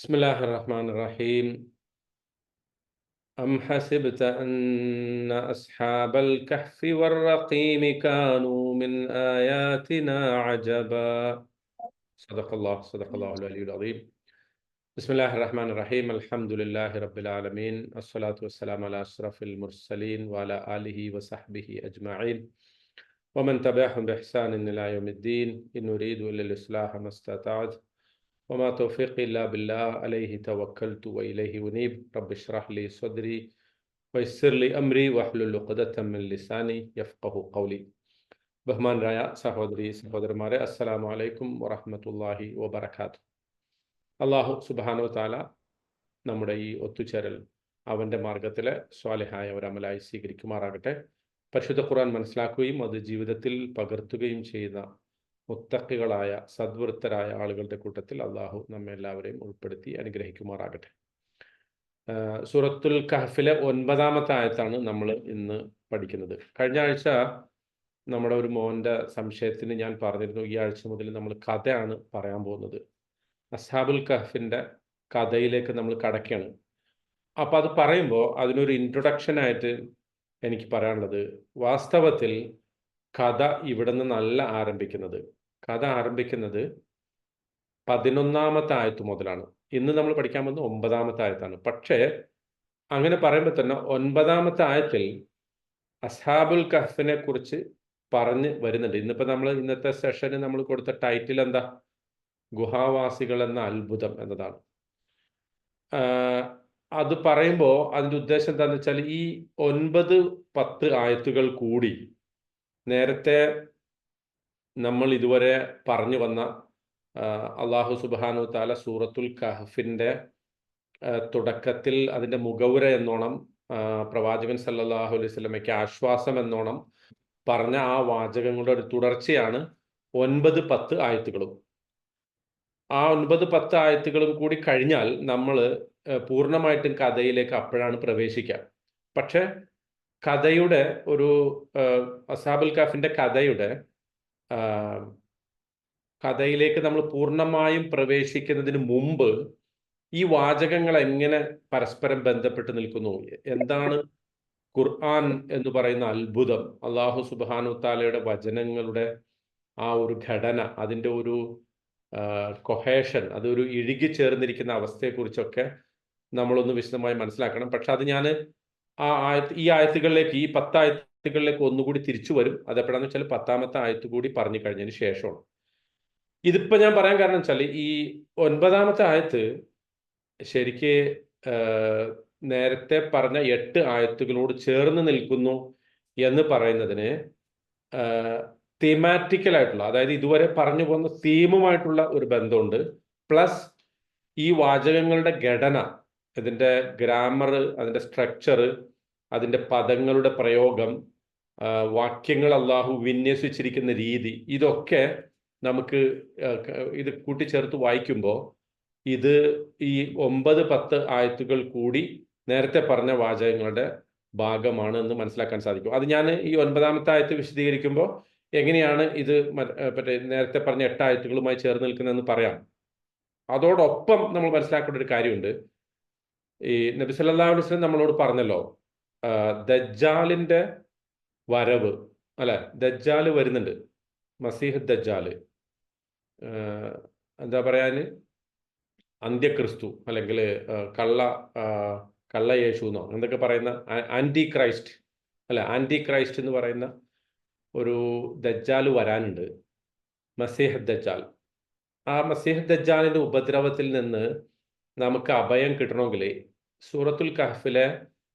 بسم الله الرحمن الرحيم. أم حسبت أن أصحاب الكهف والرقيم كانوا من آياتنا عجبا. صدق الله العلي العظيم. بسم الله الرحمن الرحيم. الحمد لله رب العالمين، الصلاة والسلام على أشرف المرسلين وعلى آله وصحبه أجمعين ومن تبعهم بإحسان إلى يوم الدين. إن نريد إلا الإصلاح ما استطعت وما توفيقي إلا بالله عليه توكلت وإليه أنيب. رب اشرح لي صدري ويسر لي أمري واحلل عقدة من لساني يفقهوا قولي. ബഹുമാനരായ സഹോദരന്മാരെ, അസ്സലാമു അലൈക്കും വറഹ്മത്തുള്ളാഹി വബറകാത്തു. അള്ളാഹു സുബ്ഹാനഹു വതആല നമ്മുടെ ഈ ഒത്തുചേരൽ അവൻ്റെ മാർഗത്തിലെ സ്വാലിഹായ ഒരു അമലായി സ്വീകരിക്കുമാറാകട്ടെ. പരിശുദ്ധ ഖുർആൻ മനസ്സിലാക്കുകയും അത് ജീവിതത്തിൽ പകർത്തുകയും ചെയ്യുന്ന മുത്തഖികളായ സദ്വൃത്തരായ ആളുകളുടെ കൂട്ടത്തിൽ അള്ളാഹു നമ്മെ എല്ലാവരെയും ഉൾപ്പെടുത്തി അനുഗ്രഹിക്കുമാറാകട്ടെ. സൂറത്തുൽ കഹ്ഫിലെ 9-ാമത്തെ ആയത്താണ് നമ്മൾ ഇന്ന് പഠിക്കുന്നത്. കഴിഞ്ഞ ആഴ്ച നമ്മുടെ ഒരു മോൻ്റെ സംശയത്തിന് ഞാൻ പറഞ്ഞിരുന്നു, ഈ ആഴ്ച മുതൽ നമ്മൾ കഥയാണ് പറയാൻ പോകുന്നത്. അസ്ഹാബുൽ കഹ്ഫിൻ്റെ കഥയിലേക്ക് നമ്മൾ കടക്കുകയാണ്. അപ്പം അത് പറയുമ്പോൾ അതിനൊരു ഇൻട്രൊഡക്ഷനായിട്ട് എനിക്ക് പറയാനുള്ളത്, വാസ്തവത്തിൽ കഥ ഇവിടെ നിന്നല്ല ആരംഭിക്കുന്നത്. കഥ ആരംഭിക്കുന്നത് 11-ാമത്തെ ആയത്ത് മുതലാണ്. ഇന്ന് നമ്മൾ പഠിക്കാൻ പോകുന്നത് 9-ാമത്തെ ആയത്താണ്. പക്ഷേ അങ്ങനെ പറയുമ്പോൾ തന്നെ 9-ാമത്തെ ആയത്തിൽ അസ്ഹാബുൽ കഹ്ഫിനെ കുറിച്ച് പറഞ്ഞ് വരുന്നുണ്ട്. ഇന്നത്തെ സെഷന് നമ്മൾ കൊടുത്ത ടൈറ്റിൽ എന്താ? ഗുഹാവാസികൾ എന്ന അത്ഭുതം എന്നതാണ്. അത് പറയുമ്പോൾ അതിൻ്റെ ഉദ്ദേശം എന്താണെന്ന് വെച്ചാൽ, ഈ 9-10 ആയത്തുകൾ കൂടി നേരത്തെ നമ്മൾ ഇതുവരെ പറഞ്ഞു വന്ന അള്ളാഹു സുബ്ഹാനഹു വതആല സൂറത്തുൽ കഹ്ഫിൻ്റെ തുടക്കത്തിൽ അതിൻ്റെ മുഖവുര എന്നോണം പ്രവാചകൻ സല്ലല്ലാഹു അലൈഹി വസല്ലമയ്ക്ക് ആശ്വാസം എന്നോണം പറഞ്ഞ ആ വാചകങ്ങളുടെ ഒരു തുടർച്ചയാണ് 9-10 ആയത്തുകളും. ആ 9-10 ആയത്തുകളും കൂടി കഴിഞ്ഞാൽ നമ്മൾ പൂർണ്ണമായിട്ടും കഥയിലേക്ക് അപ്പോഴാണ് പ്രവേശിക്കുക. പക്ഷെ കഥയുടെ ഒരു അസ്ഹാബുൽ കഹ്ഫിൻ്റെ കഥയിലേക്ക് നമ്മൾ പൂർണ്ണമായും പ്രവേശിക്കുന്നതിന് മുമ്പ് ഈ വാചകങ്ങൾ എങ്ങനെ പരസ്പരം ബന്ധപ്പെട്ട് നിൽക്കുന്നു, എന്താണ് ഖുർആൻ എന്ന് പറയുന്ന അത്ഭുതം, അള്ളാഹു സുബ്ഹാനഹു വതആലയുടെ വചനങ്ങളുടെ ആ ഒരു ഘടന, അതിൻ്റെ ഒരു കൊഹേഷൻ, അതൊരു ഇഴുകി ചേർന്നിരിക്കുന്ന അവസ്ഥയെക്കുറിച്ചൊക്കെ നമ്മളൊന്ന് വിശദമായി മനസ്സിലാക്കണം. പക്ഷെ അത് ഞാൻ ഈ ആയത്തുകളിലേക്ക്, ഈ 10 ആയത്തുകളിലേക്ക് ഒന്നുകൂടി തിരിച്ചു വരും. അതെപ്പോഴാന്ന് വെച്ചാൽ 10-ാമത്തെ ആയത്ത് കൂടി പറഞ്ഞു കഴിഞ്ഞതിന് ശേഷമാണ്. ഇതിപ്പോൾ ഞാൻ പറയാൻ കാരണം വെച്ചാൽ, ഈ 9-ാമത്തെ ആയത്ത് ശരിക്ക് നേരത്തെ പറഞ്ഞ 8 ആയത്തുകളോട് ചേർന്ന് നിൽക്കുന്നു എന്ന് പറയുന്നതിന് തീമാറ്റിക്കലായിട്ടുള്ള, അതായത് ഇതുവരെ പറഞ്ഞു പോകുന്ന തീമുമായിട്ടുള്ള ഒരു ബന്ധമുണ്ട്. പ്ലസ് ഈ വാചകങ്ങളുടെ ഘടന, ഇതിൻ്റെ ഗ്രാമർ, അതിൻ്റെ സ്ട്രക്ചർ, അതിൻ്റെ പദങ്ങളുടെ പ്രയോഗം, വാക്യങ്ങൾ അള്ളാഹു വിന്യസിച്ചിരിക്കുന്ന രീതി, ഇതൊക്കെ നമുക്ക് ഇത് കൂട്ടിച്ചേർത്ത് വായിക്കുമ്പോൾ ഇത് ഈ 9-10 ആയത്തുകൾ കൂടി നേരത്തെ പറഞ്ഞ വാചകങ്ങളുടെ ഭാഗമാണ് എന്ന് മനസ്സിലാക്കാൻ സാധിക്കും. അത് ഞാൻ ഈ 9-ാമത്തെ ആയത്ത് വിശദീകരിക്കുമ്പോൾ എങ്ങനെയാണ് ഇത് മറ്റേ നേരത്തെ പറഞ്ഞ 8 ആയത്തുകളുമായി ചേർന്ന് നിൽക്കുന്നതെന്ന് പറയാം. അതോടൊപ്പം നമ്മൾ മനസ്സിലാക്കേണ്ട ഒരു കാര്യമുണ്ട്. ഈ നബി സല്ലല്ലാഹു അലൈഹി വസല്ലം നമ്മളോട് പറഞ്ഞല്ലോ, ദജ്ജാലിൻ്റെ വരവ്, അല്ലെ? ദജ്ജാൽ വരുന്നുണ്ട്, മസീഹ് ദജ്ജാൽ, എന്താ പറയാൻ, അന്ത്യക്രിസ്തു, അല്ലെങ്കിൽ കള്ള യേശു എന്നോ എന്തൊക്കെ പറയുന്ന ആൻറ്റി ക്രൈസ്റ്റ്, അല്ലെ? ആൻറ്റി ക്രൈസ്റ്റ് എന്ന് പറയുന്ന ഒരു ദജ്ജാൽ വരാനുണ്ട്, മസീഹ് ദജ്ജാൽ. ആ മസീഹ് ദജ്ജാലിൻ്റെ ഉപദ്രവത്തിൽ നിന്ന് നമുക്ക് അഭയം കിട്ടണമെങ്കിൽ സൂറത്തുൽ കഹ്ഫിലെ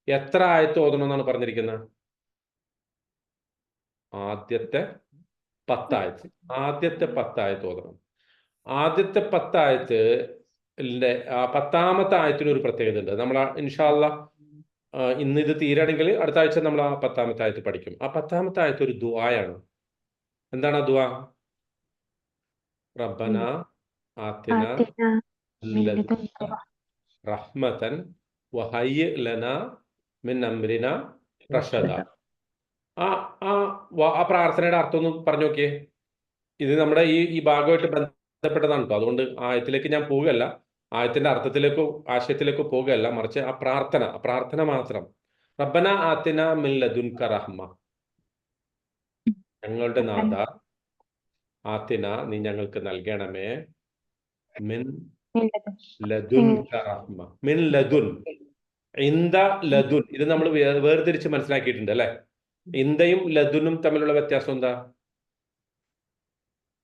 എത്ര ആയത്ത് ഓതണമെന്നാണ് പറഞ്ഞിരിക്കുന്നത്? ആദ്യത്തെ 10 ആയത്ത്. ആദ്യത്തെ 10 ആയത്ത് ഓതണം. ആദ്യത്തെ 10 ആയത്ത് 10-ാമത്തെ ആയത്തിന് ഒരു പ്രത്യേകത ഉണ്ട്. നമ്മൾ ഇൻഷാ അല്ലാഹ് ഇന്ന് ഇത് തീരണമെങ്കിൽ അടുത്ത ആഴ്ച നമ്മൾ ആ 10-ാമത്തെ ആയത്ത് പഠിക്കും. ആ 10-ാമത്തെ ആയത്ത് ഒരു ദുആയാണ്. എന്താണ് ആ ദുആ? റബ്ബന ആതിന റഹ്മതൻ വഹയ്യിഅ് ലനാ മിൻ അംരിനാ റഷദ. ആ പ്രാർത്ഥനയുടെ അർത്ഥം ഒന്ന് പറഞ്ഞു നോക്കിയേ. ഇത് നമ്മുടെ ഈ ഭാഗമായിട്ട് ബന്ധപ്പെട്ടതാണ് കേട്ടോ. അതുകൊണ്ട് ആ ആയത്തിലേക്ക് ഞാൻ പോവുകയല്ല. ആയത്തിന്റെ അർത്ഥത്തിലേക്കോ ആശയത്തിലേക്കോ പോകുകയല്ല, മറിച്ച് ആ പ്രാർത്ഥന മാത്രം. റബ്ബന ആത്തിന മിൻ ലദുൻക റഹ്മ, ഞങ്ങളുടെ നാഥ, ആത്തിന നീ ഞങ്ങൾക്ക് നൽകണമേ, മിൻ ലദുൻക റഹ്മ, മിൻ ലദുൻ, ഇന്ദ ലദുൻ. ഇത് നമ്മൾ വേർതിരിച്ച് മനസ്സിലാക്കിയിട്ടുണ്ട് അല്ലെ. ഇന്ദയും ലദുനും തമ്മിലുള്ള വ്യത്യാസം എന്താ?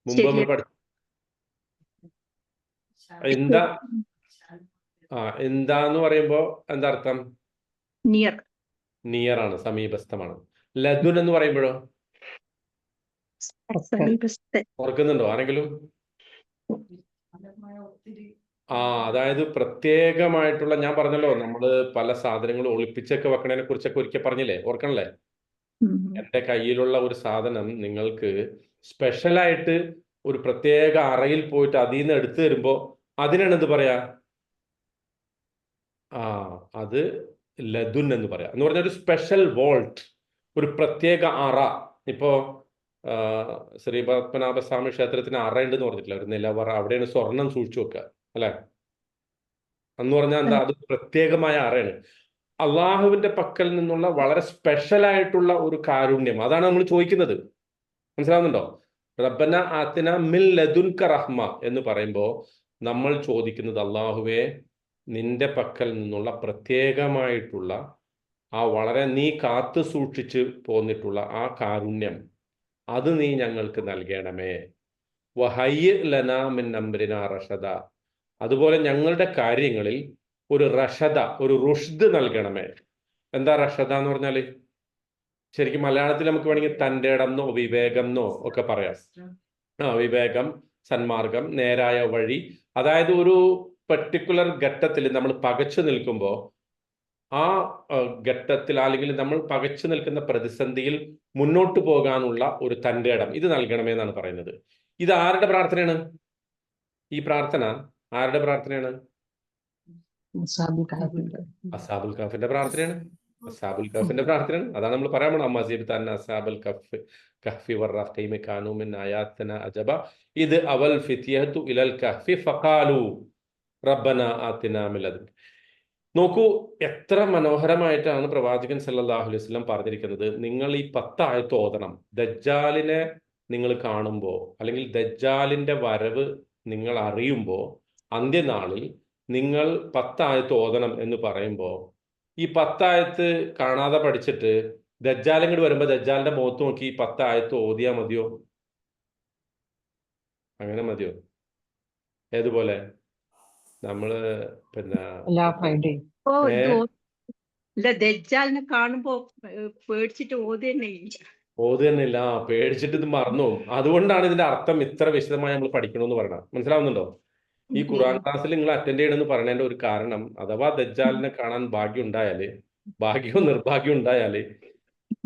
മുമ്പ് നമ്മൾ പഠിച്ചു. ഇന്ദ എന്താന്ന് പറയുമ്പോ എന്താ അർത്ഥം? നിയർ ആണ്, സമീപസ്ഥമാണ്. ലദുൻ എന്ന് പറയുമ്പോഴോ? ഓർക്കുന്നുണ്ടോ ആരെങ്കിലും? അതായത് പ്രത്യേകമായിട്ടുള്ള, ഞാൻ പറഞ്ഞല്ലോ നമ്മൾ പല സാധനങ്ങളും ഒളിപ്പിച്ചൊക്കെ വെക്കണതിനെ കുറിച്ചൊക്കെ ഒരിക്കൽ പറഞ്ഞില്ലേ, ഓർക്കണല്ലേ? എന്റെ കയ്യിലുള്ള ഒരു സാധനം നിങ്ങൾക്ക് സ്പെഷ്യലായിട്ട് ഒരു പ്രത്യേക അറയിൽ പോയിട്ട് അതിൽ നിന്ന് എടുത്തു തരുമ്പോ അതിനാണ് എന്ത് പറയാ? അത് ലദുൻ എന്ന് പറയാം. എന്ന് പറഞ്ഞാൽ ഒരു സ്പെഷ്യൽ വോൾട്ട്, ഒരു പ്രത്യേക അറ. ഇപ്പോ ശ്രീ പത്മനാഭസ്വാമി ക്ഷേത്രത്തിന് അറയുണ്ടെന്ന് പറഞ്ഞിട്ടില്ല, ഒരു നിലവറ, അവിടെയാണ് സ്വർണം സൂക്ഷിച്ചു വെക്കുക അല്ലെ. എന്ന് പറഞ്ഞാൽ എന്താ? അത് പ്രത്യേകമായ അറയാണ്. അള്ളാഹുവിന്റെ പക്കൽ നിന്നുള്ള വളരെ സ്പെഷ്യൽ ആയിട്ടുള്ള ഒരു കാരുണ്യം, അതാണ് നമ്മൾ ചോദിക്കുന്നത്. മനസ്സിലാവുന്നുണ്ടോ? റബ്ബന ആത്തിന മിൻ ലദുൻക റഹ്മ എന്ന് പറയുമ്പോൾ നമ്മൾ ചോദിക്കുന്നത്, അള്ളാഹുവേ നിന്റെ പക്കൽ നിന്നുള്ള പ്രത്യേകമായിട്ടുള്ള ആ വളരെ നീ കാത്തു സൂക്ഷിച്ച് പോന്നിട്ടുള്ള ആ കാരുണ്യം, അത് നീ ഞങ്ങൾക്ക് നൽകണമേ. വഹയ്യ് ലനാ മിൻ അംരിനാ റഷദ, അതുപോലെ ഞങ്ങളുടെ കാര്യങ്ങളിൽ ഒരു റഷദ, ഒരു റുഷ്ദ് നൽകണമേ. എന്താ റഷദ എന്ന് പറഞ്ഞാല്? ശരിക്കും മലയാളത്തിൽ നമുക്ക് വേണമെങ്കിൽ തൻ്റെ ഇടംന്നോ വിവേകം എന്നോ ഒക്കെ പറയാം. വിവേകം, സന്മാർഗം, നേരായ വഴി. അതായത് ഒരു പെർട്ടിക്കുലർ ഘട്ടത്തിൽ നമ്മൾ പകച്ചു നിൽക്കുമ്പോൾ ആ ഘട്ടത്തിൽ, അല്ലെങ്കിൽ നമ്മൾ പകച്ചു നിൽക്കുന്ന പ്രതിസന്ധിയിൽ മുന്നോട്ട് പോകാനുള്ള ഒരു തൻ്റെ ഇടം, ഇത് നൽകണമെന്നാണ് പറയുന്നത്. ഇത് ആരുടെ പ്രാർത്ഥനയാണ്? ഈ പ്രാർത്ഥന ആരുടെ പ്രാർത്ഥനയാണ്? അസ്ഹാബുൽ കഹ്ഫിന്റെ പ്രാർത്ഥനയാണ്. അസ്ഹാബുൽ കഹ്ഫിന്റെ പ്രാർത്ഥനയാണ്. അതാണ് നമ്മൾ പറയാൻ പോണത്. അമ്മാസിബ്താന അസ്ഹാബൽ കഹ്ഫി വറഖീമി കാനൂ മിൻ ആയാതിനാ അജബ ഇത് അവൽ ഫിത്യഹതു ഇലൽ കഹ്ഫി ഫഖാലു റബ്ബന ആതിനാ മിൻ ലദുൻക. നോക്കൂ, എത്ര മനോഹരമായിട്ടാണ് പ്രവാചകൻ സല്ലല്ലാഹു അലൈഹി വസല്ലം പറഞ്ഞിരിക്കുന്നത്. നിങ്ങൾ ഈ 10 ആയത്ത് ഓതണം. ദജ്ജാലിനെ നിങ്ങൾ കാണുമ്പോൾ, അല്ലെങ്കിൽ ദജ്ജാലിന്റെ വരവ് നിങ്ങൾ അറിയുമ്പോൾ, അന്ത്യനാളിൽ നിങ്ങൾ 10 ആയത്ത് ഓതണം എന്ന് പറയുമ്പോൾ, ഈ 10 ആയത്ത് കാണാതെ പഠിച്ചിട്ട് ദജ്ജാൽ ഇങ്ങോട്ട് വരുമ്പോ ദജ്ജാലിന്റെ മുഖത്ത് നോക്കി 10 ആയത്ത് ഓതിയാ മതിയോ? അങ്ങനെ മതിയോ? ഏതുപോലെ നമ്മള് പിന്നെ ദജ്ജാലിനെ കാണുമ്പോ പേടിച്ചിട്ട് ഓതുതന്നെയില്ല, പേടിച്ചിട്ട് ഇത് മറന്നു. അതുകൊണ്ടാണ് ഇതിന്റെ അർത്ഥം ഇത്ര വിശദമായി നമ്മൾ പഠിക്കണമെന്ന് പറയണം. മനസ്സിലാവുന്നുണ്ടോ? ഈ ഖുർആൻ ക്ലാസ്സിൽ നിങ്ങൾ അറ്റൻഡ് ചെയ്യണമെന്ന് പറയുന്നതിന്റെ ഒരു കാരണം, അഥവാ ദജ്ജാലിനെ കാണാൻ ഭാഗ്യം ഉണ്ടായാല്, ഭാഗ്യവും നിർഭാഗ്യവും ഉണ്ടായാല്,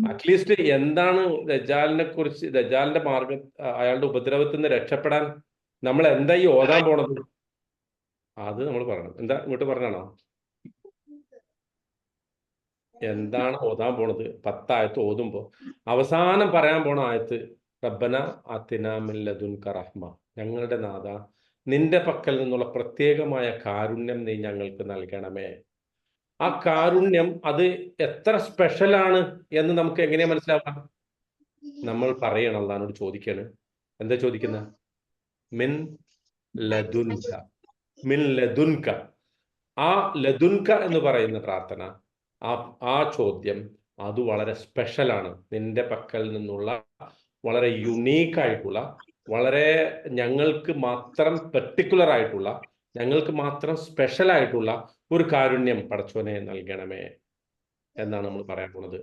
അറ്റ്ലീസ്റ്റ് എന്താണ് ദജ്ജാലിനെ കുറിച്ച്, ദജ്ജാലിന്റെ മാർഗം, അയാളുടെ ഉപദ്രവത്തിൽ നിന്ന് രക്ഷപ്പെടാൻ നമ്മൾ എന്താ ഈ ഓതാൻ പോണത്, അത് നമ്മൾ പറയണം. എന്താ ഇങ്ങോട്ട് പറഞ്ഞാണോ? എന്താണ് ഓതാൻ പോണത്? 10 ആയത്ത് ഓതുമ്പോ അവസാനം പറയാൻ പോണ ആയത്ത് റബ്ബന ആതിനാ മിൻ ലദുൻക റഹ്മ, ഞങ്ങളുടെ നാഥ നിന്റെ പക്കൽ നിന്നുള്ള പ്രത്യേകമായ കാരുണ്യം നീ ഞങ്ങൾക്ക് നൽകണമേ. ആ കാരുണ്യം അത് എത്ര സ്പെഷ്യലാണ് എന്ന് നമുക്ക് എങ്ങനെയാ മനസ്സിലാക്കാം? നമ്മൾ പറയണം, അല്ലാഹുവോട് ചോദിക്കാണ്. എന്താ ചോദിക്കുന്ന? മിൻ ലദുൻക, മിൻ ലദുൻക. ആ ലദുൻക എന്ന് പറയുന്ന പ്രാർത്ഥന, ആ ചോദ്യം, അത് വളരെ സ്പെഷ്യലാണ്. നിന്റെ പക്കൽ നിന്നുള്ള വളരെ യുണീക്ക് ആയിട്ടുള്ള, വളരെ ഞങ്ങൾക്ക് മാത്രം പെർട്ടിക്കുലർ ആയിട്ടുള്ള, ഞങ്ങൾക്ക് മാത്രം സ്പെഷ്യൽ ആയിട്ടുള്ള ഒരു കാരുണ്യം പടച്ചോനെ നൽകണമേ എന്നാണ് നമ്മൾ പറയാൻ പോണത്.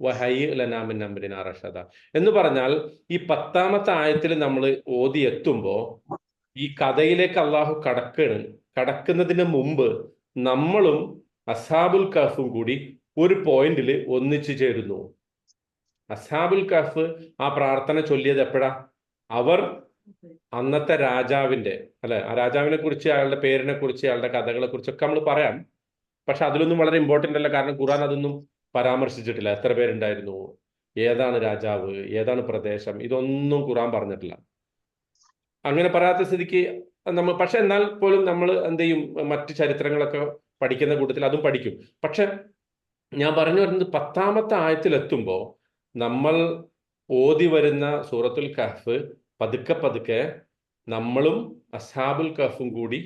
വഹയ്യ് ലനാ മിൻ അംരിനാ റഷദ എന്ന് പറഞ്ഞാൽ, ഈ 10ാമത്തെ ആയത്തിൽ നമ്മൾ ഓതി എത്തുമ്പോ ഈ കഥയിലേക്ക് അള്ളാഹു കടക്കുന്നതിന് മുമ്പ് നമ്മളും അസ്ഹാബുൽ കഹ്ഫും കൂടി ഒരു പോയിന്റിൽ ഒന്നിച്ചു ചേരുന്നു. അസ്ഹാബുൽ കഹ്ഫ് ആ പ്രാർത്ഥന ചൊല്ലിയത് എപ്പോഴാ? അവർ അന്നത്തെ രാജാവിന്റെ, അല്ലെ, ആ രാജാവിനെ കുറിച്ച്, അയാളുടെ പേരിനെ കുറിച്ച്, അയാളുടെ കഥകളെ കുറിച്ചൊക്കെ നമ്മൾ പറയാം. പക്ഷെ അതിലൊന്നും വളരെ ഇമ്പോർട്ടന്റ് അല്ല, കാരണം ഖുർആൻ അതൊന്നും പരാമർശിച്ചിട്ടില്ല. എത്ര പേരുണ്ടായിരുന്നു, ഏതാണ് രാജാവ്, ഏതാണ് പ്രദേശം, ഇതൊന്നും ഖുർആൻ പറഞ്ഞിട്ടില്ല. അങ്ങനെ പറയാത്ത സ്ഥിതിക്ക് പക്ഷെ എന്നാൽ പോലും നമ്മൾ എന്ത് ചെയ്യും, മറ്റ് ചരിത്രങ്ങളൊക്കെ പഠിക്കുന്ന കൂട്ടത്തിൽ അതും പഠിക്കും. പക്ഷെ ഞാൻ പറഞ്ഞു വരുന്നത് 10ാമത്തെ ആയത്തിലെത്തുമ്പോൾ നമ്മൾ ഓതി വരുന്ന സൂറത്തുൽ കഹ്ഫ് പതുക്കെ പതുക്കെ നമ്മളും അസ്ഹാബുൽ കഹ്ഫും കൂടി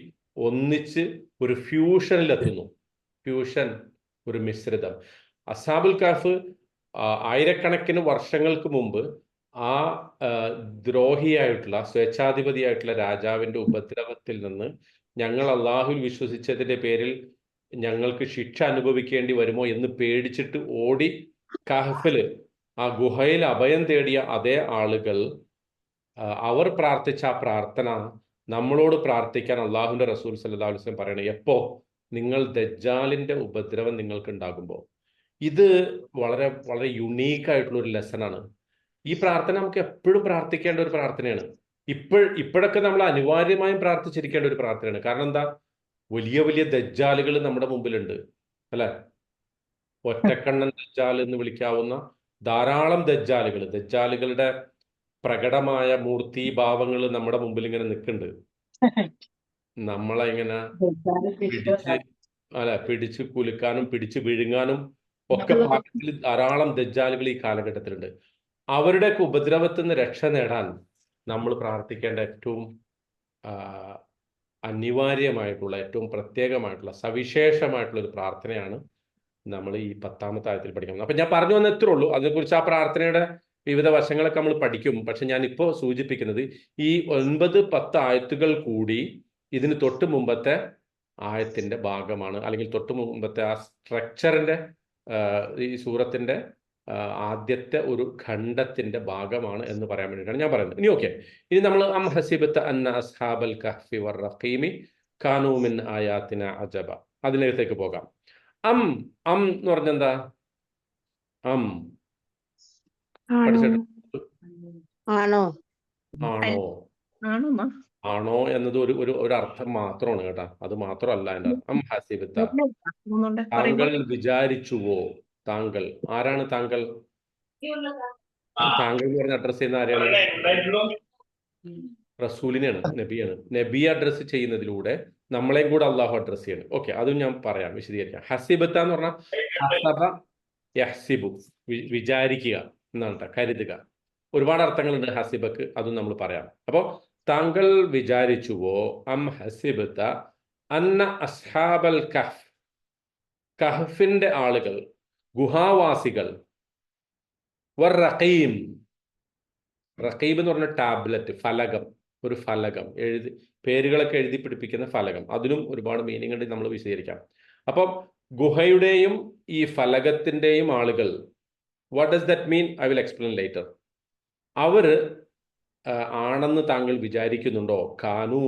ഒന്നിച്ച് ഒരു ഫ്യൂഷനിലെത്തുന്നു. ഫ്യൂഷൻ, ഒരു മിശ്രിതം. അസ്ഹാബുൽ കഹ്ഫ് ആയിരക്കണക്കിന് വർഷങ്ങൾക്ക് മുമ്പ് ആ ദ്രോഹിയായിട്ടുള്ള, സ്വേച്ഛാധിപതിയായിട്ടുള്ള രാജാവിന്റെ ഉപദ്രവത്തിൽ നിന്ന് ഞങ്ങൾ അള്ളാഹുൽ വിശ്വസിച്ചതിന്റെ പേരിൽ ഞങ്ങൾക്ക് ശിക്ഷ അനുഭവിക്കേണ്ടി വരുമോ എന്ന് പേടിച്ചിട്ട് ഓടി കഹ്ഫില്, ആ ഗുഹയിൽ അഭയം തേടിയ അതേ ആളുകൾ, അവർ പ്രാർത്ഥിച്ച ആ പ്രാർത്ഥന നമ്മളോട് പ്രാർത്ഥിക്കാൻ അള്ളാഹുവിന്റെ റസൂൽ സല്ലല്ലാഹു അലൈഹി വസല്ലം പറയണേ, എപ്പോ? നിങ്ങൾ ദജ്ജാലിന്റെ ഉപദ്രവം നിങ്ങൾക്ക് ഉണ്ടാകുമ്പോൾ. ഇത് വളരെ വളരെ യുണീക്ക് ആയിട്ടുള്ള ഒരു ലെസണാണ്. ഈ പ്രാർത്ഥന നമുക്ക് എപ്പോഴും പ്രാർത്ഥിക്കേണ്ട ഒരു പ്രാർത്ഥനയാണ്. ഇപ്പോഴൊക്കെ നമ്മൾ അനിവാര്യമായും പ്രാർത്ഥിച്ചിരിക്കേണ്ട ഒരു പ്രാർത്ഥനയാണ്. കാരണം എന്താ? വലിയ വലിയ ദജ്ജാലുകൾ നമ്മുടെ മുമ്പിലുണ്ട്, അല്ലെ? ഒറ്റക്കണ്ണൻ ദജ്ജാൽ എന്ന് വിളിക്കാവുന്ന ധാരാളം ദജ്ജാലുകളുടെ പ്രകടമായ മൂർത്തിഭാവങ്ങൾ നമ്മുടെ മുമ്പിൽ ഇങ്ങനെ നിൽക്കുന്നുണ്ട്. നമ്മളെ ഇങ്ങനെ പിടിച്ച് കുലുക്കാനും പിടിച്ച് വിഴുങ്ങാനും ഒക്കെ പാകത്തിൽ ധാരാളം ദജ്ജാലുകൾ ഈ കാലഘട്ടത്തിലുണ്ട്. അവരുടെയൊക്കെ ഉപദ്രവത്തിൽ നിന്ന് രക്ഷ നേടാൻ നമ്മൾ പ്രാർത്ഥിക്കേണ്ട ഏറ്റവും അനിവാര്യമായിട്ടുള്ള, ഏറ്റവും പ്രത്യേകമായിട്ടുള്ള, സവിശേഷമായിട്ടുള്ള ഒരു പ്രാർത്ഥനയാണ് നമ്മൾ ഈ 10ാമത്തെ ആയത്തിൽ പഠിക്കുന്നത്. അപ്പൊ ഞാൻ പറഞ്ഞു വന്ന എത്രേ ഉള്ളൂ. അതിനെക്കുറിച്ച് ആ പ്രാർത്ഥനയുടെ വിവിധ വശങ്ങളൊക്കെ നമ്മൾ പഠിക്കും. പക്ഷെ ഞാൻ ഇപ്പോൾ സൂചിപ്പിക്കുന്നത് ഈ 9-10 ആയത്തുകൾ കൂടി ഇതിന് തൊട്ട് മുമ്പത്തെ ആയത്തിന്റെ ഭാഗമാണ്, അല്ലെങ്കിൽ തൊട്ട് മുമ്പത്തെ ആ സ്ട്രക്ചറിന്റെ, ഈ സൂറത്തിന്റെ ആദ്യത്തെ ഒരു ഖണ്ഡത്തിന്റെ ഭാഗമാണ് എന്ന് പറയാൻ വേണ്ടിയിട്ടാണ് ഞാൻ പറയുന്നത്. ഇനി ഓക്കെ, ഇനി നമ്മൾ അം ഹസിബത അന്ന അസ്ഹാബൽ കഹ്ഫി വറഖീമി കാനൂ മിൻ ആയാതിന അജബ, അതിനകത്തേക്ക് പോകാം. അം എന്ന് പറഞ്ഞെന്താ? അം ആണോ ആണോ ആണോ എന്നത് ഒരു അർത്ഥം മാത്രമാണ് കേട്ടാ, അത് മാത്രമല്ല എൻ്റെ അർത്ഥം. അം ഹസിബത, താങ്കൾ വിചാരിച്ചുവോ? താങ്കൾ ആരാണ്? താങ്കൾ എന്ന് പറഞ്ഞ അഡ്രസ് ചെയ്യുന്ന ആരെയാണ്? റസൂലിനെയാണ്, നബിയാണ്. നബിയെ അഡ്രസ് ചെയ്യുന്നതിലൂടെ നമ്മളെയും കൂടെ അള്ളാഹു അഡ്രസ് ചെയ്യണം. ഓക്കെ, അതും ഞാൻ പറയാം, വിശദീകരിക്കാം. ഹസിബത്ത എന്ന് പറഞ്ഞാൽ ഹസബ യഹ്സിബു, വിചാരിക്കുക എന്നാണ്, കരുതുക. ഒരുപാട് അർത്ഥങ്ങളുണ്ട് ഹസിബക്ക്, അതും നമ്മൾ പറയാം. അപ്പോൾ താങ്കൾ വിചാരിച്ചുവോ? അം ഹസിബത്ത അന്ന അസ്ഹാബൽ കഹ്ഫ്, കഹ്ഫിന്റെ ആളുകൾ, ഗുഹാവാസികൾ, റഖീം, റഖീബ് എന്ന് പറഞ്ഞ ടാബ്ലറ്റ്, ഫലകം, ഒരു ഫലകം, പേരുകളൊക്കെ എഴുതി പിടിപ്പിക്കുന്ന ഫലകം. അതിനും ഒരുപാട് മീനിങ് ഉണ്ട്, നമ്മൾ വിശദീകരിക്കാം. അപ്പം ഗുഹയുടെയും ഈ ഫലകത്തിന്റെയും ആളുകൾ, what does that mean? I will explain later. അവര് ആണെന്ന് താങ്കൾ വിചാരിക്കുന്നുണ്ടോ? കാനൂ,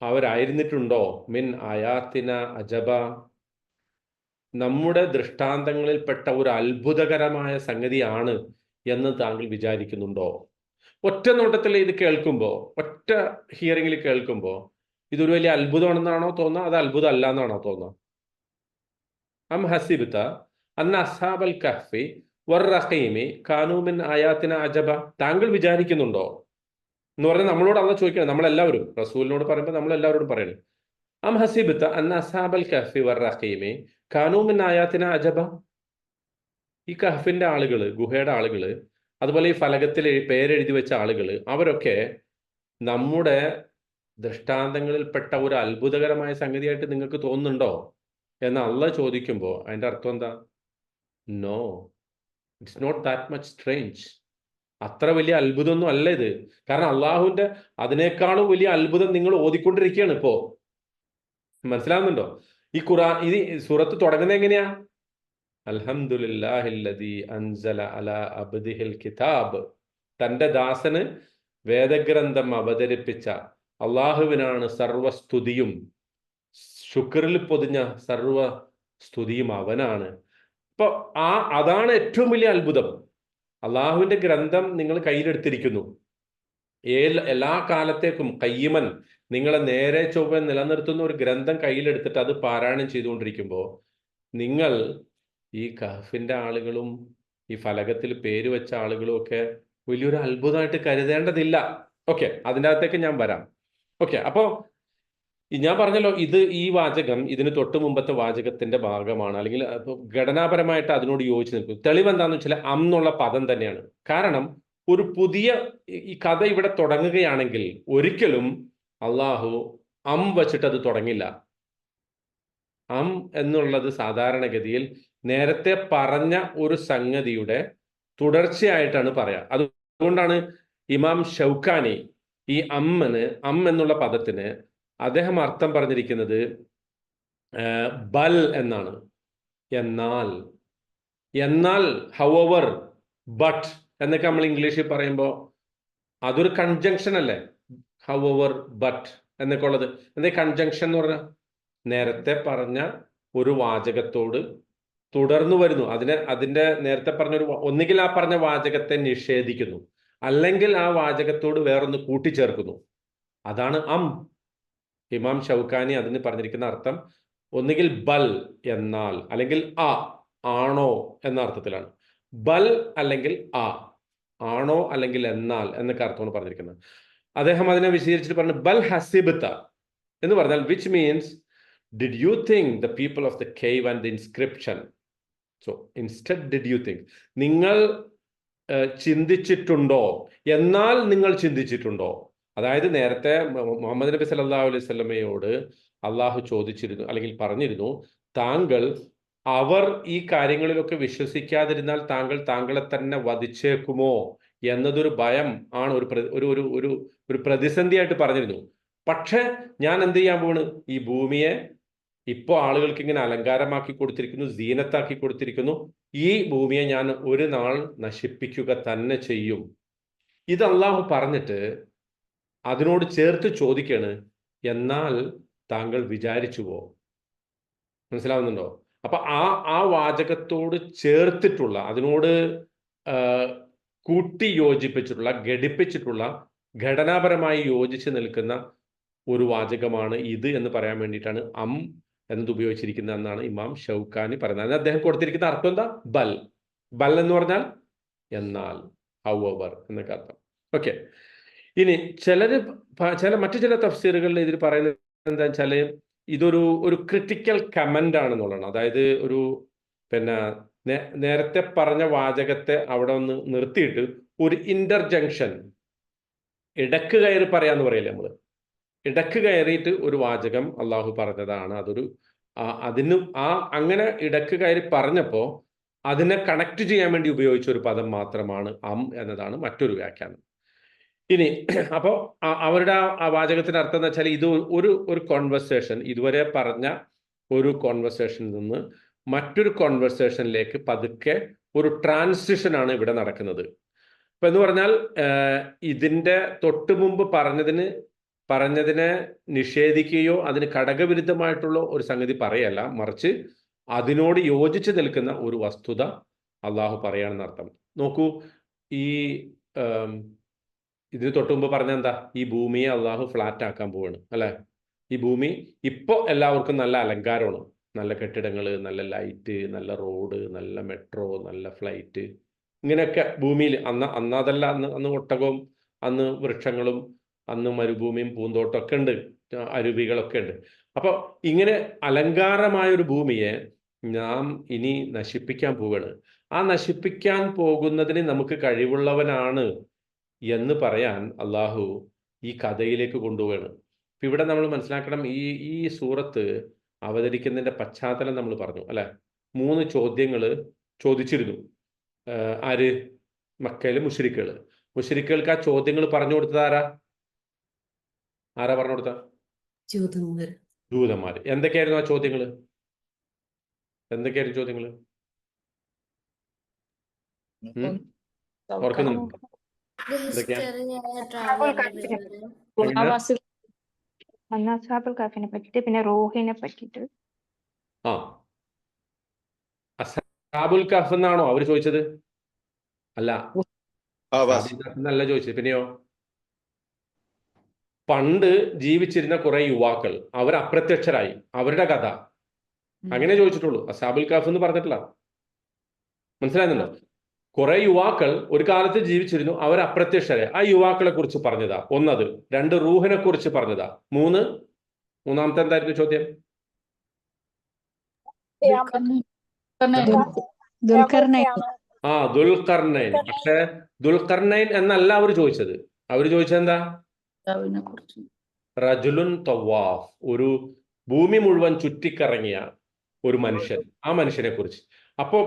അവരായിരുന്നിട്ടുണ്ടോ? മിൻ ആയാത്തിന അജബ, നമ്മുടെ ദൃഷ്ടാന്തങ്ങളിൽപ്പെട്ട ഒരു അത്ഭുതകരമായ സംഗതിയാണ് എന്ന് താങ്കൾ വിചാരിക്കുന്നുണ്ടോ? ഒറ്റ നോട്ടത്തിൽ ഇത് കേൾക്കുമ്പോൾ, ഒറ്റ ഹിയറിംഗിൽ കേൾക്കുമ്പോൾ ഇതൊരു വലിയ അത്ഭുതമാണെന്നാണോ തോന്നുക? അത് അത്ഭുതം അല്ല എന്നാണോ തോന്നുക? അം ഹസിബത അന്ന അസ്ഹാബൽ കഹ്ഫി വറഖീമി കാനൂ മിൻ ആയാതിന അജബ, താങ്കൾ വിചാരിക്കുന്നുണ്ടോ എന്ന് പറഞ്ഞാൽ നമ്മളോട് അള്ളാഹ് ചോദിക്കണം, നമ്മളെല്ലാവരും, റസൂലിനോട് പറയുമ്പോൾ നമ്മളെല്ലാവരോടും പറയണം. അം ഹസിബത അന്ന അസ്ഹാബൽ കഹ്ഫി വറഖീമി കാനൂ മിൻ ആയാതിന അജബ, ഈ കഹ്ഫിന്റെ ആളുകൾ, ഗുഹയുടെ ആളുകൾ, അതുപോലെ ഈ ഫലകത്തിൽ പേരെഴുതി വെച്ച ആളുകൾ, അവരൊക്കെ നമ്മുടെ ദൃഷ്ടാന്തങ്ങളിൽപ്പെട്ട ഒരു അത്ഭുതകരമായ സംഗതിയായിട്ട് നിങ്ങൾക്ക് തോന്നുന്നുണ്ടോ എന്ന് അള്ളാഹ് ചോദിക്കുമ്പോൾ അതിന്റെ അർത്ഥം എന്താ? No, it's not that much strange. അത്ര വലിയ അത്ഭുതമൊന്നും അല്ല ഇത്. കാരണം അള്ളാഹുവിന്റെ അതിനേക്കാളും വലിയ അത്ഭുതം നിങ്ങൾ ഓതിക്കൊണ്ടിരിക്കുകയാണ് ഇപ്പോ. മനസ്സിലാവുന്നുണ്ടോ? ഈ ഈ സൂറത്ത് തുടങ്ങുന്നത് എങ്ങനെയാ? അൽഹംദുലില്ലാഹില്ലദീ അൻസല അലാ അബ്ദിഹിൽ കിതാബ്, തന്റെ ദാസന് വേദഗ്രന്ഥം അവതരിപ്പിച്ച അള്ളാഹുവിനാണ് സർവസ്തുതിയും, ശുക്രിൽ പൊതിഞ്ഞ സർവസ്തുതിയും അവനാണ്. അപ്പൊ അതാണ് ഏറ്റവും വലിയ അത്ഭുതം. അള്ളാഹുവിന്റെ ഗ്രന്ഥം നിങ്ങൾ കയ്യിലെടുത്തിരിക്കുന്നു. എല്ലാ കാലത്തേക്കും കയ്യമൻ, നിങ്ങളെ നേരെ ചൊവ്വ നിലനിർത്തുന്ന ഒരു ഗ്രന്ഥം കയ്യിലെടുത്തിട്ട് അത് പാരായണം ചെയ്തുകൊണ്ടിരിക്കുമ്പോൾ നിങ്ങൾ ഈ കഹ്ഫിന്റെ ആളുകളും ഈ ഫലകത്തിൽ പേര് വെച്ച ആളുകളും ഒക്കെ വലിയൊരു അത്ഭുതമായിട്ട് കരുതേണ്ടതില്ല. ഓക്കെ, അതിൻ്റെ അകത്തേക്ക് ഞാൻ വരാം. ഓക്കെ, അപ്പോ ഞാൻ പറഞ്ഞല്ലോ, ഈ വാചകം ഇതിന് തൊട്ട് മുമ്പത്തെ വാചകത്തിന്റെ ഭാഗമാണ്, അല്ലെങ്കിൽ ഘടനാപരമായിട്ട് അതിനോട് യോജിച്ച് നിൽക്കും. തെളിവ് എന്താന്ന് വെച്ചാൽ എന്നുള്ള പദം തന്നെയാണ്. കാരണം ഒരു പുതിയ ഈ കഥ ഇവിടെ തുടങ്ങുകയാണെങ്കിൽ ഒരിക്കലും അള്ളാഹു വച്ചിട്ട് അത് തുടങ്ങില്ല. എന്നുള്ളത് സാധാരണഗതിയിൽ നേരത്തെ പറഞ്ഞ ഒരു സംഗതിയുടെ തുടർച്ചയായിട്ടാണ് പറയാ. അതുകൊണ്ടാണ് ഇമാം ഷൗക്കാനി ഈ എന്നുള്ള പദത്തിന് അദ്ദേഹം അർത്ഥം പറഞ്ഞിരിക്കുന്നത് ബൽ എന്നാണ്. എന്നാൽ ഹൗവർ, ബട്ട് എന്നൊക്കെ നമ്മൾ ഇംഗ്ലീഷിൽ പറയുമ്പോൾ അതൊരു കൺജങ്ഷൻ അല്ലേ? ഹൗവർ, ബട്ട് എന്നൊക്കെ ഉള്ളത് എന്താ കൺജങ്ഷൻ എന്ന് പറഞ്ഞാൽ? നേരത്തെ പറഞ്ഞ ഒരു വാചകത്തോട് തുടർന്നു വരുന്നു. അതിന്റെ നേരത്തെ പറഞ്ഞൊരു ഒന്നുകിൽ ആ പറഞ്ഞ വാചകത്തെ നിഷേധിക്കുന്നു, അല്ലെങ്കിൽ ആ വാചകത്തോട് വേറൊന്ന് കൂട്ടിച്ചേർക്കുന്നു. അതാണ് ഇമാം ഷൗക്കാനി അതിന് പറഞ്ഞിരിക്കുന്ന അർത്ഥം ഒന്നുകിൽ ബൽ എന്നാൽ, അല്ലെങ്കിൽ ആണോ എന്ന അർത്ഥത്തിലാണ്. ബൽ അല്ലെങ്കിൽ ആണോ അല്ലെങ്കിൽ എന്നാൽ എന്നൊക്കെ അർത്ഥമാണ് പറഞ്ഞിരിക്കുന്നത്. അദ്ദേഹം അതിനെ വിശദീകരിച്ചിട്ട് പറഞ്ഞു ബൽ ഹസിബ്ത എന്ന് പറഞ്ഞാൽ which means did you think the people of the cave and the inscription, so instead did you think, നിങ്ങൾ ചിന്തിച്ചിട്ടുണ്ടോ, എന്നാൽ നിങ്ങൾ ചിന്തിച്ചിട്ടുണ്ടോ? അതായത് നേരത്തെ മുഹമ്മദ് നബി സല്ലല്ലാഹു അലൈഹി വസല്ലമയോട് അള്ളാഹു ചോദിച്ചിരുന്നു, അല്ലെങ്കിൽ പറഞ്ഞിരുന്നു, അവർ ഈ കാര്യങ്ങളിലൊക്കെ വിശ്വസിക്കാതിരുന്നാൽ താങ്കളെ തന്നെ വധിച്ചേക്കുമോ എന്നതൊരു ഭയം ആണ്, ഒരു പ്രതിസന്ധിയായിട്ട് പറഞ്ഞിരുന്നു. പക്ഷെ ഞാൻ എന്ത് ചെയ്യാൻ പോണ്, ഈ ഭൂമിയെ ഇപ്പോൾ ആളുകൾക്ക് ഇങ്ങനെ അലങ്കാരമാക്കി കൊടുത്തിരിക്കുന്നു, സീനത്താക്കി കൊടുത്തിരിക്കുന്നു. ഈ ഭൂമിയെ ഞാൻ ഒരു നാൾ നശിപ്പിക്കുക തന്നെ ചെയ്യും. ഇത് അള്ളാഹു പറഞ്ഞിട്ട് അതിനോട് ചേർത്ത് ചോദിക്കാണ്, എന്നാൽ താങ്കൾ വിചാരിച്ചുവോ? മനസ്സിലാവുന്നുണ്ടോ? അപ്പൊ ആ വാചകത്തോട് ചേർത്തിട്ടുള്ള, അതിനോട് കൂട്ടി യോജിപ്പിച്ചിട്ടുള്ള, ഘടിപ്പിച്ചിട്ടുള്ള, ഘടനാപരമായി യോജിച്ച് നിൽക്കുന്ന ഒരു വാചകമാണ് ഇത് എന്ന് പറയാൻ വേണ്ടിയിട്ടാണ് എന്നത് ഉപയോഗിച്ചിരിക്കുന്നത് എന്നാണ് ഇമാം ഷൗക്കാനി പറയുന്നത്. അതിന് അദ്ദേഹം കൊടുത്തിരിക്കുന്ന അർത്ഥം എന്താ? ബൽ എന്ന് പറഞ്ഞാൽ എന്നാൽ, ഹൗവർ എന്നൊക്കെ അർത്ഥം. ഓക്കെ, ഇനി മറ്റു ചില തഫ്സീറുകളിൽ ഇതിൽ പറയുന്നത് എന്താ വെച്ചാൽ ഒരു ക്രിട്ടിക്കൽ കമന്റ് ആണെന്നുള്ളതാണ്. അതായത് നേരത്തെ പറഞ്ഞ വാചകത്തെ അവിടെ ഒന്ന് നിർത്തിയിട്ട് ഒരു ഇന്റർജങ്ഷൻ, ഇടക്ക് കയറി പറയാന്ന് പറയില്ലേ നമ്മള്, ഇടക്ക് കയറിയിട്ട് ഒരു വാചകം അള്ളാഹു പറഞ്ഞതാണ്. അങ്ങനെ ഇടക്ക് കയറി പറഞ്ഞപ്പോ അതിനെ കണക്ട് ചെയ്യാൻ വേണ്ടി ഉപയോഗിച്ച ഒരു പദം മാത്രമാണ് എന്നതാണ് മറ്റൊരു വ്യാഖ്യാനം. ഇനി അപ്പോ അവരുടെ ആ വാചകത്തിന്റെ അർത്ഥം എന്ന് വെച്ചാൽ ഇത് ഒരു കോൺവെർസേഷൻ, ഇതുവരെ പറഞ്ഞ ഒരു കോൺവെർസേഷനിൽ നിന്ന് മറ്റൊരു കോൺവെർസേഷനിലേക്ക് പതുക്കെ ഒരു ട്രാൻസിഷൻ ആണ് ഇവിടെ നടക്കുന്നത്. അപ്പൊ എന്ന് പറഞ്ഞാൽ ഇതിന്റെ തൊട്ടു മുമ്പ് പറഞ്ഞതിനെ നിഷേധിക്കുകയോ അതിന് ഘടകവിരുദ്ധമായിട്ടുള്ള ഒരു സംഗതി പറയല്ല, മറിച്ച് അതിനോട് യോജിച്ച് നിൽക്കുന്ന ഒരു വസ്തുത അള്ളാഹു പറയാണെന്ന് അർത്ഥം. നോക്കൂ, ഇതിന് തൊട്ടു മുമ്പ് പറഞ്ഞ എന്താ? ഈ ഭൂമിയെ അള്ളാഹു ഫ്ലാറ്റ് ആക്കാൻ പോവാണ് അല്ലെ? ഈ ഭൂമി ഇപ്പൊ എല്ലാവർക്കും നല്ല അലങ്കാരമാണ്, നല്ല കെട്ടിടങ്ങൾ, നല്ല ലൈറ്റ്, നല്ല റോഡ്, നല്ല മെട്രോ, നല്ല ഫ്ലൈറ്റ്, ഇങ്ങനെയൊക്കെ ഭൂമിയിൽ അന്നതല്ല, അന്ന് ഒട്ടകവും, അന്ന് വൃക്ഷങ്ങളും, അന്ന് മരുഭൂമിയും പൂന്തോട്ടമൊക്കെ ഉണ്ട്, അരുവികളൊക്കെ ഉണ്ട്. അപ്പൊ ഇങ്ങനെ അലങ്കാരമായ ഒരു ഭൂമിയെ നാം ഇനി നശിപ്പിക്കാൻ പോവുകയാണ്. ആ നശിപ്പിക്കാൻ പോകുന്നതിന് നമുക്ക് കഴിവുള്ളവനാണ് എന്ന് പറയാൻ അള്ളാഹു ഈ കഥയിലേക്ക് കൊണ്ടുപോവുകയാണ്. ഇപ്പൊ ഇവിടെ നമ്മൾ മനസ്സിലാക്കണം, ഈ സൂറത്ത് അവതരിക്കുന്നതിന്റെ പശ്ചാത്തലം നമ്മൾ പറഞ്ഞു അല്ലെ? 3 ചോദ്യങ്ങൾ ചോദിച്ചിരുന്നു. ആര്? മക്കയിലെ മുശ്രിക്കുകൾക്ക് ആ ചോദ്യങ്ങൾ പറഞ്ഞു കൊടുത്തത് ആരാ പറഞ്ഞു കൊടുത്ത? ജൂതന്മാര്. എന്തൊക്കെയായിരുന്നു ആ ചോദ്യങ്ങൾ? ഓർക്കുന്നു? പിന്നെ റൂഹിനെ പറ്റിട്ട്. അസ്ഹാബുൽ കഹ്ഫ് എന്നാണോ അവര് ചോദിച്ചത്? അല്ല, നല്ല ചോദിച്ചത്. പിന്നെയോ, പണ്ട് ജീവിച്ചിരുന്ന കുറെ യുവാക്കൾ, അവർ അപ്രത്യക്ഷരായി, അവരുടെ കഥ അങ്ങനെ ചോദിച്ചിട്ടുള്ളൂ. അസ്ഹാബുൽ കഹ്ഫ് എന്ന് പറഞ്ഞിട്ടില്ല. മനസ്സിലാകുന്നുണ്ടോ? കുറെ യുവാക്കൾ ഒരു കാലത്ത് ജീവിച്ചിരുന്നു, അവർ അപ്രത്യക്ഷരായി. ആ യുവാക്കളെ കുറിച്ച് പറഞ്ഞതാ ഒന്നത്. 2 റൂഹിനെ കുറിച്ച് പറഞ്ഞതാ. മൂന്നാമത്തെ എന്തായിരുന്നു ചോദ്യം? ദുൽഖർനൈൻ. പക്ഷെ ദുൽഖർനൈൻ എന്നല്ല അവർ ചോദിച്ചത്. അവർ ചോദിച്ചത് എന്താ? റജുലുൻ തവാഫ്, ഒരു ഭൂമി മുഴുവൻ ചുറ്റിക്കറങ്ങിയ ഒരു മനുഷ്യൻ, ആ മനുഷ്യനെ കുറിച്ച്. അപ്പോ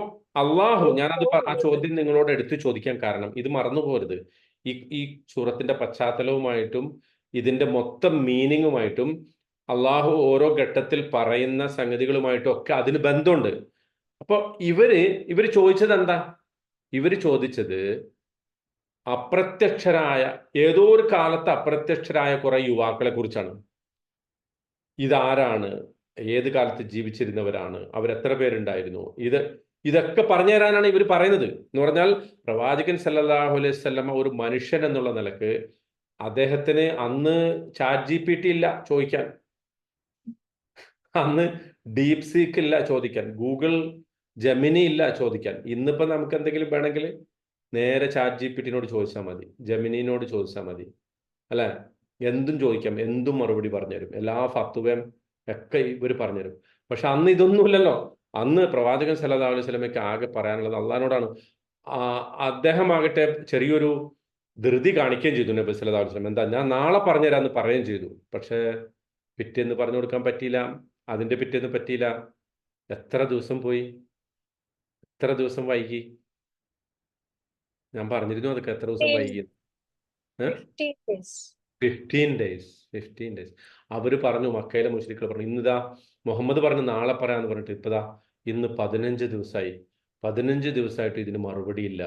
അള്ളാഹു, ഞാനത് ആ ചോദ്യം നിങ്ങളോട് എടുത്തു ചോദിക്കാൻ കാരണം, ഇത് മറന്നുപോകരുത്. ഈ സൂറത്തിന്റെ പശ്ചാത്തലവുമായിട്ടും ഇതിന്റെ മൊത്തം മീനിങ്ങുമായിട്ടും അള്ളാഹു ഓരോ ഘട്ടത്തിൽ പറയുന്ന സംഗതികളുമായിട്ടും ഒക്കെ അതിന് ബന്ധമുണ്ട്. അപ്പൊ ഇവര് ചോദിച്ചത് എന്താ? ഇവര് ചോദിച്ചത് അപ്രത്യക്ഷരായ, ഏതോ ഒരു കാലത്ത് അപ്രത്യക്ഷരായ കുറെ യുവാക്കളെ കുറിച്ചാണ്. ഇതാരാണ്? ഏത് കാലത്ത് ജീവിച്ചിരുന്നവരാണ്? അവരെത്ര പേരുണ്ടായിരുന്നു? ഇതൊക്കെ പറഞ്ഞു തരാനാണ് ഇവർ പറയുന്നത്. എന്ന് പറഞ്ഞാൽ പ്രവാചകൻ സല്ലല്ലാഹു അലൈഹി വസല്ലമ ഒരു മനുഷ്യൻ എന്നുള്ള നിലക്ക് അദ്ദേഹത്തിന് അന്ന് ചാറ്റ് GPT ഇല്ല ചോദിക്കാൻ, അന്ന് ഡീപ് സീക്ക് ഇല്ല ചോദിക്കാൻ, ഗൂഗിൾ ജെമിനി ഇല്ല ചോദിക്കാൻ. ഇന്നിപ്പോ നമുക്ക് എന്തെങ്കിലും വേണമെങ്കിൽ നേരെ ചാറ്റ് GPTനോട് ചോദിച്ചാൽ മതി, ജെമിനിനോട് ചോദിച്ചാൽ മതി, അല്ലെ? എന്തും ചോദിക്കാം, എന്തും മറുപടി പറഞ്ഞുതരും, എല്ലാ ഫത്വയും ഒക്കെ ഇവർ പറഞ്ഞുതരും. പക്ഷെ അന്ന് ഇതൊന്നുമില്ലല്ലോ. അന്ന് പ്രവാചകൻ സല്ലല്ലാഹു അലൈഹി വസല്ലമയ്ക്ക് ആകെ പറയാനുള്ളത് അള്ളാഹിനോടാണ്. അദ്ദേഹമാകട്ടെ ചെറിയൊരു ധൃതി കാണിക്കുകയും ചെയ്തു നബി സല്ലല്ലാഹു അലൈഹി വസല്ലം. എന്താ, ഞാൻ നാളെ പറഞ്ഞുതരാമെന്ന് പറയുകയും ചെയ്തു. പക്ഷെ പിറ്റേന്ന് പറഞ്ഞു കൊടുക്കാൻ പറ്റിയില്ല, അതിന്റെ പിറ്റേന്ന് പറ്റിയില്ല. എത്ര ദിവസം പോയി, എത്ര ദിവസം വൈകി? ഞാൻ പറഞ്ഞിരുന്നു അതൊക്കെ എത്ര ദിവസം വൈകി. 15 days. അവര് പറഞ്ഞു, മക്കയിലെ മുശ്രിക്കുകൾ പറഞ്ഞു, ഇന്നിതാ മുഹമ്മദ് പറഞ്ഞു നാളെ പറയാന്ന് പറഞ്ഞിട്ട് ഇപ്പതാ ഇന്ന് 15 ദിവസമായി. 15 ദിവസമായിട്ട് ഇതിന് മറുപടിയില്ല.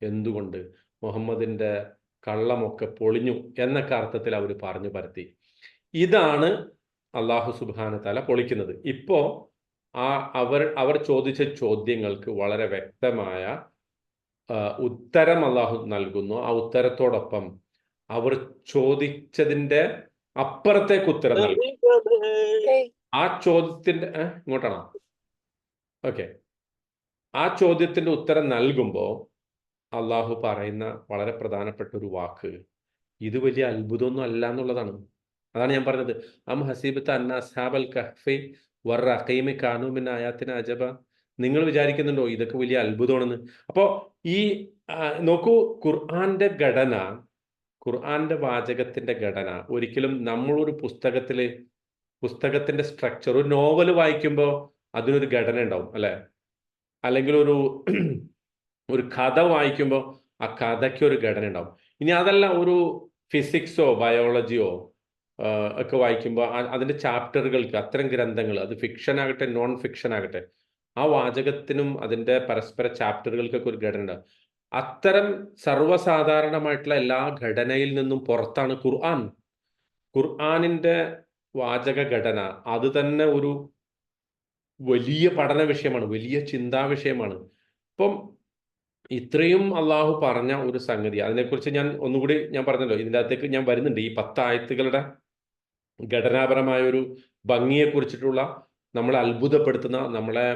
എന്തുകൊണ്ട്? മുഹമ്മദിന്റെ കള്ളമൊക്കെ പൊളിഞ്ഞു എന്നൊക്കെ അർത്ഥത്തിൽ അവർ പറഞ്ഞു പരത്തി. ഇതാണ് അള്ളാഹു സുബ്ഹാനഹു വ തആല പൊളിക്കുന്നത്. ഇപ്പോ അവർ ചോദിച്ച ചോദ്യങ്ങൾക്ക് വളരെ വ്യക്തമായ ഉത്തരം അള്ളാഹു നൽകുന്നു. ആ ഉത്തരത്തോടൊപ്പം അവർ ചോദിച്ചതിന്റെ അപ്പുറത്തേക്ക് ഉത്തരം നൽകും. ആ ചോദ്യത്തിന്റെ ഇങ്ങോട്ടാണോ? ഓക്കെ. ആ ചോദ്യത്തിന്റെ ഉത്തരം നൽകുമ്പോൾ അള്ളാഹു പറയുന്ന വളരെ പ്രധാനപ്പെട്ട ഒരു വാക്ക്, ഇത് വലിയ അത്ഭുതമൊന്നും അല്ല എന്നുള്ളതാണ്. അതാണ് ഞാൻ പറഞ്ഞത്. അം ഹസീബത്ത് അന്ന അസ്ഹാബൽ കഹ്ഫി വറഖീമി കാനൂ മിൻ ആയാതിനാ അജബ. നിങ്ങൾ വിചാരിക്കുന്നുണ്ടോ ഇതൊക്കെ വലിയ അത്ഭുതമാണെന്ന്? അപ്പോ ഈ നോക്കൂ, ഖുർആന്റെ വാചകത്തിന്റെ ഘടന ഒരിക്കലും നമ്മളൊരു പുസ്തകത്തിന്റെ സ്ട്രക്ചർ, ഒരു നോവൽ വായിക്കുമ്പോൾ അതിനൊരു ഘടന ഉണ്ടാവും, അല്ലെ? അല്ലെങ്കിൽ ഒരു കഥ വായിക്കുമ്പോൾ ആ കഥയ്ക്ക് ഒരു ഘടന ഉണ്ടാവും. ഇനി അതല്ല, ഒരു ഫിസിക്സോ ബയോളജിയോ ഒക്കെ വായിക്കുമ്പോൾ അതിന്റെ ചാപ്റ്ററുകൾക്ക്, അത്തരം ഗ്രന്ഥങ്ങൾ, അത് ഫിക്ഷൻ ആകട്ടെ നോൺ ഫിക്ഷൻ ആകട്ടെ, ആ വാചകത്തിനും അതിന്റെ പരസ്പര ചാപ്റ്ററുകൾക്കൊക്കെ ഒരു ഘടന ഉണ്ടാവും. അത്തരം സർവ്വസാധാരണമായിട്ടുള്ള എല്ലാ ഘടനയിൽ നിന്നും പുറത്താണ് ഖുർആനിന്റെ വാചക ഘടന. അത് തന്നെ ഒരു വലിയ പഠന വിഷയമാണ്, വലിയ ചിന്താ വിഷയമാണ്. അപ്പം ഇത്രയും അള്ളാഹു പറഞ്ഞ ഒരു സംഗതി, അതിനെക്കുറിച്ച് ഞാൻ ഒന്നുകൂടി ഞാൻ പറഞ്ഞല്ലോ, ഇതിൻ്റെ അകത്തേക്ക് ഞാൻ വരുന്നുണ്ട്. ഈ 10 ആയത്തുകളുടെ ഘടനാപരമായ ഒരു ഭംഗിയെക്കുറിച്ചിട്ടുള്ള, നമ്മളെ അത്ഭുതപ്പെടുത്തുന്ന, നമ്മളെ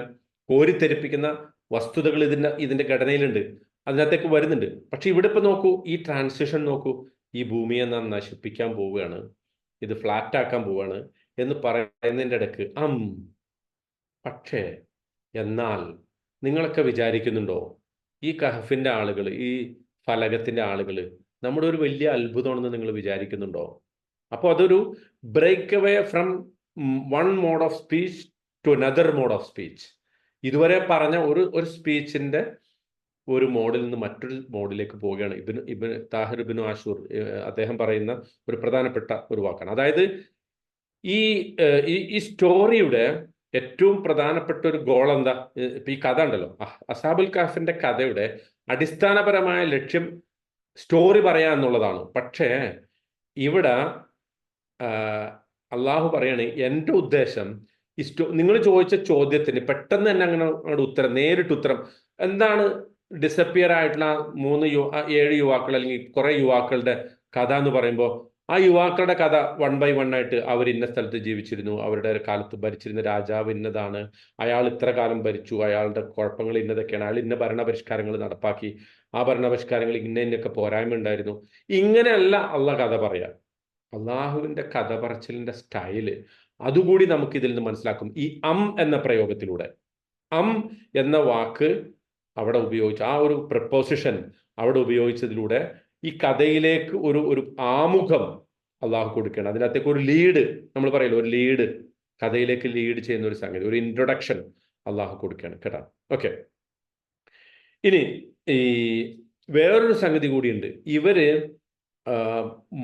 കോരിത്തെരിപ്പിക്കുന്ന വസ്തുതകൾ ഇതിന്റെ ഘടനയിലുണ്ട്. അതിനകത്തേക്ക് വരുന്നുണ്ട്. പക്ഷെ ഇവിടെ ഇപ്പൊ നോക്കൂ, ഈ ട്രാൻസിഷൻ നോക്കൂ. ഈ ഭൂമിയെ നാം നശിപ്പിക്കാൻ പോവുകയാണ്, ഇത് ഫ്ലാറ്റ് ആക്കാൻ പോവുകയാണ് എന്ന് പറയുന്നതിൻ്റെ ഇടയ്ക്ക് പക്ഷേ എന്നാൽ നിങ്ങളൊക്കെ വിചാരിക്കുന്നുണ്ടോ ഈ കഹഫിന്റെ ആളുകൾ, ഈ ഫലകത്തിന്റെ ആളുകൾ നമ്മുടെ ഒരു വലിയ അത്ഭുതമാണെന്ന് നിങ്ങൾ വിചാരിക്കുന്നുണ്ടോ? അപ്പോൾ അതൊരു break away from one mode of speech to another mode of speech. ഇതുവരെ പറഞ്ഞ ഒരു സ്പീച്ചിന്റെ ഒരു മോഡിൽ നിന്ന് മറ്റൊരു മോഡിലേക്ക് പോവുകയാണ്. താഹിർ ഇബ്നു ആഷൂർ അദ്ദേഹം പറയുന്ന ഒരു പ്രധാനപ്പെട്ട ഒരു വാക്കാണ്. അതായത് ഈ സ്റ്റോറിയുടെ ഏറ്റവും പ്രധാനപ്പെട്ട ഒരു ഗോൾ എന്താ? ഇപ്പൊ ഈ കഥ ഉണ്ടല്ലോ, അസ്ഹാബുൽ കഹഫിന്റെ കഥയുടെ അടിസ്ഥാനപരമായ ലക്ഷ്യം സ്റ്റോറി പറയാ എന്നുള്ളതാണ്. പക്ഷേ ഇവിടെ അള്ളാഹു പറയാണ്, എൻ്റെ ഉദ്ദേശം നിങ്ങൾ ചോദിച്ച ചോദ്യത്തിന് പെട്ടെന്ന് തന്നെ അങ്ങനെ നേരിട്ട് ഉത്തരം എന്താണ്? ഡിസപ്പിയർ ആയിട്ടുള്ള 7 യുവാക്കൾ അല്ലെങ്കിൽ കുറെ യുവാക്കളുടെ കഥ എന്ന് പറയുമ്പോൾ ആ യുവാക്കളുടെ കഥ 1 by 1 ആയിട്ട് അവർ ഇന്ന സ്ഥലത്ത് ജീവിച്ചിരുന്നു, അവരുടെ കാലത്ത് ഭരിച്ചിരുന്ന രാജാവ് ഇന്നതാണ്, അയാൾ ഇത്ര കാലം ഭരിച്ചു, അയാളുടെ കുഴപ്പങ്ങൾ ഇന്നതൊക്കെയാണ്, അയാൾ ഇന്ന ഭരണപരിഷ്കാരങ്ങൾ നടപ്പാക്കി, ആ ഭരണപരിഷ്കാരങ്ങൾ ഇന്നൊക്കെ പോരായ്മ ഉണ്ടായിരുന്നു. ഇങ്ങനെയല്ല അള്ളാഹ് കഥ പറയാ. അള്ളാഹുവിന്റെ കഥ പറച്ചിലിന്റെ സ്റ്റൈല് അതുകൂടി നമുക്ക് ഇതിൽ നിന്ന് മനസ്സിലാക്കും ഈ എന്ന പ്രയോഗത്തിലൂടെ. എന്ന വാക്ക് അവിടെ ഉപയോഗിച്ച് ആ ഒരു പ്രപ്പോസിഷൻ അവിടെ ഉപയോഗിച്ചതിലൂടെ ഈ കഥയിലേക്ക് ഒരു ആമുഖം അള്ളാഹു കൊടുക്കുകയാണ്. അതിനകത്തേക്ക് ഒരു ലീഡ്, നമ്മൾ പറയല്ലോ ഒരു ലീഡ്, കഥയിലേക്ക് ലീഡ് ചെയ്യുന്ന ഒരു സംഗതി, ഒരു ഇൻട്രൊഡക്ഷൻ അള്ളാഹു കൊടുക്കുകയാണ് കേട്ടോ. ഓക്കെ, ഇനി ഈ വേറൊരു സംഗതി കൂടിയുണ്ട്. ഇവര്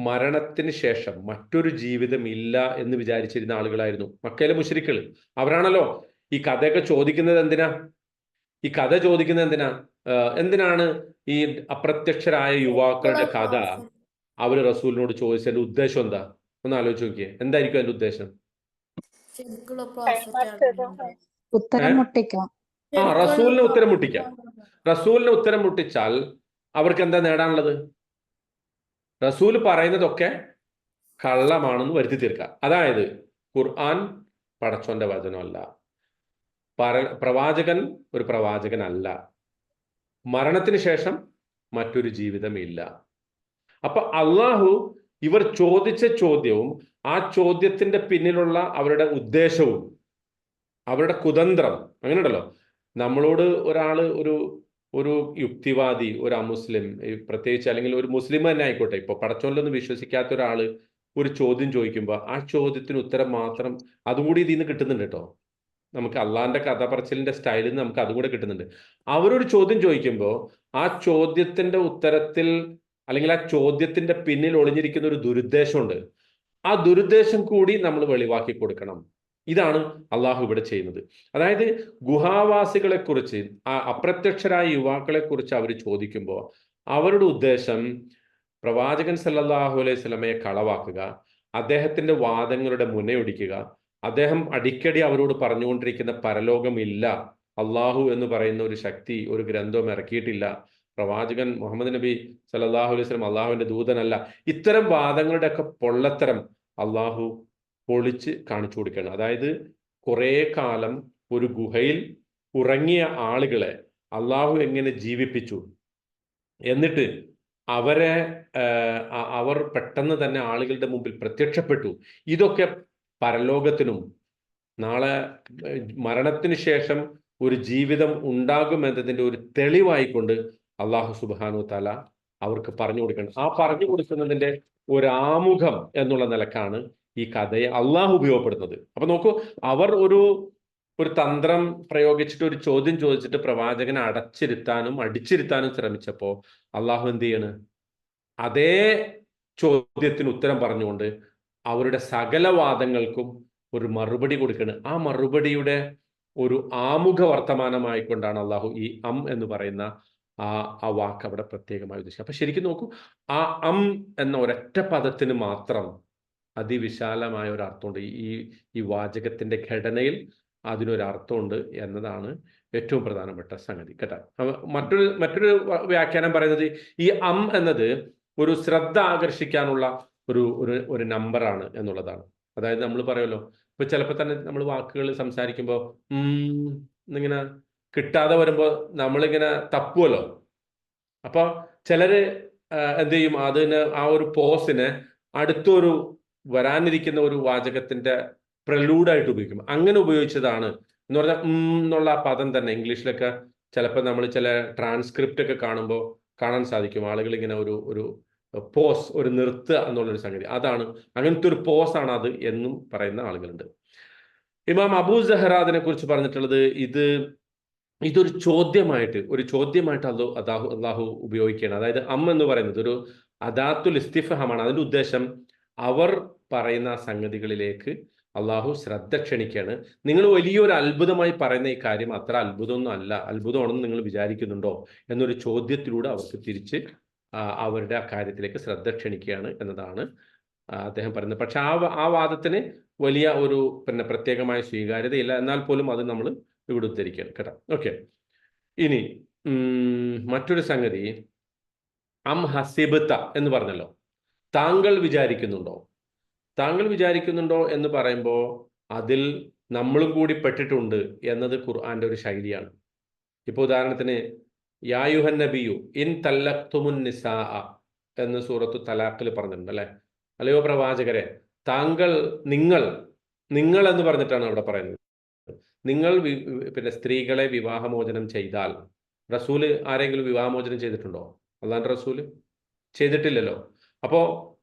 മരണത്തിന് ശേഷം മറ്റൊരു ജീവിതം ഇല്ല എന്ന് വിചാരിച്ചിരുന്ന ആളുകളായിരുന്നു മക്കയിലെ മുശ്രിക്കുകൾ. അവരാണല്ലോ ഈ കഥയൊക്കെ ചോദിക്കുന്നത്. എന്തിനാ ഈ കഥ ചോദിക്കുന്നത്? എന്തിനാണ് ഈ അപ്രത്യക്ഷരായ യുവാക്കളുടെ കഥ അവര് റസൂലിനോട് ചോദിച്ചതിന്റെ ഉദ്ദേശം എന്താ? ഒന്ന് ആലോചിച്ച് നോക്കിയേ, എന്തായിരിക്കും അതിന്റെ ഉദ്ദേശം? റസൂലിന് ഉത്തരം മുട്ടിക്കാം. റസൂലിന് ഉത്തരം മുട്ടിച്ചാൽ അവർക്ക് എന്താ നേടാനുള്ളത്? റസൂൽ പറയുന്നതൊക്കെ കള്ളമാണെന്ന് വരുത്തി തീർക്കുക. അതായത് ഖുർആൻ പടച്ചോന്റെ വചനമല്ല, പ്രവാചകൻ ഒരു പ്രവാചകനല്ല, മരണത്തിന് ശേഷം മറ്റൊരു ജീവിതമില്ല. അപ്പൊ അള്ളാഹു ഇവർ ചോദിച്ച ചോദ്യവും ആ ചോദ്യത്തിന്റെ പിന്നിലുള്ള അവരുടെ ഉദ്ദേശവും അവരുടെ കുതന്ത്രം, അങ്ങനെ ഉണ്ടല്ലോ. നമ്മളോട് ഒരാള് ഒരു യുക്തിവാദി, ഒരു അമുസ്ലിം പ്രത്യേകിച്ച്, അല്ലെങ്കിൽ ഒരു മുസ്ലിം തന്നെ ആയിക്കോട്ടെ, ഇപ്പൊ പടച്ചോനിലൊന്നും വിശ്വസിക്കാത്ത ഒരാള് ഒരു ചോദ്യം ചോദിക്കുമ്പോൾ ആ ചോദ്യത്തിന് ഉത്തരം മാത്രം അതും കൂടി ഇതിൽ നിന്ന് കിട്ടുന്നുണ്ട് കേട്ടോ. നമുക്ക് അള്ളാന്റെ കഥ പറച്ചിലിന്റെ സ്റ്റൈലിൽ നിന്ന് നമുക്ക് അതും കൂടെ കിട്ടുന്നുണ്ട്. അവരൊരു ചോദ്യം ചോദിക്കുമ്പോൾ ആ ചോദ്യത്തിന്റെ ഉത്തരത്തിൽ, അല്ലെങ്കിൽ ആ ചോദ്യത്തിന്റെ പിന്നിൽ ഒളിഞ്ഞിരിക്കുന്ന ഒരു ദുരുദ്ദേശമുണ്ട്. ആ ദുരുദ്ദേശം കൂടി നമ്മൾ വെളിവാക്കി കൊടുക്കണം. ഇതാണ് അള്ളാഹു ഇവിടെ ചെയ്യുന്നത്. അതായത് ഗുഹാവാസികളെ കുറിച്ച്, ആ അപ്രത്യക്ഷരായ യുവാക്കളെ കുറിച്ച് അവർ ചോദിക്കുമ്പോൾ അവരുടെ ഉദ്ദേശം പ്രവാചകൻ സല്ലല്ലാഹു അലൈഹി വസല്ലമയെ കളവാക്കുക, അദ്ദേഹത്തിന്റെ വാദങ്ങളുടെ മുനയൊടിക്കുക. അദ്ദേഹം അടിക്കടി അവരോട് പറഞ്ഞുകൊണ്ടിരിക്കുന്ന പരലോകമില്ല, അള്ളാഹു എന്ന് പറയുന്ന ഒരു ശക്തി, ഒരു ഗ്രന്ഥവും ഇറക്കിയിട്ടില്ല, പ്രവാചകൻ മുഹമ്മദ് നബി സല്ലല്ലാഹു അലൈഹി വസല്ലം അള്ളാഹുവിന്റെ ദൂതനല്ല, ഇത്തരം വാദങ്ങളുടെ ഒക്കെ പൊള്ളത്തരം അള്ളാഹു പൊളിച്ച് കാണിച്ചു കൊടുക്കുകയാണ്. അതായത് കുറെ കാലം ഒരു ഗുഹയിൽ ഉറങ്ങിയ ആളുകളെ അള്ളാഹു എങ്ങനെ ജീവിപ്പിച്ചു, എന്നിട്ട് അവർ പെട്ടെന്ന് തന്നെ ആളുകളുടെ മുമ്പിൽ പ്രത്യക്ഷപ്പെട്ടു. ഇതൊക്കെ പരലോകത്തിനും നാളെ മരണത്തിന് ശേഷം ഒരു ജീവിതം ഉണ്ടാകുമെന്നതിന്റെ ഒരു തെളിവായിക്കൊണ്ട് അള്ളാഹു സുബ്ഹാനഹു തആല അവർക്ക് പറഞ്ഞു കൊടുക്കണം. ആ പറഞ്ഞു കൊടുക്കുന്നതിന്റെ ഒരു ആമുഖം എന്നുള്ള നിലക്കാണ് ഈ കഥയെ അള്ളാഹു ഉപയോഗപ്പെടുത്തുന്നത്. അപ്പൊ നോക്കൂ, അവർ ഒരു തന്ത്രം പ്രയോഗിച്ചിട്ട് ഒരു ചോദ്യം ചോദിച്ചിട്ട് പ്രവാചകനെ അടിച്ചിരുത്താനും ശ്രമിച്ചപ്പോ അള്ളാഹു എന്ത് ചെയ്യാണ്? അതേ ചോദ്യത്തിന് ഉത്തരം പറഞ്ഞുകൊണ്ട് അവരുടെ സകല വാദങ്ങൾക്കും ഒരു മറുപടി കൊടുക്കണം. ആ മറുപടിയുടെ ഒരു ആമുഖ വർത്തമാനമായിക്കൊണ്ടാണ് അള്ളാഹു ഈ എന്ന് പറയുന്ന ആ വാക്ക് അവിടെ പ്രത്യേകമായി ഉദ്ദേശിക്കുക. അപ്പൊ ശരിക്കും നോക്കൂ, ആ എന്ന ഒരൊറ്റ പദത്തിന് മാത്രം അതിവിശാലമായ ഒരു അർത്ഥമുണ്ട്. ഈ വാചകത്തിന്റെ ഘടനയിൽ അതിനൊരർത്ഥമുണ്ട് എന്നതാണ് ഏറ്റവും പ്രധാനപ്പെട്ട സംഗതി കേട്ടോ. മറ്റൊരു വ്യാഖ്യാനം പറയുന്നത് ഈ എന്നത് ഒരു ശ്രദ്ധ ആകർഷിക്കാനുള്ള ഒരു നമ്പറാണ് എന്നുള്ളതാണ്. അതായത് നമ്മൾ പറയുമല്ലോ, ഇപ്പൊ ചിലപ്പോൾ തന്നെ നമ്മൾ വാക്കുകൾ സംസാരിക്കുമ്പോൾ ഇങ്ങനെ കിട്ടാതെ വരുമ്പോൾ നമ്മളിങ്ങനെ തപ്പുമല്ലോ. അപ്പൊ ചിലര് എന്ത് ചെയ്യും, ആ ഒരു പോസിനെ അടുത്തൊരു വരാനിരിക്കുന്ന ഒരു വാചകത്തിന്റെ പ്രലൂഡായിട്ട് ഉപയോഗിക്കും. അങ്ങനെ ഉപയോഗിച്ചതാണ് എന്ന് പറഞ്ഞാൽ എന്നുള്ള ആ പദം തന്നെ ഇംഗ്ലീഷിലൊക്കെ ചിലപ്പോൾ നമ്മൾ ചില ട്രാൻസ്ക്രിപ്റ്റ് ഒക്കെ കാണുമ്പോൾ കാണാൻ സാധിക്കും. ആളുകൾ ഇങ്ങനെ ഒരു പോസ്, ഒരു നിർത്തുക എന്നുള്ളൊരു സംഗതി, അതാണ് അങ്ങനത്തെ ഒരു പോസാണ് അത് എന്നും പറയുന്ന ആളുകളുണ്ട്. ഇമാം അബൂ സഹറ അതിനെ കുറിച്ച് പറഞ്ഞിട്ടുള്ളത് ഇതൊരു ചോദ്യമായിട്ട് അള്ളാഹു ഉപയോഗിക്കുകയാണ്. അതായത് എന്ന് പറയുന്നത് ഒരു അദാത്തുൽ ഇസ്തിഫഹാമാണ്. അതിന്റെ ഉദ്ദേശം അവർ പറയുന്ന സംഗതികളിലേക്ക് അള്ളാഹു ശ്രദ്ധ ക്ഷണിക്കുകയാണ്. നിങ്ങൾ വലിയൊരു അത്ഭുതമായി പറയുന്ന ഈ കാര്യം അത്ര അത്ഭുതമൊന്നും അല്ല, അത്ഭുതമാണെന്ന് നിങ്ങൾ വിചാരിക്കുന്നുണ്ടോ എന്നൊരു ചോദ്യത്തിലൂടെ അവർക്ക് തിരിച്ച് അവരുടെ ആ കാര്യത്തിലേക്ക് ശ്രദ്ധ ക്ഷണിക്കുകയാണ് എന്നതാണ് അദ്ദേഹം പറയുന്നത്. പക്ഷെ ആ വാദത്തിന് വലിയ പ്രത്യേകമായ സ്വീകാര്യതയില്ല. എന്നാൽ പോലും അത് നമ്മൾ ഇവിടെ ഉദ്ധരിക്കുകയാണ് കേട്ടോ. ഓക്കെ, ഇനി മറ്റൊരു സംഗതി ഹസിബ്ത എന്ന് പറഞ്ഞല്ലോ. താങ്കൾ വിചാരിക്കുന്നുണ്ടോ? താങ്കൾ വിചാരിക്കുന്നുണ്ടോ എന്ന് പറയുമ്പോൾ അതിൽ നമ്മളും കൂടി പെട്ടിട്ടുണ്ട് എന്നത് ഖുർആന്റെ ഒരു ശൈലിയാണ്. ഇപ്പോൾ ഉദാഹരണത്തിന് യായുഹൻ നബിയു ഇൻ തല്ലഖ്തുമുൻ നിസാ എന്ന് സൂറത്തു തലാഖിൽ പറഞ്ഞിട്ടുണ്ട് അല്ലെ. അല്ലയോ പ്രവാചകരെ, താങ്കൾ നിങ്ങൾ എന്ന് പറഞ്ഞിട്ടാണ് അവിടെ പറയുന്നത്. നിങ്ങൾ പിന്നെ സ്ത്രീകളെ വിവാഹമോചനം ചെയ്താൽ, റസൂല് ആരെങ്കിലും വിവാഹമോചനം ചെയ്തിട്ടുണ്ടോ? അല്ലാണ്ട് റസൂല് ചെയ്തിട്ടില്ലല്ലോ. അപ്പോ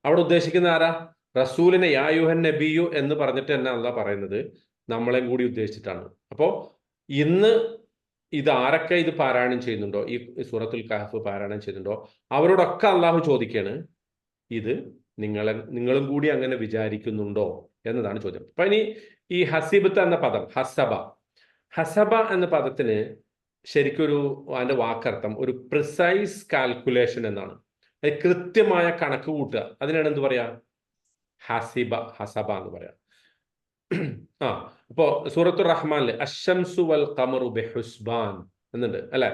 അവിടെ ഉദ്ദേശിക്കുന്ന ആരാ? റസൂലിനെ യായുഹൻ നബിയു എന്ന് പറഞ്ഞിട്ട് തന്നെ അള്ളാഹ് പറയുന്നത് നമ്മളെയും കൂടി ഉദ്ദേശിച്ചിട്ടാണ്. അപ്പോ ഇന്ന് ഇത് ആരൊക്കെ ഇത് പാരായണം ചെയ്യുന്നുണ്ടോ, ഈ സൂറത്തുൽ കഹഫ് പാരായണം ചെയ്യുന്നുണ്ടോ, അവരോടൊക്കെ അള്ളാഹു ചോദിക്കാണ്, ഇത് നിങ്ങളും കൂടി അങ്ങനെ വിചാരിക്കുന്നുണ്ടോ എന്നതാണ് ചോദ്യം. അപ്പൊ ഇനി ഈ ഹസിബത്ത് എന്ന പദം, ഹസബ എന്ന പദത്തിന് ശരിക്കൊരു അതിന്റെ വാക്കർത്ഥം ഒരു പ്രിസൈസ് കാൽക്കുലേഷൻ എന്നാണ്. കൃത്യമായ കണക്ക് കൂട്ടുക, അതിനാണ് എന്ത് പറയാ? ഹസബ എന്ന് പറയാം. അപ്പോ സൂറത്തുർ റഹ്മാനില് അശ്ശംസു വൽ ഖമറു ബിഹുസ്ബാൻ എന്നുണ്ട് അല്ലെ.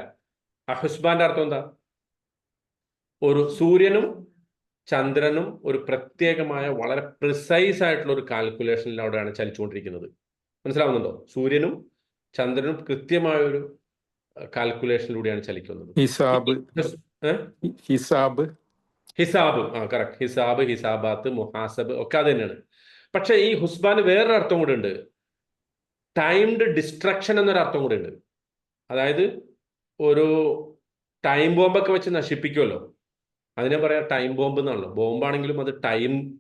ആ ഹുസ്ബാന്റെ അർത്ഥം എന്താ? ഒരു സൂര്യനും ചന്ദ്രനും ഒരു പ്രത്യേകമായ വളരെ പ്രിസൈസ് ആയിട്ടുള്ള ഒരു കാൽക്കുലേഷനിലൂടെയാണ് ചലിച്ചുകൊണ്ടിരിക്കുന്നത്. മനസ്സിലാവുന്നുണ്ടോ? സൂര്യനും ചന്ദ്രനും കൃത്യമായ ഒരു കാൽക്കുലേഷനിലൂടെയാണ് ചലിക്കുന്നത്. ഹിസാബ് കറക്റ്റ്. ഹിസാബാത്ത്, മുഹാസബ് ഒക്കെ അത് തന്നെയാണ്. പക്ഷെ ഈ ഹുസ്ബാന് വേറൊരു അർത്ഥം കൂടെ ഉണ്ട്. ടൈംഡ് ഡിസ്ട്രക്ഷൻ എന്നൊരു അർത്ഥം കൂടെ ഉണ്ട്. അതായത് ഒരു ടൈം ബോംബൊക്കെ വെച്ച് നശിപ്പിക്കുമല്ലോ, അതിനെ പറയാം ടൈം ബോംബ് എന്നാണല്ലോ. ബോംബാണെങ്കിലും അത്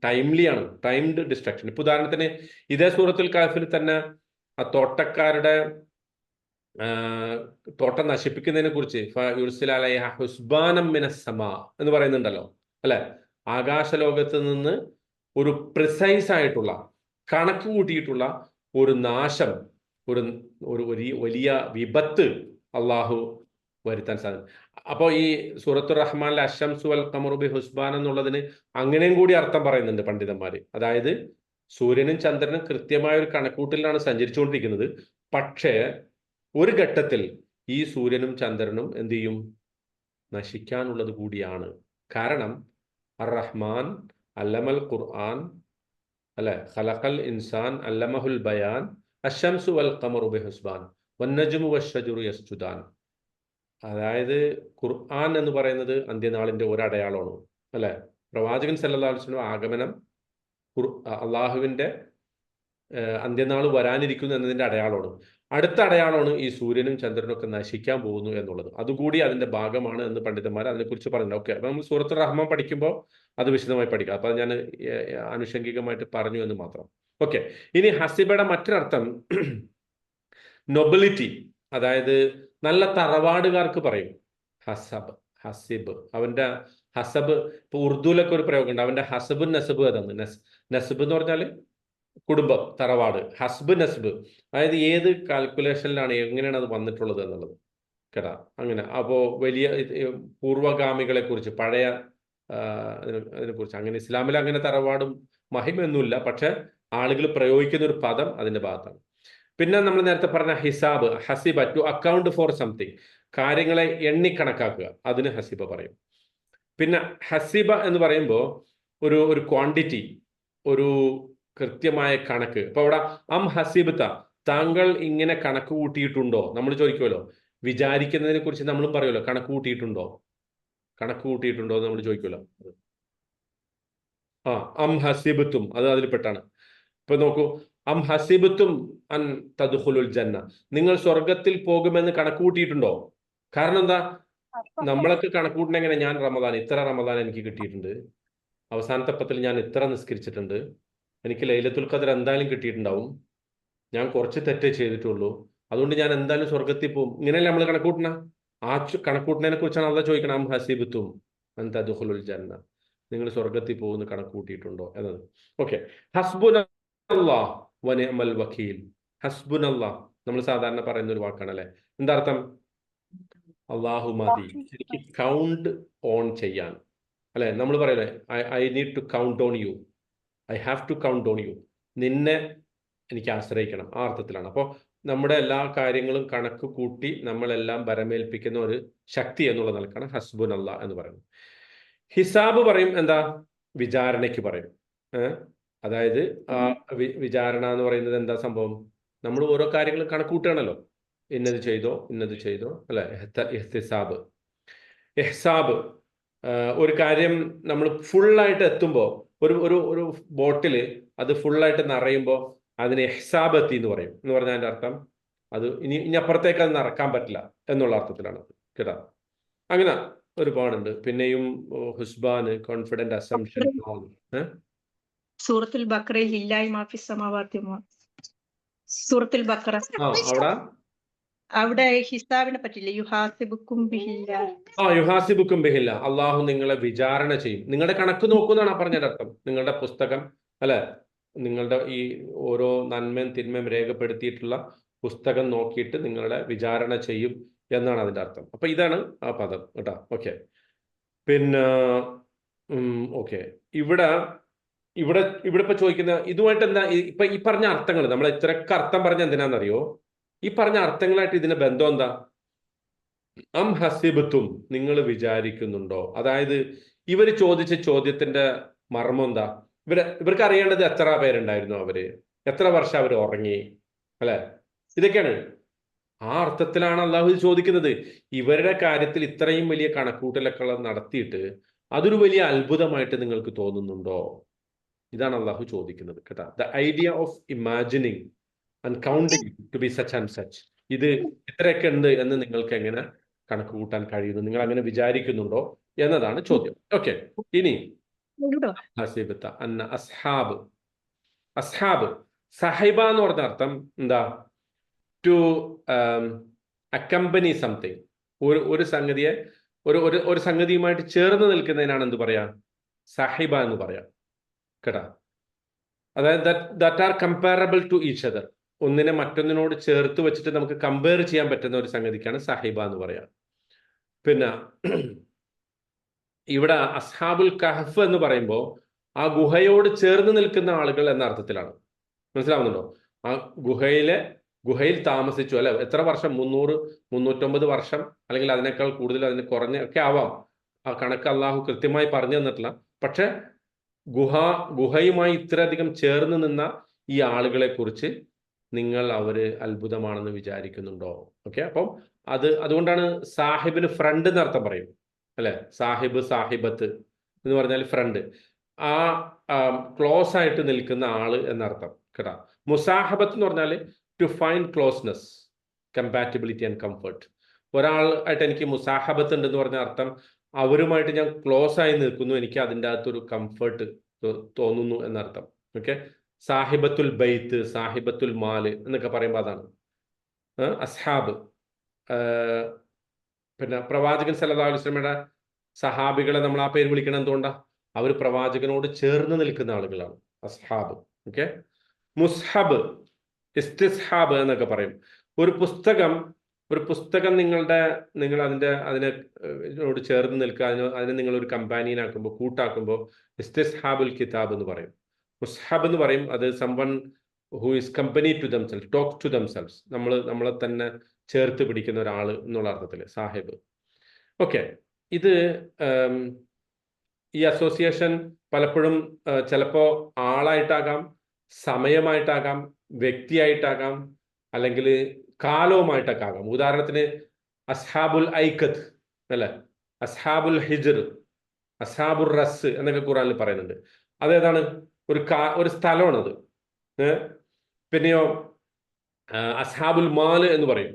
ടൈംലി ആണ്, ടൈംഡ് ഡിസ്ട്രക്ഷൻ. ഇപ്പൊ ഉദാഹരണത്തിന് ഇതേ സൂറത്തുൽ കഹഫിൽ തന്നെ ആ തോട്ടക്കാരുടെ തോട്ടം നശിപ്പിക്കുന്നതിനെ കുറിച്ച് ഹുസ്ബാനം മിനസ് സമാ എന്ന് പറയുന്നുണ്ടല്ലോ അല്ലെ. ആകാശലോകത്ത് നിന്ന് ഒരു പ്രിസൈസ് ആയിട്ടുള്ള കണക്ക് കൂട്ടിയിട്ടുള്ള ഒരു നാശം, ഒരു വലിയ വിപത്ത് അള്ളാഹു വരുത്താൻ സാധിക്കും. അപ്പോൾ ഈ സൂറത്തുർ റഹ്മാനിലെ അശ്ശംസു വൽ ഖമറു ബി ഹുസ്ബാൻ എന്നുള്ളതിന് അങ്ങനെയും കൂടി അർത്ഥം പറയുന്നുണ്ട് പണ്ഡിതന്മാര്. അതായത് സൂര്യനും ചന്ദ്രനും കൃത്യമായ ഒരു കണക്കൂട്ടലിലാണ് സഞ്ചരിച്ചുകൊണ്ടിരിക്കുന്നത്. പക്ഷേ ഒരു ഘട്ടത്തിൽ ഈ സൂര്യനും ചന്ദ്രനും എന്ത് ചെയ്യും? നശിക്കാനുള്ളത് കൂടിയാണ്. കാരണം അർ റഹ്മാൻ അല്ലമൽ ഖുർആൻ അല്ലെ, ഖലഖൽ ഇൻസാൻ അല്ലമഹുൽ ബയാൻ അശ്ശംസു വൽ ഖമറു ബിഹുസ്ബാൻ വന്നജ്മു വശ്ശജറു യസ്ജുദാൻ. അതായത് ഖുർആൻ എന്ന് പറയുന്നത് അന്ത്യനാളിന്റെ ഒരു അടയാളമാണ് അല്ലെ. പ്രവാചകൻ സല്ലല്ലാഹു അലൈഹി വസല്ലം ആഗമനം അള്ളാഹുവിന്റെ അന്ത്യനാൾ വരാനിരിക്കുന്നു എന്നതിന്റെ അടയാളമാണ്. അടുത്ത അടയാളമാണ് ഈ സൂര്യനും ചന്ദ്രനും ഒക്കെ നശിക്കാൻ പോകുന്നു എന്നുള്ളത്. അതുകൂടി അതിന്റെ ഭാഗമാണ് എന്ന് പണ്ഡിതന്മാർ അതിനെക്കുറിച്ച് പറയുന്നത്. ഓക്കെ, അപ്പൊ നമ്മൾ സൂറത്തുർ റഹ്മാൻ പഠിക്കുമ്പോൾ അത് വിശദമായി പഠിക്കാം. അപ്പൊ ഞാൻ ആനുഷംഗികമായിട്ട് പറഞ്ഞു എന്ന് മാത്രം. ഓക്കെ, ഇനി ഹസിബയുടെ മറ്റൊരർത്ഥം നൊബിലിറ്റി, അതായത് നല്ല തറവാടുകാർക്ക് പറയും ഹസിബ്. അവന്റെ ഹസബ്, ഇപ്പൊ ഉറുദുവിലൊക്കെ ഒരു പ്രയോഗം ഉണ്ട്, അവന്റെ ഹസബുൻ നസബ്. അതാണ് നസബ് എന്ന് പറഞ്ഞാല് കുടുംബം, തറവാട്. ഹസ്ബ് നസ്ബ്, അതായത് ഏത് കാൽക്കുലേഷനിലാണ് എങ്ങനെയാണ് അത് വന്നിട്ടുള്ളത് എന്നുള്ളത് കേട്ടാ. അങ്ങനെ അപ്പോ വലിയ പൂർവഗാമികളെ കുറിച്ച്, പഴയ അതിനെക്കുറിച്ച്, അങ്ങനെ ഇസ്ലാമിൽ അങ്ങനെ തറവാടും മഹിമയൊന്നുമില്ല, പക്ഷെ ആളുകൾ പ്രയോഗിക്കുന്ന ഒരു പദം അതിന്റെ ഭാഗത്താണ്. പിന്നെ നമ്മൾ നേരത്തെ പറഞ്ഞ ഹിസാബ്, ഹസിബ, ടു അക്കൗണ്ട് ഫോർ സംതിങ്, കാര്യങ്ങളെ എണ്ണിക്കണക്കാക്കുക, അതിന് ഹസിബ പറയും. പിന്നെ ഹസിബ എന്ന് പറയുമ്പോൾ ഒരു ക്വാണ്ടിറ്റി, ഒരു കൃത്യമായ കണക്ക്. അപ്പൊ അവിടെ ഹസിബത്ത, താങ്കൾ ഇങ്ങനെ കണക്ക് കൂട്ടിയിട്ടുണ്ടോ? നമ്മൾ ചോദിക്കുമല്ലോ, വിചാരിക്കുന്നതിനെ കുറിച്ച് നമ്മളും പറയുമല്ലോ, കണക്ക് കൂട്ടിയിട്ടുണ്ടോ എന്ന് നമ്മൾ ചോദിക്കുമല്ലോ. ഹസിബത്തും അത് അതിൽപ്പെട്ടാണ്. ഇപ്പൊ നോക്കൂ, ഹസിബത്തും അൻ തദ്ഖുലുൽ ജന്ന, നിങ്ങൾ സ്വർഗത്തിൽ പോകുമെന്ന് കണക്ക് കൂട്ടിയിട്ടുണ്ടോ? കാരണം എന്താ? നമ്മളൊക്കെ കണക്ക് കൂട്ടണ എങ്ങനെ? ഞാൻ ഇത്ര റമദാൻ എനിക്ക് കിട്ടിയിട്ടുണ്ട്, അവസാനത്തെ പത്തിൽ ഞാൻ ഇത്ര നിസ്കരിച്ചിട്ടുണ്ട്, എനിക്ക് ലൈലത്തുൽ ഖദർ എന്തായാലും കിട്ടിയിട്ടുണ്ടാവും, ഞാൻ കുറച്ച് തെറ്റേ ചെയ്തിട്ടുള്ളൂ, അതുകൊണ്ട് ഞാൻ എന്തായാലും സ്വർഗത്തിൽ പോകും. ഇങ്ങനെയല്ലേ നമ്മൾ കണക്കൂട്ടണ? ആ കണക്കൂട്ടണതിനെ കുറിച്ചാണ് അള്ളാഹ് ചോദിക്കണം, ഹസിബത്തും അൻ തദ്ഖുലുൽ ജന്ന, നിങ്ങൾ സ്വർഗത്തിൽ പോകുന്ന കണക്കൂട്ടിയിട്ടുണ്ടോ എന്നത്. ഓക്കെ, ഹസ്ബുനല്ലാഹ് വ നിഅമൽ വക്കീൽ. ഹസ്ബുനല്ലാഹ് നമ്മൾ സാധാരണ പറയുന്ന ഒരു വാക്കാണ് അല്ലെ. എന്താ അർത്ഥം? അള്ളാഹു മതി, എനിക്ക് കൗണ്ട് ഓൺ ചെയ്യാൻ അല്ലെ. നമ്മൾ പറയല്ലേ, I need to count on you, I have to count on you, നിന്നെ എനിക്ക് ആശ്രയിക്കണം, ആ അർത്ഥത്തിലാണ്. അപ്പോൾ നമ്മുടെ എല്ലാ കാര്യങ്ങളും കണക്ക് കൂട്ടി നമ്മളെല്ലാം ബരമേൽപ്പിക്കുന്ന ഒരു ശക്തി എന്നുള്ള നിലക്കാണ് ഹസ്ബുനല്ലാഹ് എന്ന് പറയുന്നത്. ഹിസാബ് പറയും എന്താ? വിചാരണയ്ക്ക് പറയും. അതായത് ആ വിചാരണ എന്ന് പറയുന്നത് എന്താ സംഭവം? നമ്മൾ ഓരോ കാര്യങ്ങളും കണക്കൂട്ടുകയാണല്ലോ, ഇന്നത് ചെയ്തോ അല്ലെ. ഇഹ്തിസാബ്, ഇഹ്സാബ്. ഒരു കാര്യം നമ്മൾ ഫുള്ളായിട്ട് എത്തുമ്പോൾ, ഒരു ഒരു ഒരു ബോട്ടിൽ അത് ഫുള്ളായിട്ട് നിറയുമ്പോൾ അതിന് ഇഹ്സാബ് എത്തി എന്ന് പറയും. എന്ന് പറഞ്ഞാൽ അതിൻ്റെ അർത്ഥം അത് ഇനി അപ്പുറത്തേക്ക് അത് നിറക്കാൻ പറ്റില്ല എന്നുള്ള അർത്ഥത്തിലാണ് കേട്ടോ. അങ്ങനെ ഒരുപാടുണ്ട്. പിന്നെയും ഹുസ്ബാന്, കോൺഫിഡന്റ് അസംഷൻ. സൂറത്തുൽ ബഖറയിൽ ലില്ലാഹി മാ ഫിസ് സമാവാതി സൂറത്തുൽ ബഖറ അവിടെ ഹിസാബിനെ പറ്റില്ല, യുഹാസിബുക്കും ബിഹില്ലാഹ്. യുഹാസിബുക്കും ബിഹില്ല, അള്ളാഹു നിങ്ങളെ വിചാരണ ചെയ്യും. നിങ്ങളുടെ കണക്ക് നോക്കുന്നാണ് പറഞ്ഞതിന്റെ അർത്ഥം. നിങ്ങളുടെ പുസ്തകം അല്ലെ, നിങ്ങളുടെ ഈ ഓരോ നന്മയും തിന്മയും രേഖപ്പെടുത്തിയിട്ടുള്ള പുസ്തകം നോക്കിയിട്ട് നിങ്ങളെ വിചാരണ ചെയ്യും എന്നാണ് അതിന്റെ അർത്ഥം. അപ്പൊ ഇതാണ് ആ പദം കേട്ടോ. ഓക്കെ, പിന്നെ ഓക്കെ, ഇവിടെ ഇപ്പൊ ചോദിക്കുന്ന ഇതുമായിട്ട് എന്താ ഇപ്പൊ ഈ പറഞ്ഞ അർത്ഥങ്ങൾ, നമ്മൾ ഇത്രയൊക്കെ അർത്ഥം പറഞ്ഞ എന്തിനാണെന്നറിയോ? ഈ പറഞ്ഞ അർത്ഥങ്ങളായിട്ട് ഇതിന്റെ ബന്ധം എന്താ? അം ഹസിബത്തും, നിങ്ങൾ വിചാരിക്കുന്നുണ്ടോ? അതായത് ഇവർ ചോദിച്ച ചോദ്യത്തിന്റെ മർമ്മം എന്താ? ഇവർക്ക് അറിയേണ്ടത് എത്ര പേരുണ്ടായിരുന്നു, എത്ര വർഷം അവർ ഉറങ്ങി, അല്ലെ? ഇതൊക്കെയാണ്. ആ അർത്ഥത്തിലാണ് അള്ളാഹു ചോദിക്കുന്നത്. ഇവരുടെ കാര്യത്തിൽ ഇത്രയും വലിയ കണക്കൂട്ടലൊക്കെ നടത്തിയിട്ട് അതൊരു വലിയ അത്ഭുതമായിട്ട് നിങ്ങൾക്ക് തോന്നുന്നുണ്ടോ? ഇതാണ് അള്ളാഹു ചോദിക്കുന്നത് കേട്ടോ. The idea of imagining and counting to be such and such. ഇത് ഇത്രയൊക്കെ ഉണ്ട് എന്ന് നിങ്ങൾക്ക് എങ്ങനെ കണക്ക് കൂട്ടാൻ കഴിയുന്നു? നിങ്ങൾ അങ്ങനെ വിചാരിക്കുന്നുണ്ടോ എന്നതാണ് ചോദ്യം. ഓക്കെ, ഇനി അസ്ഹാബ്. അസ്ഹാബ്, സഹിബ എന്ന് പറഞ്ഞ അർത്ഥം എന്താ? To accompany something. ഒരു സംഗതിയെ ഒരു സംഗതിയുമായിട്ട് ചേർന്ന് നിൽക്കുന്നതിനാണ് എന്ത് പറയാ? സഹിബ എന്ന് പറയാം കേട്ടാ. അതായത് that are comparable to each other. ഒന്നിനെ മറ്റൊന്നിനോട് ചേർത്ത് വെച്ചിട്ട് നമുക്ക് കമ്പയർ ചെയ്യാൻ പറ്റുന്ന ഒരു സംഗതിക്കാണ് സഹിബ എന്ന് പറയാം. പിന്നെ ഇവിടെ അസ്ഹാബുൽ കഹഫ് എന്ന് പറയുമ്പോൾ ആ ഗുഹയോട് ചേർന്ന് നിൽക്കുന്ന ആളുകൾ എന്ന അർത്ഥത്തിലാണ്. മനസ്സിലാവുന്നുണ്ടോ? ആ ഗുഹയിൽ താമസിച്ചു അല്ലെ, എത്ര വർഷം? 300-350 വർഷം, അല്ലെങ്കിൽ അതിനേക്കാൾ കൂടുതൽ, അതിന് കുറഞ്ഞ ഒക്കെ ആവാം. ആ കണക്ക് അള്ളാഹു കൃത്യമായി പറഞ്ഞു തന്നിട്ടില്ല. പക്ഷെ ഗുഹയുമായി ഇത്രയധികം ചേർന്ന് നിന്ന ഈ ആളുകളെ കുറിച്ച് നിങ്ങൾ അത്ഭുതമാണെന്ന് വിചാരിക്കുന്നുണ്ടോ? ഓക്കെ, അപ്പം അതുകൊണ്ടാണ് സാഹിബിന് ഫ്രണ്ട് എന്നർത്ഥം പറയും അല്ലെ. സാഹിബ്, സാഹിബത്ത് എന്ന് പറഞ്ഞാൽ ഫ്രണ്ട്, ആ ക്ലോസ് ആയിട്ട് നിൽക്കുന്ന ആള് എന്നർത്ഥം കേട്ടാ. മുസാഹബത്ത് എന്ന് പറഞ്ഞാൽ to find closeness, compatibility and comfort. ഒരാളായിട്ട് എനിക്ക് മുസാഹബത്ത് ഉണ്ടെന്ന് പറഞ്ഞ അർത്ഥം അവരുമായിട്ട് ഞാൻ ക്ലോസ് ആയി നിൽക്കുന്നു, എനിക്ക് അതിൻ്റെ അകത്തൊരു കംഫർട്ട് തോന്നുന്നു എന്നർത്ഥം. ഓക്കെ, സാഹിബത്തുൽ ബൈത്ത്, സാഹിബത്തുൽ മാല് എന്നൊക്കെ പറയുമ്പോൾ അതാണ് അസ്ഹാബ്. പിന്നെ പ്രവാചകൻ സല്ലല്ലാഹു അലൈഹി വസല്ലമയുടെ സഹാബികളെ നമ്മൾ ആ പേര് വിളിക്കണം എന്തുകൊണ്ടാ? അവർ പ്രവാചകനോട് ചേർന്ന് നിൽക്കുന്ന ആളുകളാണ് അസ്ഹാബ്. ഓക്കെ, മുസ്ഹബ്, ഇസ്തിസ്ഹാബ് എന്നൊക്കെ പറയും. ഒരു പുസ്തകം നിങ്ങൾ അതിനോട് ചേർന്ന് നിൽക്കുക, അതിനെ നിങ്ങൾ ഒരു കമ്പാനിയനാക്കുമ്പോൾ, കൂട്ടാക്കുമ്പോൾ ഇസ്തിസ്ഹാബുൽ കിതാബ് എന്ന് പറയും. മുസ്ഹബ് എന്ന് പറയും, അത് someone who is company to themselves, talk to themselves, നമ്മളെ തന്നെ ചേർത്ത് പിടിക്കുന്ന ഒരാൾ എന്നുള്ള അർത്ഥത്തിൽ സാഹിബ്. ഓക്കെ, ഇത് ഈ അസോസിയേഷൻ പലപ്പോഴും ചിലപ്പോൾ ആളായിട്ടാകാം, സമയമായിട്ടാകാം, വ്യക്തിയായിട്ടാകാം, അല്ലെങ്കിൽ കാലവുമായിട്ടൊക്കെ ആകാം. ഉദാഹരണത്തിന് അസ്ഹാബുൽ ഐക്കത്ത് അല്ലെ, അസ്ഹാബുൽ ഹിജ്ർ, അസ്ഹാബുൽ റസ് എന്നൊക്കെ ഖുറാനിൽ പറയുന്നുണ്ട്. അതേതാണ്? ഒരു സ്ഥലമാണത്. പിന്നെയോ അസ്ഹാബുൽ മാല് എന്ന് പറയും,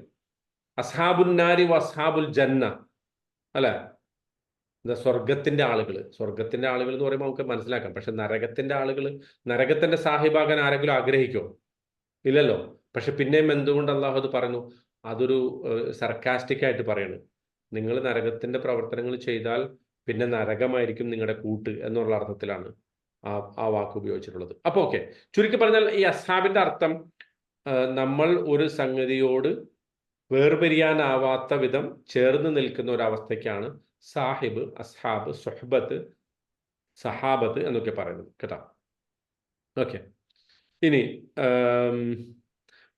അസ്ഹാബുൽ നാരി അസ്ഹാബുൽ ജന്ന അല്ലെ. സ്വർഗത്തിന്റെ ആളുകൾ എന്ന് പറയുമ്പോൾ നമുക്ക് മനസ്സിലാക്കാം. പക്ഷെ നരകത്തിന്റെ സാഹിബാകാൻ ആരെങ്കിലും ആഗ്രഹിക്കോ? ഇല്ലല്ലോ. പക്ഷെ പിന്നെയും എന്തുകൊണ്ട് അള്ളാഹു അത് പറഞ്ഞു? അതൊരു സർക്കാസ്റ്റിക് ആയിട്ട് പറയാണ്. നിങ്ങൾ നരകത്തിന്റെ പ്രവർത്തനങ്ങൾ ചെയ്താൽ പിന്നെ നരകമായിരിക്കും നിങ്ങളുടെ കൂട്ട് എന്നുള്ള അർത്ഥത്തിലാണ് ആ വാക്ക് ഉപയോഗിച്ചിട്ടുള്ളത്. അപ്പൊ ഓക്കെ, ചുരുക്കി പറഞ്ഞാൽ ഈ അസ്ഹാബിന്റെ അർത്ഥം നമ്മൾ ഒരു സംഗതിയോട് വേർപിരിയാനാവാത്ത വിധം ചേർന്ന് നിൽക്കുന്ന ഒരു അവസ്ഥയ്ക്കാണ് സാഹിബ്, അസ്ഹാബ്, സുഹ്ബത്ത്, സഹാബത്ത് എന്നൊക്കെ പറയുന്നത് കേട്ടോ. ഓക്കെ, ഇനി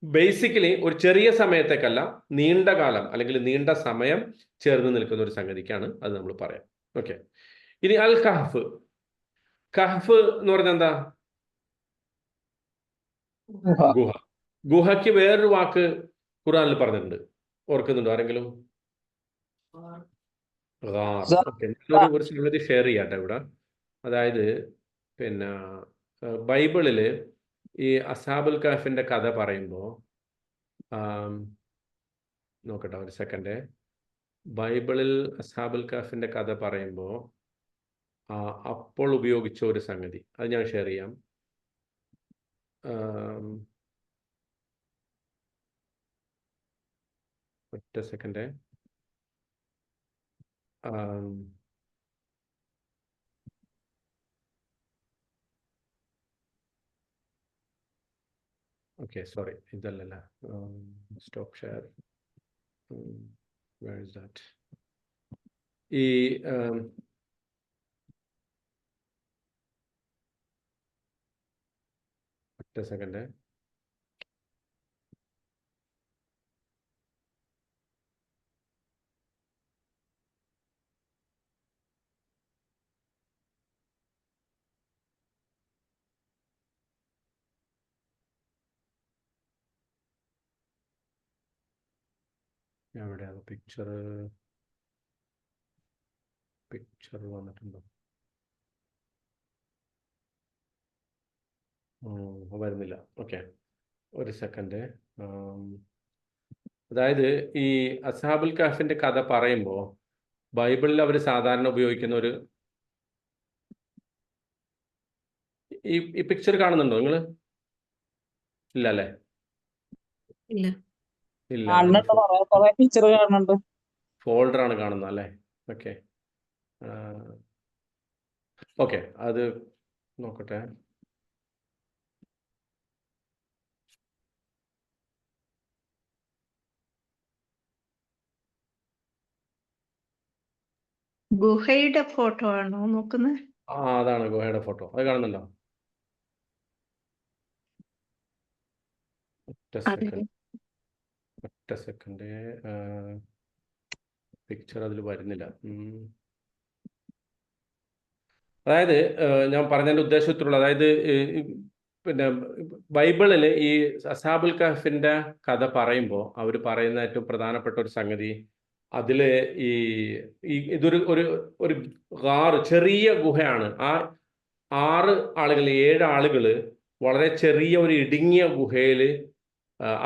ബേസിക്കലി ഒരു ചെറിയ സമയത്തേക്കല്ല, നീണ്ട കാലം അല്ലെങ്കിൽ നീണ്ട സമയം ചേർന്ന് നിൽക്കുന്ന ഒരു സംഗതിക്കാണ് അത് നമ്മൾ പറയാം. ഓക്കെ, ഇനി അൽ കഹഫ്. കഹ്ഫ് എന്ന് പറഞ്ഞാൽ എന്താ? ഗുഹ. ഗുഹയ്ക്ക് വേറൊരു വാക്ക് ഖുർആനിൽ പറഞ്ഞിട്ടുണ്ട്, ഓർക്കുന്നുണ്ടോ ആരെങ്കിലും? ഗാർ. ഓക്കെ, ഒരു സംഗതി ഷെയർ ചെയ്യാട്ടെ ഇവിടെ. അതായത് പിന്നെ ബൈബിളില് ഈ അസ്ഹാബുൽ കഹ്ഫിന്റെ കഥ പറയുമ്പോൾ നോക്കട്ടെ ഒരു സെക്കൻഡ്. ബൈബിളിൽ അസ്ഹാബുൽ കഹ്ഫിന്റെ കഥ പറയുമ്പോൾ അപ്പോൾ ഉപയോഗിച്ച ഒരു സംഗതി അത് ഞാൻ ഷെയർ ചെയ്യാം. ഒറ്റ സെക്കൻഡ്. ഓക്കെ, സോറി, ഇതല്ലല്ല. Stop share. Where is that? ഈ ഒറ്റ സെക്കൻഡ്. എവിടെയാണ് പിക്ചർ വന്നിട്ടുണ്ടോ? വരുന്നില്ല. ഓക്കെ, ഒരു സെക്കൻഡ്. അതായത് ഈ അസ്ഹാബുൽ കഹ്ഫിന്റെ കഥ പറയുമ്പോൾ ബൈബിളിൽ അവർ സാധാരണ ഉപയോഗിക്കുന്ന ഒരു ഈ പിക്ചർ കാണുന്നുണ്ടോ നിങ്ങൾ? ഇല്ല അല്ലേ? ഇല്ല. ഇല്ല, ഫോൾഡർ ആണ് കാണുന്നത് അല്ലേ? ഓക്കെ, ഓക്കെ, അത് നോക്കട്ടെ. ഗുഹയുടെ ഫോട്ടോ ആണോ നോക്കുന്നത്? അതാണ് ഗുഹയുടെ ഫോട്ടോ. അത് കാണുന്നുണ്ടോ? ഒറ്റ സെക്കൻഡ്. പിക്ചർ അതിൽ വരുന്നില്ല. അതായത് ഞാൻ പറഞ്ഞതിൻ്റെ ഉദ്ദേശത്തിലുള്ള, അതായത് പിന്നെ ബൈബിളിൽ ഈ അസ്ഹാബുൽ കഹ്ഫിന്റെ കഥ പറയുമ്പോൾ അവർ പറയുന്ന ഏറ്റവും പ്രധാനപ്പെട്ട ഒരു സംഗതി, അതില് ഇതൊരു ഒരു ഗാർ, ചെറിയ ഗുഹയാണ്. ആ 7 ആളുകൾ വളരെ ചെറിയ ഒരു ഇടുങ്ങിയ ഗുഹയിൽ,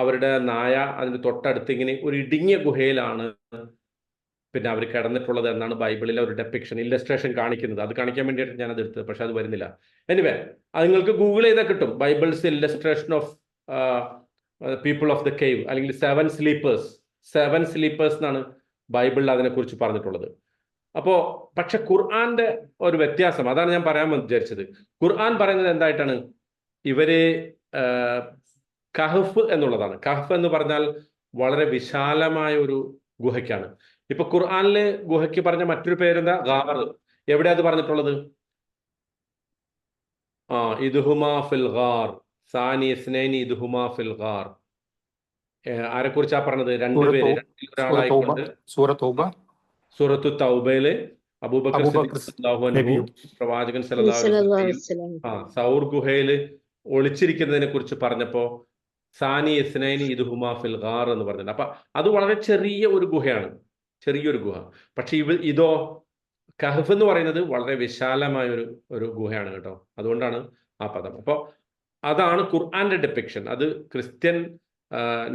അവരുടെ നായ അതിന് തൊട്ടടുത്ത് ഇങ്ങനെ ഒരു ഇടുങ്ങിയ ഗുഹയിലാണ് പിന്നെ അവർ കിടന്നിട്ടുള്ളത് എന്നാണ് ബൈബിളിലെ ഒരു ഡെപ്പിക്ഷൻ, ഇല്ലസ്ട്രേഷൻ കാണിക്കുന്നത്. അത് കാണിക്കാൻ വേണ്ടിയിട്ട് ഞാനത് എടുത്തത്, പക്ഷെ അത് വരുന്നില്ല. എനിവേ, അത് നിങ്ങൾക്ക് ഗൂഗിൾ ചെയ്താൽ കിട്ടും. Bible's illustration of people of the cave, അല്ലെങ്കിൽ 7 സ്ലീപ്പേഴ്സ് എന്നാണ് ബൈബിളിൽ അതിനെക്കുറിച്ച് പറഞ്ഞിട്ടുള്ളത്. അപ്പോൾ പക്ഷെ ഖുർആന്റെ ഒരു വ്യത്യാസം, അതാണ് ഞാൻ പറയാൻ വിചാരിച്ചത്. ഖുർആൻ പറയുന്നത് എന്തായിട്ടാണ്? ഇവര് കഹ്ഫ് എന്നുള്ളതാണ്. കഹ്ഫ് എന്ന് പറഞ്ഞാൽ വളരെ വിശാലമായ ഒരു ഗുഹയ്ക്കാണ്. ഇപ്പൊ ഖുർആനില് ഗുഹയ്ക്ക് പറഞ്ഞ മറ്റൊരു പേരെന്താ? ഗാർ. എവിടെ അത് പറഞ്ഞിട്ടുള്ളത്? ഇദ്ഹുമാ ഫിൽ ഗാർ സാനി ഇസ്നൈനി ഇദ്ഹുമാ ഫിൽ ഗാർ. ആരെക്കുറിച്ചാ പറഞ്ഞത്? 2 പേര്, ഒരാളായിക്കൊണ്ട് സൂറത്തു തൗബയില് അബൂബക്കർ റളിയല്ലാഹു അൻഹു പ്രവാചകൻ സല്ലല്ലാഹു അലൈഹി വസല്ലം സൗർ ഗുഹയില് ഒളിച്ചിരിക്കുന്നതിനെ കുറിച്ച് പറഞ്ഞപ്പോ സാനി ഇസ്നൈനി ഇദ്ഹുമാ ഫിൽ ഗാർ എന്ന് പറഞ്ഞിട്ടുണ്ട്. അപ്പൊ അത് വളരെ ചെറിയ ഒരു ഗുഹയാണ്, ചെറിയൊരു ഗുഹ. പക്ഷെ ഇതോ കഹ്ഫ് എന്ന് പറയുന്നത് വളരെ വിശാലമായ ഒരു ഗുഹയാണ് കേട്ടോ. അതുകൊണ്ടാണ് ആ പദം. അപ്പോൾ അതാണ് ഖുർആന്റെ ഡെപ്പിക്ഷൻ. അത് ക്രിസ്ത്യൻ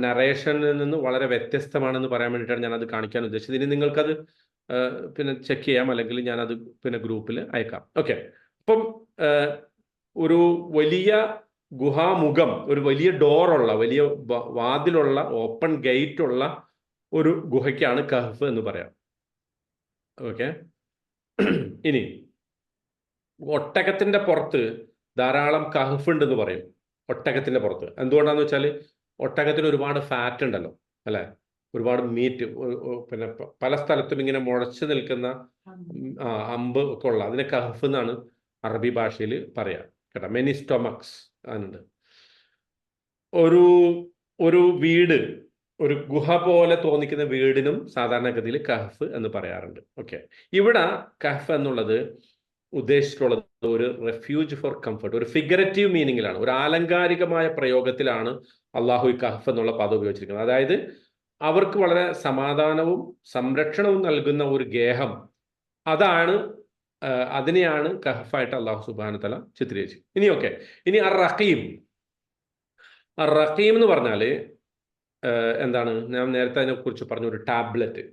നറേഷനിൽ നിന്ന് വളരെ വ്യത്യസ്തമാണെന്ന് പറയാൻ വേണ്ടിയിട്ടാണ് ഞാൻ അത് കാണിക്കാൻ ഉദ്ദേശിച്ചത്. ഇനി നിങ്ങൾക്കത് പിന്നെ ചെക്ക് ചെയ്യാം, അല്ലെങ്കിൽ ഞാനത് പിന്നെ ഗ്രൂപ്പിൽ അയക്കാം. ഓക്കെ, അപ്പം ഒരു വലിയ ഗുഹാമുഖം, ഒരു വലിയ ഡോറുള്ള, വലിയ വാതിലുള്ള, ഓപ്പൺ ഗേറ്റ് ഉള്ള ഒരു ഗുഹയ്ക്കാണ് കഹ്ഫ് എന്ന് പറയാം. ഓക്കെ, ഇനി ഒട്ടകത്തിന്റെ പുറത്ത് ധാരാളം കഹ്ഫ് ഉണ്ടെന്ന് പറയും. ഒട്ടകത്തിന്റെ പുറത്ത് എന്തുകൊണ്ടാന്ന് വെച്ചാൽ ഒട്ടകത്തിന് ഒരുപാട് ഫാറ്റ് ഉണ്ടല്ലോ അല്ലെ, ഒരുപാട് മീറ്റ്, പിന്നെ പല സ്ഥലത്തും ഇങ്ങനെ മുളച്ചു നിൽക്കുന്ന അമ്പ് ഒക്കെ ഉള്ള അതിനെ കഹ്ഫ് എന്നാണ് അറബി ഭാഷയിൽ പറയാം കേട്ടോ. മെനി സ്റ്റൊമക്സ് അതുണ്ട്. ഒരു വീട്, ഒരു ഗുഹ പോലെ തോന്നിക്കുന്ന വീടിനും സാധാരണഗതിയിൽ കഹ്ഫ് എന്ന് പറയാറുണ്ട്. ഓക്കെ, ഇവിടെ കഹ്ഫ് എന്നുള്ളത് ഉദ്ദേശിച്ചിട്ടുള്ളത് ഒരു റെഫ്യൂജ് ഫോർ കംഫർട്ട്, ഒരു ഫിഗറേറ്റീവ് മീനിങ്ങിലാണ്, ഒരു ആലങ്കാരികമായ പ്രയോഗത്തിലാണ് അള്ളാഹു ഈ കഹഫ് എന്നുള്ള പദം ഉപയോഗിച്ചിരിക്കുന്നത്. അതായത് അവർക്ക് വളരെ സമാധാനവും സംരക്ഷണവും നൽകുന്ന ഒരു ഗേഹം, അതാണ് അതിനെയാണ് കഹഫായിട്ട് അള്ളാഹു സുബ്ഹാനഹു വ തആല ചിത്രീകരിച്ചത്. ഇനി റഖീം എന്ന് പറഞ്ഞാൽ എന്താണ്? ഞാൻ നേരത്തെ അതിനെക്കുറിച്ച് പറഞ്ഞു, ഒരു ടാബ്ലറ്റ്.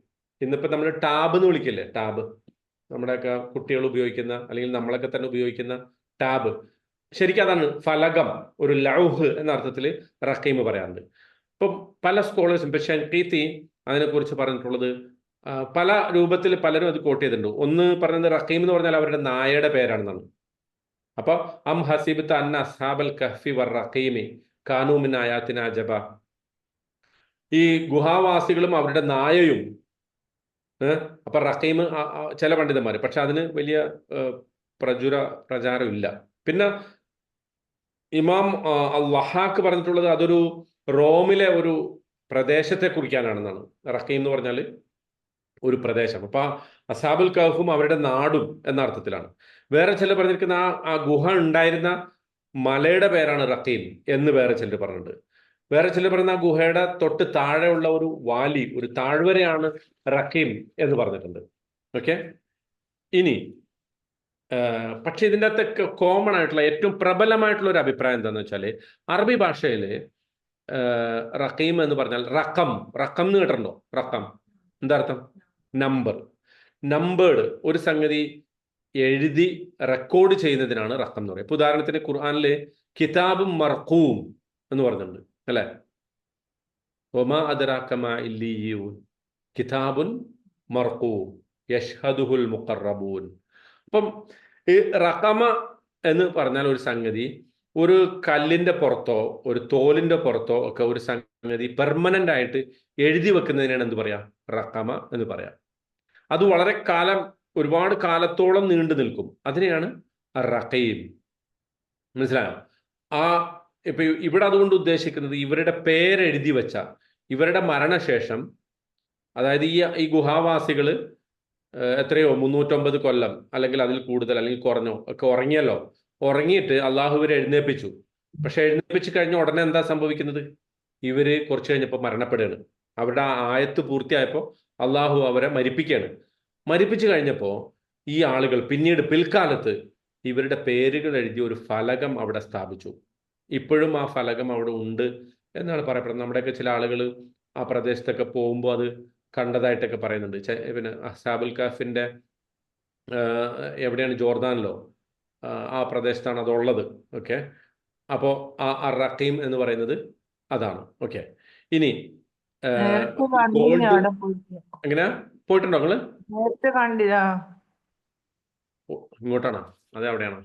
ഇന്നിപ്പോൾ നമ്മൾ ടാബ് എന്ന് വിളിക്കില്ലേ, ടാബ്, നമ്മുടെയൊക്കെ കുട്ടികൾ ഉപയോഗിക്കുന്ന അല്ലെങ്കിൽ നമ്മളൊക്കെ തന്നെ ഉപയോഗിക്കുന്ന ടാബ്, ശരിക്കും അതാണ് ഫലകം, ഒരു ലൗഹ് എന്ന അർത്ഥത്തിൽ റഖീം പറയാറുണ്ട്. ഇപ്പം പല സ്കോളേഴ്സും, ഇപ്പം ഷൻഖീത്തി അതിനെക്കുറിച്ച് പറഞ്ഞിട്ടുള്ളത് പല രൂപത്തിൽ പലരും അത് കോട്ട് ചെയ്തിട്ടുണ്ട്. ഒന്ന് പറയുന്നത് റഖീം എന്ന് പറഞ്ഞാൽ അവരുടെ നായയുടെ പേരാണെന്നാണ്. അപ്പൊ അം ഹസീബത്ത് അന്ന അസ്ഹാബൽ കഹ്ഫി വർ റഖീമി കാനൂ മിൻ ആയാതിനാ അജബ, ഈ ഗുഹാവാസികളും അവരുടെ നായയും. അപ്പൊ റഖീം ചില പണ്ഡിതന്മാർ, പക്ഷെ അതിന് വലിയ പ്രചാരം ഇല്ല. പിന്നെ ഇമാം അൽ-വഹാക്ക് പറഞ്ഞിട്ടുള്ളത് അതൊരു റോമിലെ ഒരു പ്രദേശത്തെ കുറിക്കാനാണെന്നാണ്. റഖീം എന്ന് പറഞ്ഞാൽ ഒരു പ്രദേശം. അപ്പൊ അസ്ഹാബുൽ കഹ്ഫും അവരുടെ നാടും എന്ന അർത്ഥത്തിലാണ്. വേറെ ചിലർ പറഞ്ഞിരിക്കുന്ന ആ ഗുഹ ഉണ്ടായിരുന്ന മലയുടെ പേരാണ് റഖീം എന്ന് വേറെ ചിലർ പറഞ്ഞിട്ടുണ്ട്. വേറെ ചിലർ പറയുന്ന ആ ഗുഹയുടെ തൊട്ട് താഴെയുള്ള ഒരു വാലി, ഒരു താഴ്വരയാണ് റഖീം എന്ന് പറഞ്ഞിട്ടുണ്ട്. ഓക്കെ. ഇനി പക്ഷെ ഇതിൻ്റെ അകത്തൊക്കെ കോമൺ ആയിട്ടുള്ള ഏറ്റവും പ്രബലമായിട്ടുള്ള ഒരു അഭിപ്രായം എന്താണെന്ന് വെച്ചാൽ, അറബി ഭാഷയിൽ റഖീം എന്ന് പറഞ്ഞാൽ റക്കം എന്ന് കേട്ടിട്ടുണ്ടോ? റക്കം എന്താ അർത്ഥം? നമ്പേർഡ് ഒരു സംഗതി എഴുതി റെക്കോർഡ് ചെയ്യുന്നതിനാണ് റഖം എന്ന് പറയുന്നത്. ഇപ്പൊ ഉദാഹരണത്തിന് ഖുർആനില് കിതാബും മർഖൂം എന്ന് പറഞ്ഞിട്ടുണ്ട് അല്ലെ? വമാ അദ്റാക മാ ഇല്ലിയൂൻ കിതാബുൻ മർഖൂം യശ്ഹദുഹുൽ മുഖറബൂൻ. അപ്പം ഈ റഖമ എന്ന് പറഞ്ഞാൽ ഒരു സംഗതി ഒരു കല്ലിന്റെ പുറത്തോ ഒരു തോലിന്റെ പുറത്തോ ഒക്കെ ഒരു സംഗതി പെർമനന്റ് ആയിട്ട് എഴുതി വെക്കുന്നതിനാണ് എന്ത് പറയാ? റഖമ എന്ന് പറയാം. അത് വളരെ കാലം, ഒരുപാട് കാലത്തോളം നീണ്ടു നിൽക്കും. അതിനെയാണ് റഖീം. മനസ്സിലായോ? ഇപ്പൊ ഇവിടെ അതുകൊണ്ട് ഉദ്ദേശിക്കുന്നത് ഇവരുടെ പേരെഴുതി വെച്ച, ഇവരുടെ മരണശേഷം, അതായത് ഈ ഗുഹാവാസികൾ എത്രയോ 350 കൊല്ലം അല്ലെങ്കിൽ അതിൽ കൂടുതൽ അല്ലെങ്കിൽ കുറഞ്ഞോ ഒക്കെ ഉറങ്ങിയിട്ട് അള്ളാഹു ഇവരെ എഴുന്നേൽപ്പിച്ചു. പക്ഷെ എഴുന്നേൽപ്പിച്ച് കഴിഞ്ഞ ഉടനെ എന്താ സംഭവിക്കുന്നത്? ഇവര് കുറച്ച് കഴിഞ്ഞപ്പോൾ മരണപ്പെടുകയാണ്. അവരുടെ ആ ആയത്ത് പൂർത്തിയായപ്പോൾ അള്ളാഹു അവരെ മരിപ്പിക്കുകയാണ്. മരിപ്പിച്ചു കഴിഞ്ഞപ്പോൾ ഈ ആളുകൾ പിന്നീട് പിൽക്കാലത്ത് ഇവരുടെ പേരുകൾ എഴുതിയ ഒരു ഫലകം അവിടെ സ്ഥാപിച്ചു. ഇപ്പോഴും ആ ഫലകം അവിടെ ഉണ്ട് എന്നാണ് പറയപ്പെടുന്നത്. നമ്മുടെയൊക്കെ ചില ആളുകൾ ആ പ്രദേശത്തൊക്കെ പോകുമ്പോൾ അത് കണ്ടതായിട്ടൊക്കെ പറയുന്നുണ്ട്. പിന്നെ അസ്ഹാബുൽ കഹ്ഫിന്റെ എവിടെയാണ്? ജോർദാനിലോ ആ പ്രദേശത്താണ് അതുള്ളത്. ഓക്കെ. അപ്പോൾ ആ റഖീം എന്ന് പറയുന്നത് അതാണ്. ഓക്കെ. ഇനി എങ്ങനെയാ പോയിട്ടുണ്ടോ നിങ്ങള്? ഇങ്ങോട്ടാണോ? അതെ, അവിടെയാണോ?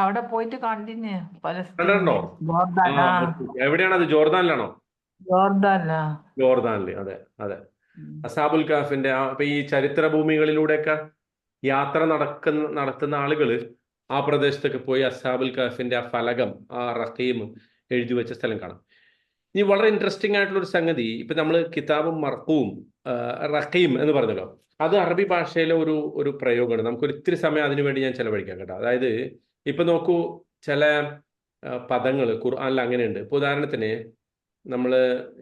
അവിടെ പോയിട്ട് കണ്ടിന്യൂ. കണ്ടിട്ടുണ്ടോ? എവിടെയാണത്? ജോർദാനിലാണോ? ജോർദാനില്. അതെ അതെ. അസ്ഹാബുൽ കഹ്ഫിന്റെ ഇപ്പൊ ഈ ചരിത്ര ഭൂമികളിലൂടെയൊക്കെ യാത്ര നടത്തുന്ന ആളുകൾ ആ പ്രദേശത്തൊക്കെ പോയി അസ്ഹാബുൽ കഹ്ഫിന്റെ ആ ഫലകം, ആ റഖീം എഴുതി വെച്ച സ്ഥലം കാണാം. ഇനി വളരെ ഇൻട്രസ്റ്റിംഗ് ആയിട്ടുള്ള ഒരു സംഗതി, ഇപ്പൊ നമ്മൾ കിതാബും മർഖൂം റഖീം എന്ന് പറഞ്ഞല്ലോ, അത് അറബി ഭാഷയിലെ ഒരു പ്രയോഗമാണ്. നമുക്കൊരു ഇത്തിരി സമയം അതിനു വേണ്ടി ഞാൻ ചെലവഴിക്കാം കേട്ടോ. അതായത് ഇപ്പൊ നോക്കൂ, ചില പദങ്ങൾ ഖുർആനിൽ അങ്ങനെയുണ്ട്. ഇപ്പൊ ഉദാഹരണത്തിന്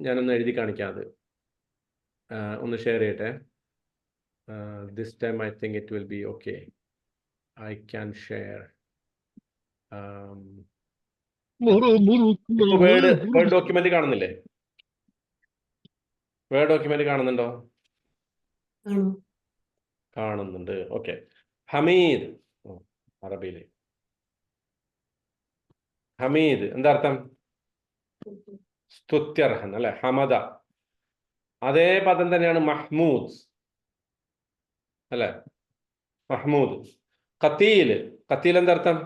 ഞാനൊന്ന് എഴുതി കാണിക്കാം. അത് ഒന്ന് ഷെയർ ചെയ്യട്ടെ. This time I think it will be okay. I can share. Word document കാണുന്നില്ലേ? വേർഡ് ഡോക്യുമെന്റ് കാണുന്നുണ്ടോ? കാണുന്നുണ്ട്. ഓക്കെ. ഹമീദ്, അറബിയില് ഹമീദ് എന്താ അർത്ഥം? സ്തുത്യർഹൻ അല്ലെ? ഹമദ. അതേ പദം തന്നെയാണ് മഹ്മൂദ് അല്ലെ? മഹ്മൂദ്. ഖതീൽ എന്താ അർത്ഥം?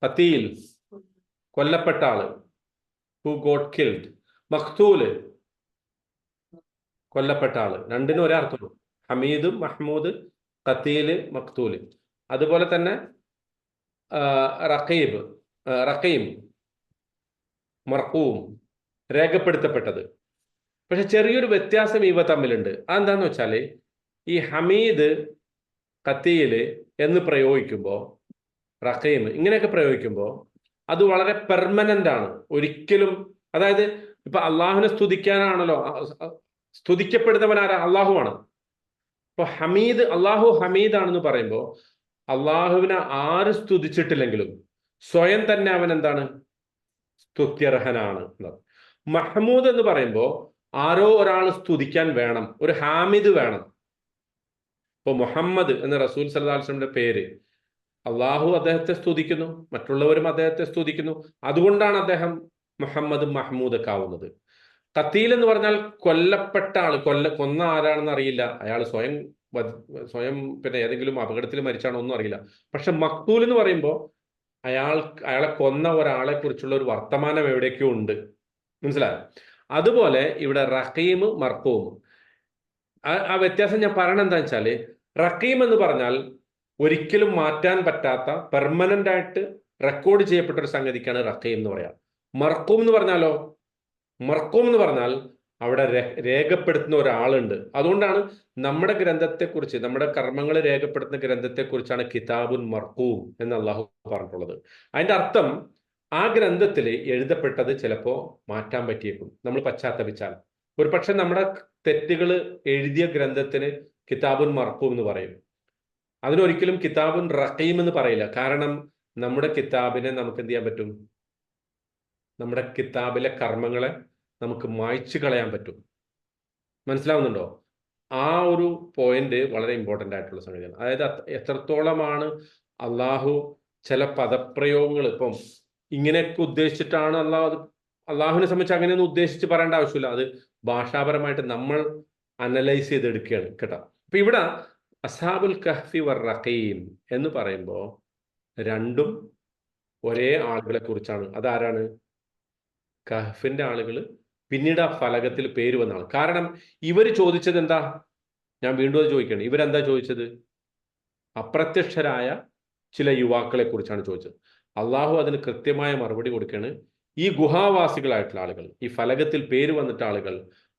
ഖതീൽ കൊല്ലപ്പെട്ട ആള്, ഹു ഗോട്ട് കിൽഡ്. മഖ്തൂല് കൊല്ലപ്പെട്ട ആള്. രണ്ടിനും ഒരേ അർത്ഥമുള്ളൂ. ഹമീദും മഹ്മൂദ്, ഖതീല്, മഖ്തൂല്. അതുപോലെ തന്നെ റഖീം, മർഖൂം, രേഖപ്പെടുത്തപ്പെട്ടത്. പക്ഷെ ചെറിയൊരു വ്യത്യാസം ഇവ തമ്മിലുണ്ട്. അതെന്താന്ന് വെച്ചാല് ഈ ഹമീദ് ഖത്തീല് എന്ന് പ്രയോഗിക്കുമ്പോൾ, റഖീം ഇങ്ങനെയൊക്കെ പ്രയോഗിക്കുമ്പോൾ അത് വളരെ പെർമനന്റ് ആണ്. ഒരിക്കലും, അതായത് ഇപ്പൊ അള്ളാഹുവിനെ സ്തുതിക്കാനാണല്ലോ, സ്തുതിക്കപ്പെടുന്നവൻ ആരാ? അള്ളാഹുവാണ്. ഇപ്പൊ ഹമീദ്, അള്ളാഹു ഹമീദ് ആണെന്ന് പറയുമ്പോൾ അള്ളാഹുവിനെ ആര് സ്തുതിച്ചിട്ടില്ലെങ്കിലും സ്വയം തന്നെ അവൻ എന്താണ്? സ്തുത്യർഹനാണ്. മഹ്മൂദ് എന്ന് പറയുമ്പോൾ ആരോ ഒരാൾ സ്തുതിക്കാൻ വേണം, ഒരു ഹാമിദ് വേണം. ഇപ്പൊ മുഹമ്മദ് എന്ന റസൂൽ സല്ലല്ലാഹു അലൈഹി വസല്ലമയുടെ പേര്, അള്ളാഹു അദ്ദേഹത്തെ സ്തുതിക്കുന്നു, മറ്റുള്ളവരും അദ്ദേഹത്തെ സ്തുതിക്കുന്നു. അതുകൊണ്ടാണ് അദ്ദേഹം മുഹമ്മദ് മഹ്മൂദ് ഒക്കെ ആവുന്നത്. ഖത്തീൽ എന്ന് പറഞ്ഞാൽ കൊല്ലപ്പെട്ട ആള്, കൊന്ന ആരാണെന്ന് അറിയില്ല, അയാൾ സ്വയം പിന്നെ ഏതെങ്കിലും അപകടത്തിൽ മരിച്ചാണോ ഒന്നും അറിയില്ല. പക്ഷെ മഖ്തൂൽ എന്ന് പറയുമ്പോൾ അയാളെ കൊന്ന ഒരാളെ കുറിച്ചുള്ള ഒരു വർത്തമാനം എവിടേക്കോ ഉണ്ട്. മനസ്സിലായോ? അതുപോലെ ഇവിടെ റഖീം, മർഖൂം, ആ വ്യത്യാസം ഞാൻ പറയണത് എന്താ വെച്ചാല്, റഖീം എന്ന് പറഞ്ഞാൽ ഒരിക്കലും മാറ്റാൻ പറ്റാത്ത പെർമനന്റ് ആയിട്ട് റെക്കോർഡ് ചെയ്യപ്പെട്ട ഒരു സംഗതിക്കാണ് റഖീം എന്ന് പറയാം. മർഖൂം എന്ന് പറഞ്ഞാലോ, മർഖൂം എന്ന് പറഞ്ഞാൽ അവിടെ രേഖപ്പെടുത്തുന്ന ഒരാളുണ്ട്. അതുകൊണ്ടാണ് നമ്മുടെ ഗ്രന്ഥത്തെക്കുറിച്ച്, നമ്മുടെ കർമ്മങ്ങൾ രേഖപ്പെടുത്തുന്ന ഗ്രന്ഥത്തെക്കുറിച്ചാണ് കിതാബുൻ മർഖൂം എന്ന് അള്ളാഹു പറഞ്ഞിട്ടുള്ളത്. അതിന്റെ അർത്ഥം ആ ഗ്രന്ഥത്തിൽ എഴുതപ്പെട്ടത് ചിലപ്പോൾ മാറ്റാൻ പറ്റിയേക്കും നമ്മൾ പശ്ചാത്തപിച്ചാൽ. ഒരു പക്ഷെ നമ്മുടെ തെറ്റുകൾ എഴുതിയ ഗ്രന്ഥത്തിന് കിതാബുൻ മർഖൂം എന്ന് പറയും. അതിനൊരിക്കലും കിതാബുൻ റഖീം എന്ന് പറയില്ല. കാരണം നമ്മുടെ കിതാബിനെ നമുക്ക് എന്ത് ചെയ്യാൻ പറ്റും? നമ്മുടെ കിതാബിലെ കർമ്മങ്ങളെ നമുക്ക് മായ്ച്ചു കളയാൻ പറ്റും. മനസ്സിലാവുന്നുണ്ടോ? ആ ഒരു പോയിന്റ് വളരെ ഇമ്പോർട്ടൻ്റ് ആയിട്ടുള്ള സംഗതിയാണ്. അതായത് എത്രത്തോളമാണ് അള്ളാഹു ചില പദപ്രയോഗങ്ങൾ, ഇപ്പം ഇങ്ങനെയൊക്കെ ഉദ്ദേശിച്ചിട്ടാണ് അള്ളാഹുവിനെ സംബന്ധിച്ച് അങ്ങനെയൊന്നും ഉദ്ദേശിച്ച് പറയേണ്ട ആവശ്യമില്ല. അത് ഭാഷാപരമായിട്ട് നമ്മൾ അനലൈസ് ചെയ്തെടുക്കുകയാണ് കേട്ടോ. അപ്പൊ ഇവിടെ അസ്ഹാബുൽ കഹ്ഫി വർ റഖീം എന്ന് പറയുമ്പോൾ രണ്ടും ഒരേ ആളുകളെ കുറിച്ചാണ്. അതാരാണ്? കഹ്ഫിന്റെ ആളുകൾ, പിന്നീട് ആ ഫലകത്തിൽ പേര് വന്ന ആൾ. കാരണം ഇവർ ചോദിച്ചത് എന്താ? ഞാൻ വീണ്ടും അത് ചോദിക്കുകയാണ്. ഇവരെന്താ ചോദിച്ചത്? അപ്രത്യക്ഷരായ ചില യുവാക്കളെ കുറിച്ചാണ് ചോദിച്ചത്. അള്ളാഹു അതിന് കൃത്യമായ മറുപടി കൊടുക്കുകയാണ്. ഈ ഗുഹാവാസികളായിട്ടുള്ള ആളുകൾ, ഈ ഫലകത്തിൽ പേര് വന്നിട്ട ആളുകൾ,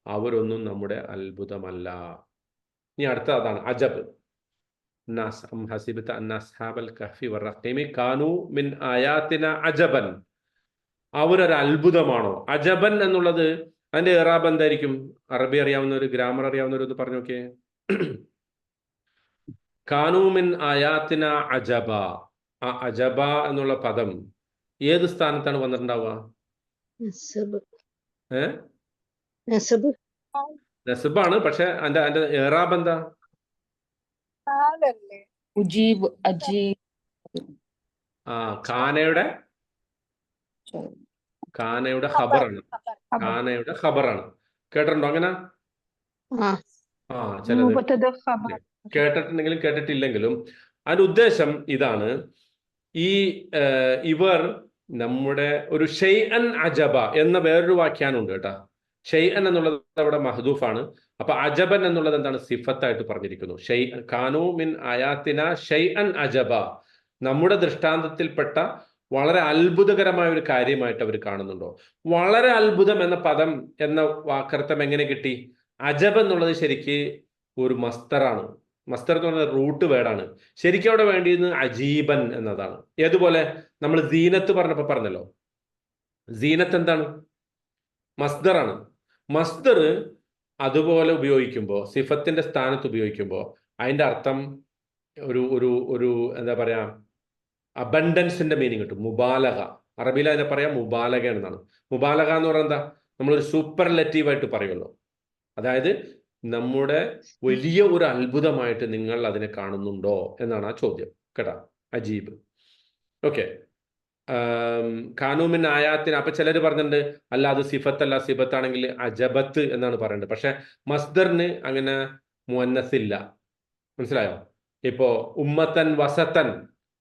അവരൊന്നും നമ്മുടെ അത്ഭുതമല്ല. ഇനി അടുത്ത അതാണ് അജബ്. ഹസിബത അന്ന അസ്ഹാബൽ കഹ്ഫി വറഖീമി കാനൂ മിൻ ആയാതിന അജബൻ. അവരൊരു അത്ഭുതമാണോ? അജബൻ എന്നുള്ളത് അതിന്റെ ഇറാബ് എന്തായിരിക്കും? അറബി അറിയാവുന്നവർ, ഗ്രാമർ അറിയാവുന്നവർ ഒന്ന് പറഞ്ഞു നോക്കിയേ. കാനൂ മിൻ ആയാതിന അജബ. ആ അജബ എന്നുള്ള പദം ഏത് സ്ഥാനത്താണ് വന്നിട്ടുണ്ടാവുക? നസ്ബാണ്. പക്ഷെ അതിന്റെ ഇറാബ് എന്താ? കാനയുടെ ഖബറാണ്. കാനയുടെ ഖബറാണ്. കേട്ടിട്ടുണ്ടോ അങ്ങനെ? ചിലത് കേട്ടിട്ടുണ്ടെങ്കിലും കേട്ടിട്ടില്ലെങ്കിലും അതിന്റെ ഉദ്ദേശം ഇതാണ്. ഇവർ നമ്മുടെ ഒരു ഷെയ്അൻ അജബ എന്ന വേറൊരു വ്യാഖ്യാനമുണ്ട് കേട്ടാ. ഷെയ്അൻ എന്നുള്ളത് അവിടെ മഹദൂഫാണ്. അപ്പൊ അജബൻ എന്നുള്ളത് എന്താണ്? സിഫത്തായിട്ട് പറഞ്ഞിരിക്കുന്നു. കാനൂ മിൻ ആയാത്തിന ഷെയ്അൻ അജബ. നമ്മുടെ ദൃഷ്ടാന്തത്തിൽപ്പെട്ട വളരെ അത്ഭുതകരമായ ഒരു കാര്യമായിട്ട് അവർ കാണുന്നുണ്ടോ? വളരെ അത്ഭുതം എന്ന പദം എന്ന വാക്കർത്ഥം എങ്ങനെ കിട്ടി? അജബ് എന്നുള്ളത് ശരിക്ക് ഒരു മസ്തറാണ്. മസ്തർ എന്ന് പറഞ്ഞ റൂട്ട് വേർഡാണ്. ശരിക്കും അവിടെ വേണ്ടിയിരുന്നത് അജീബൻ എന്നതാണ്. ഏതുപോലെ നമ്മൾ സീനത്ത് പറഞ്ഞപ്പോ പറഞ്ഞല്ലോ, സീനത്ത് എന്താണ്? മസ്ദറാണ്. മസ്ദർ അതുപോലെ ഉപയോഗിക്കുമ്പോൾ, സിഫത്തിന്റെ സ്ഥാനത്ത് ഉപയോഗിക്കുമ്പോൾ അതിന്റെ അർത്ഥം ഒരു ഒരു ഒരു എന്താ പറയാ, അബണ്ടൻസിന്റെ മീനിങ് കിട്ടും. മുബാലക, അറബിയിൽ അതിനെ പറയാം മുബാലക എന്നാണ്. മുബാലക എന്ന് പറഞ്ഞാൽ എന്താ? നമ്മളൊരു സൂപ്പർലെറ്റീവായിട്ട് പറയുമല്ലോ. അതായത് നമ്മുടെ വലിയ ഒരു അത്ഭുതമായിട്ട് നിങ്ങൾ അതിനെ കാണുന്നുണ്ടോ എന്നാണ് ആ ചോദ്യം കേട്ടാ. അജീബ്. ഓക്കെ. കാനൂമിൻ ആയാത്തിന്. അപ്പൊ ചിലർ പറഞ്ഞിട്ടുണ്ട് അല്ല അത് സിഫത്തല്ല, സിഫത്താണെങ്കിൽ അജബത്ത് എന്നാണ് പറയേണ്ടത്. പക്ഷെ മസ്ദറിന് അങ്ങനെ മുഅന്നസില്ല. മനസ്സിലായോ? ഇപ്പോ ഉമ്മത്തൻ വസത്തൻ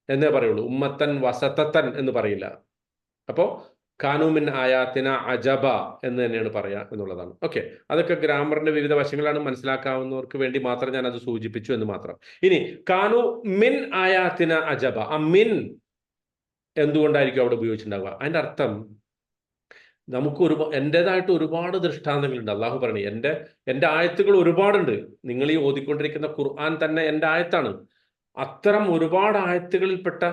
എന്നേ പറയുള്ളൂ, ഉമ്മത്തൻ വസത്തൻ എന്ന് പറയില്ല. അപ്പോ കാനൂമിൻ ആയാത്തിന അജബ എന്ന് തന്നെയാണ് പറയാ എന്നുള്ളതാണ്. ഓക്കെ, അതൊക്കെ ഗ്രാമറിന്റെ വിവിധ വശങ്ങളാണ്. മനസ്സിലാക്കാവുന്നവർക്ക് വേണ്ടി മാത്രം ഞാൻ അത് സൂചിപ്പിച്ചു എന്ന് മാത്രം. ഇനി കാനു മിൻ ആയാത്തിന അജബ, ആ മിൻ എന്തുകൊണ്ടായിരിക്കും അവിടെ ഉപയോഗിച്ചിട്ടുണ്ടാവുക? അതിന്റെ അർത്ഥം നമുക്ക് എൻ്റെതായിട്ട് ഒരുപാട് ദൃഷ്ടാന്തങ്ങളുണ്ട്. അള്ളാഹു പറഞ്ഞു എൻ്റെ ആയത്തുകൾ ഒരുപാടുണ്ട്. നിങ്ങൾ ഈ ഓതിക്കൊണ്ടിരിക്കുന്ന ഖുർആൻ തന്നെ എൻ്റെ ആയത്താണ്. അത്തരം ഒരുപാട് ആയത്തുകളിൽപ്പെട്ട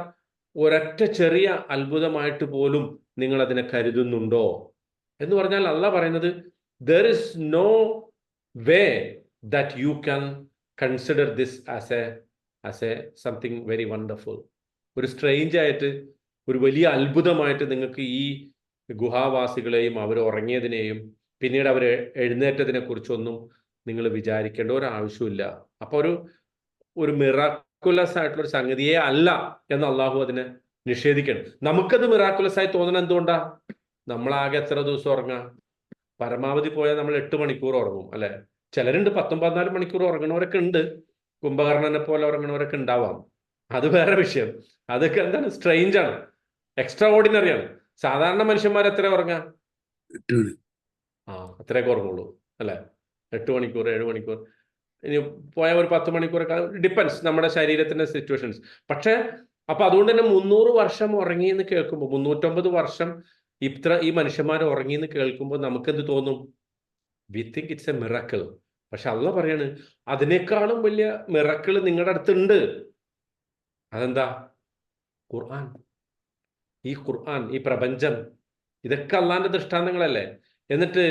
ഒരൊറ്റ ചെറിയ അത്ഭുതമായിട്ട് പോലും നിങ്ങൾ അതിനെ കരുതുന്നുണ്ടോ എന്ന് പറഞ്ഞാൽ അള്ളാഹ് പറയുന്നത് there is no way that you can consider this as a something very wonderful. ഒരു സ്ട്രേഞ്ച് ആയിട്ട് ഒരു വലിയ അത്ഭുതമായിട്ട് നിങ്ങൾക്ക് ഈ ഗുഹാവാസികളെയും അവർ ഉറങ്ങിയതിനെയും പിന്നീട് അവർ എഴുന്നേറ്റതിനെ കുറിച്ചൊന്നും നിങ്ങൾ വിചാരിക്കേണ്ട ഒരു ആവശ്യമില്ല. അപ്പൊ ഒരു മിറാക്കുലസ് ആയിട്ടുള്ള ഒരു സംഗതിയെ അല്ല എന്ന് അള്ളാഹു അതിനെ നിഷേധിക്കണം. നമുക്കത് മിറാക്കുലസ് ആയി തോന്നണം. എന്തുകൊണ്ടാ? നമ്മളാകെ എത്ര ദിവസം ഉറങ്ങാം? പരമാവധി പോയാൽ നമ്മൾ 8 മണിക്കൂർ ഉറങ്ങും അല്ലെ? ചിലരുണ്ട് 14 മണിക്കൂർ ഉറങ്ങണവരൊക്കെ ഉണ്ട്. കുംഭകർണനെ പോലെ ഉറങ്ങണവരൊക്കെ ഉണ്ടാവാം. അത് വേറെ വിഷയം. അതൊക്കെ എന്താണ്? സ്ട്രെയിഞ്ച് ആണ്, എക്സ്ട്രാ ഓർഡിനറി ആണ്. സാധാരണ മനുഷ്യന്മാർ എത്ര ഉറങ്ങാം? അത്രയൊക്കെ ഉറങ്ങുള്ളൂ അല്ലെ? 8 മണിക്കൂർ 7 മണിക്കൂർ, ഇനി പോയ ഒരു 10 മണിക്കൂറൊക്കെ ഡിപ്പെൻസ് നമ്മുടെ ശരീരത്തിന്റെ സിറ്റുവേഷൻസ്. പക്ഷെ അപ്പൊ അതുകൊണ്ട് തന്നെ 300 വർഷം ഉറങ്ങി എന്ന് കേൾക്കുമ്പോൾ, 350 വർഷം ഈ മനുഷ്യന്മാർ ഉറങ്ങി എന്ന് കേൾക്കുമ്പോൾ നമുക്കെന്ത് തോന്നും? We think it's A miracle. പക്ഷെ അള്ളാഹ് പറയാണ് അതിനേക്കാളും വലിയ മിറക്കിൾ നിങ്ങളുടെ അടുത്തുണ്ട്. അതെന്താ? ഖുർആൻ. ഈ ഖുർആൻ, ഈ പ്രപഞ്ചം, ഇതൊക്കെ അള്ളാഹിന്റെ ദൃഷ്ടാന്തങ്ങളല്ലേ? എന്നിട്ട്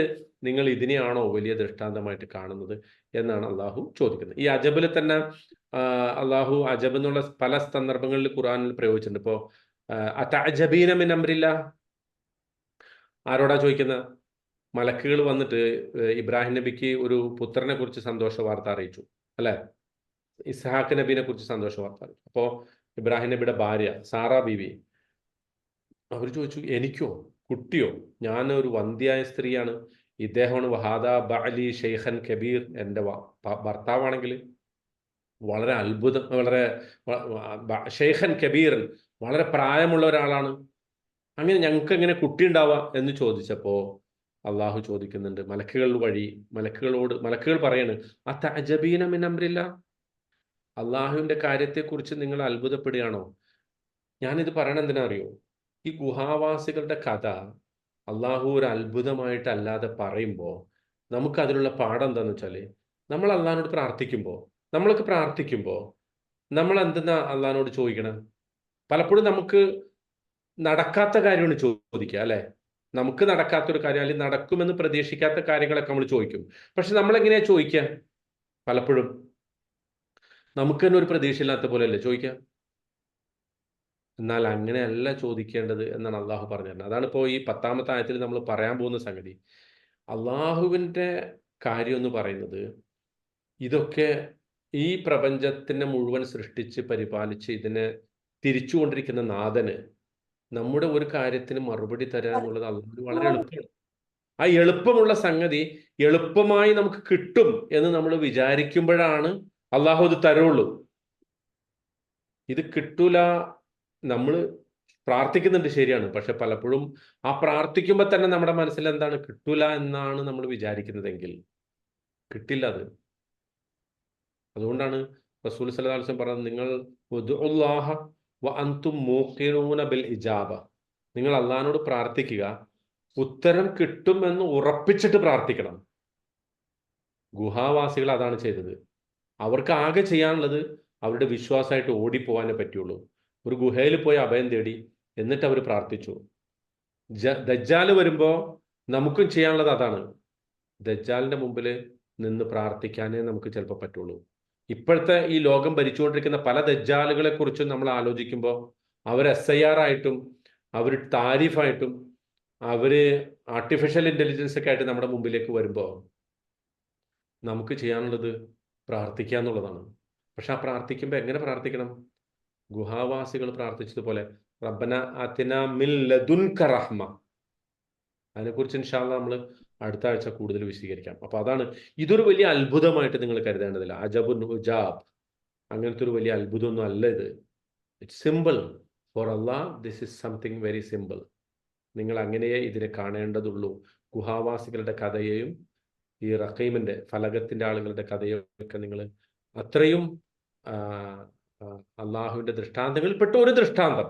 നിങ്ങൾ ഇതിനെയാണോ വലിയ ദൃഷ്ടാന്തമായിട്ട് കാണുന്നത് എന്നാണ് അള്ളാഹു ചോദിക്കുന്നത്. ഈ അജബിൽ തന്നെ അള്ളാഹു അജബ് എന്നുള്ള പല സന്ദർഭങ്ങളിൽ ഖുർആനിൽ പ്രയോഗിച്ചിട്ടുണ്ട്. ഇപ്പോ അതഅജബീന മിൻ അംരില്ലാ, ആരോടാ ചോദിക്കുന്നത്? മലക്കുകൾ വന്നിട്ട് ഇബ്രാഹിം നബിക്ക് ഒരു പുത്രനെ കുറിച്ച് സന്തോഷ വാർത്ത അറിയിച്ചു അല്ലെ? ഇസ്ഹാഖ് നബീനെ കുറിച്ച് സന്തോഷ വാർത്ത അറിയിച്ചു. അപ്പോ ഇബ്രാഹിം നബിയുടെ ഭാര്യ സാറാ ബീവി അവർ ചോദിച്ചു, എനിക്കോ കുട്ടിയോ? ഞാൻ ഒരു വന്ധ്യായ സ്ത്രീയാണ്, ഇദ്ദേഹമാണ് വഹാദ ബഅലി ഷെയ്ഖൻ കബീർ, എൻ്റെ ഭർത്താവാണെങ്കിൽ വളരെ അത്ഭുതം, വളരെ ഷെയ്ഖൻ കബീർ, വളരെ പ്രായമുള്ള ഒരാളാണ്, അങ്ങനെ ഞങ്ങൾക്ക് എങ്ങനെ കുട്ടി ഉണ്ടാവാം എന്ന് ചോദിച്ചപ്പോ അള്ളാഹു ചോദിക്കുന്നുണ്ട് മലക്കുകൾ വഴി, മലക്കുകൾ പറയാണ് അതഅജബീന മിൻ അംരില്ലാ, അള്ളാഹുവിന്റെ കാര്യത്തെക്കുറിച്ച് നിങ്ങൾ അത്ഭുതപ്പെടുകയാണോ? ഞാനിത് പറയണ എന്തിനാ അറിയോ? ഈ ഗുഹാവാസികളുടെ കഥ അള്ളാഹു ഒരു അത്ഭുതമായിട്ടല്ലാതെ പറയുമ്പോൾ നമുക്ക് അതിലുള്ള പാഠം എന്താന്ന് വെച്ചാല്, നമ്മൾ അള്ളാഹിനോട് പ്രാർത്ഥിക്കുമ്പോൾ നമ്മൾ എന്തെന്നാ അള്ളാഹിനോട് ചോദിക്കണം? പലപ്പോഴും നമുക്ക് നടക്കാത്ത കാര്യമാണ് ചോദിക്കുക അല്ലെ? നമുക്ക് നടക്കാത്തൊരു കാര്യം, അല്ലെങ്കിൽ നടക്കുമെന്ന് പ്രതീക്ഷിക്കാത്ത കാര്യങ്ങളൊക്കെ നമ്മൾ ചോദിക്കും. പക്ഷെ നമ്മളെങ്ങനെയാ ചോദിക്കുക? പലപ്പോഴും നമുക്ക് തന്നെ ഒരു പ്രതീക്ഷയില്ലാത്ത പോലെയല്ലേ ചോദിക്കുക? എന്നാൽ അങ്ങനെയല്ല ചോദിക്കേണ്ടത് എന്നാണ് അള്ളാഹു പറഞ്ഞു തരുന്നത്. അതാണ് ഇപ്പോൾ ഈ 10ാമത്തെ ആയത്തിൽ നമ്മൾ പറയാൻ പോകുന്ന സംഗതി. അള്ളാഹുവിൻ്റെ കാര്യം എന്ന് പറയുന്നത് ഇതൊക്കെ ഈ പ്രപഞ്ചത്തിനെ മുഴുവൻ സൃഷ്ടിച്ച് പരിപാലിച്ച് ഇതിനെ തിരിച്ചുകൊണ്ടിരിക്കുന്ന നാഥന് നമ്മുടെ ഒരു കാര്യത്തിന് മറുപടി തരാൻ എന്നുള്ളത് അള്ളാഹു വളരെ എളുപ്പമാണ്. ആ എളുപ്പമുള്ള സംഗതി എളുപ്പമായി നമുക്ക് കിട്ടും എന്ന് നമ്മൾ വിചാരിക്കുമ്പോഴാണ് അള്ളാഹു അത് തരുള്ളൂ. ഇത് കിട്ടൂല. നമ്മൾ പ്രാർത്ഥിക്കുന്നുണ്ട്, ശരിയാണ്. പക്ഷെ പലപ്പോഴും ആ പ്രാർത്ഥിക്കുമ്പോൾ തന്നെ നമ്മുടെ മനസ്സിൽ എന്താണ്? കിട്ടൂല എന്നാണ് നമ്മൾ വിചാരിക്കുന്നതെങ്കിൽ കിട്ടില്ല അത്. അതുകൊണ്ടാണ് റസൂൽ സല്ലല്ലാഹു അലൈഹി വസല്ലം പറഞ്ഞത്, നിങ്ങൾ ഉദ്ഉല്ലാഹ വ അൻതും മൂഖിനൂന ബിൽ ഇജാബ, നിങ്ങൾ അള്ളാഹിനോട് പ്രാർത്ഥിക്കുക, ഉത്തരം കിട്ടുമെന്ന് ഉറപ്പിച്ചിട്ട് പ്രാർത്ഥിക്കണം. ഗുഹാവാസികൾ അതാണ് ചെയ്തത്. അവർക്ക് ആകെ ചെയ്യാനുള്ളത് അവരുടെ വിശ്വാസമായിട്ട് ഓടിപ്പോവാനേ പറ്റുള്ളൂ. ഒരു ഗുഹയിൽ പോയി അഭയം തേടി, എന്നിട്ട് അവർ പ്രാർത്ഥിച്ചു. ദജ്ജാല് വരുമ്പോൾ നമുക്കും ചെയ്യാനുള്ളത് അതാണ്. ദജ്ജാലിന്റെ മുമ്പിൽ നിന്ന് പ്രാർത്ഥിക്കാനേ നമുക്ക് ചിലപ്പോൾ പറ്റുള്ളൂ. ഇപ്പോഴത്തെ ഈ ലോകം ഭരിച്ചുകൊണ്ടിരിക്കുന്ന പല ദജ്ജാലുകളെ കുറിച്ചും നമ്മൾ ആലോചിക്കുമ്പോൾ അവർ SIR ആയിട്ടും അവർ താരിഫായിട്ടും അവര് ആർട്ടിഫിഷ്യൽ ഇന്റലിജൻസ് ഒക്കെ ആയിട്ട് നമ്മുടെ മുമ്പിലേക്ക് വരുമ്പോൾ നമുക്ക് ചെയ്യാനുള്ളത് പ്രാർത്ഥിക്കുക എന്നുള്ളതാണ്. പക്ഷെ ആ പ്രാർത്ഥിക്കുമ്പോൾ എങ്ങനെ പ്രാർത്ഥിക്കണം? ഗുഹാവാസികൾ പ്രാർത്ഥിച്ചതുപോലെ റബ്ബന ആതിന മിൻ ലദുൻക റഹ്മ. അതിനെക്കുറിച്ച് ഇൻഷാ അല്ലാഹ് നമ്മൾ അടുത്ത ആഴ്ച കൂടുതൽ വിശദീകരിക്കാം. അപ്പൊ അതാണ്, ഇതൊരു വലിയ അത്ഭുതമായിട്ട് നിങ്ങൾ കരുതേണ്ടതില്ല. അജബുൻ ഉജാബ്, അങ്ങനത്തെ ഒരു വലിയ അത്ഭുതമൊന്നും അല്ല ഇത്. ഇറ്റ്സ് സിമ്പിൾ ഫോർ അല്ലാഹ്. This is something very simple. നിങ്ങൾ അങ്ങനെയേ ഇതിനെ കാണേണ്ടതുള്ളൂ. ഗുഹാവാസികളുടെ കഥയെയും ഈ റഖീമിന്റെ ഫലകത്തിന്റെ ആളുകളുടെ കഥയും ഒക്കെ നിങ്ങൾ അത്രയും അള്ളാഹുവിന്റെ ദൃഷ്ടാന്തങ്ങളിൽ പെട്ട ഒരു ദൃഷ്ടാന്തം,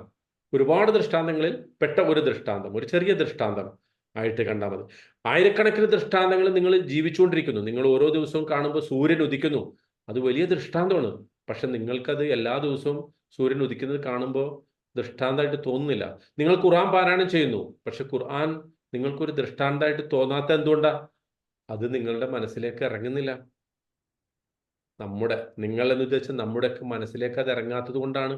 ഒരുപാട് ദൃഷ്ടാന്തങ്ങളിൽ പെട്ട ഒരു ദൃഷ്ടാന്തം, ഒരു ചെറിയ ദൃഷ്ടാന്തം ആയിട്ട് കണ്ടാൽ മതി. ആയിരക്കണക്കിന് ദൃഷ്ടാന്തങ്ങൾ നിങ്ങൾ ജീവിച്ചുകൊണ്ടിരിക്കുന്നു. നിങ്ങൾ ഓരോ ദിവസവും കാണുമ്പോൾ സൂര്യൻ ഉദിക്കുന്നു, അത് വലിയ ദൃഷ്ടാന്തമാണ്. പക്ഷെ നിങ്ങൾക്കത് എല്ലാ ദിവസവും സൂര്യൻ ഉദിക്കുന്നത് കാണുമ്പോൾ ദൃഷ്ടാന്തമായിട്ട് തോന്നുന്നില്ല. നിങ്ങൾ ഖുർആൻ പാരായണം ചെയ്യുന്നു, പക്ഷെ ഖുർആൻ നിങ്ങൾക്കൊരു ദൃഷ്ടാന്തമായിട്ട് തോന്നാത്ത എന്തുകൊണ്ടാ? അത് നിങ്ങളുടെ മനസ്സിലേക്ക് ഇറങ്ങുന്നില്ല. നിങ്ങൾ എന്ന് ഉദ്ദേശിച്ച നമ്മുടെയൊക്കെ മനസ്സിലേക്ക് അത് ഇറങ്ങാത്തത് കൊണ്ടാണ്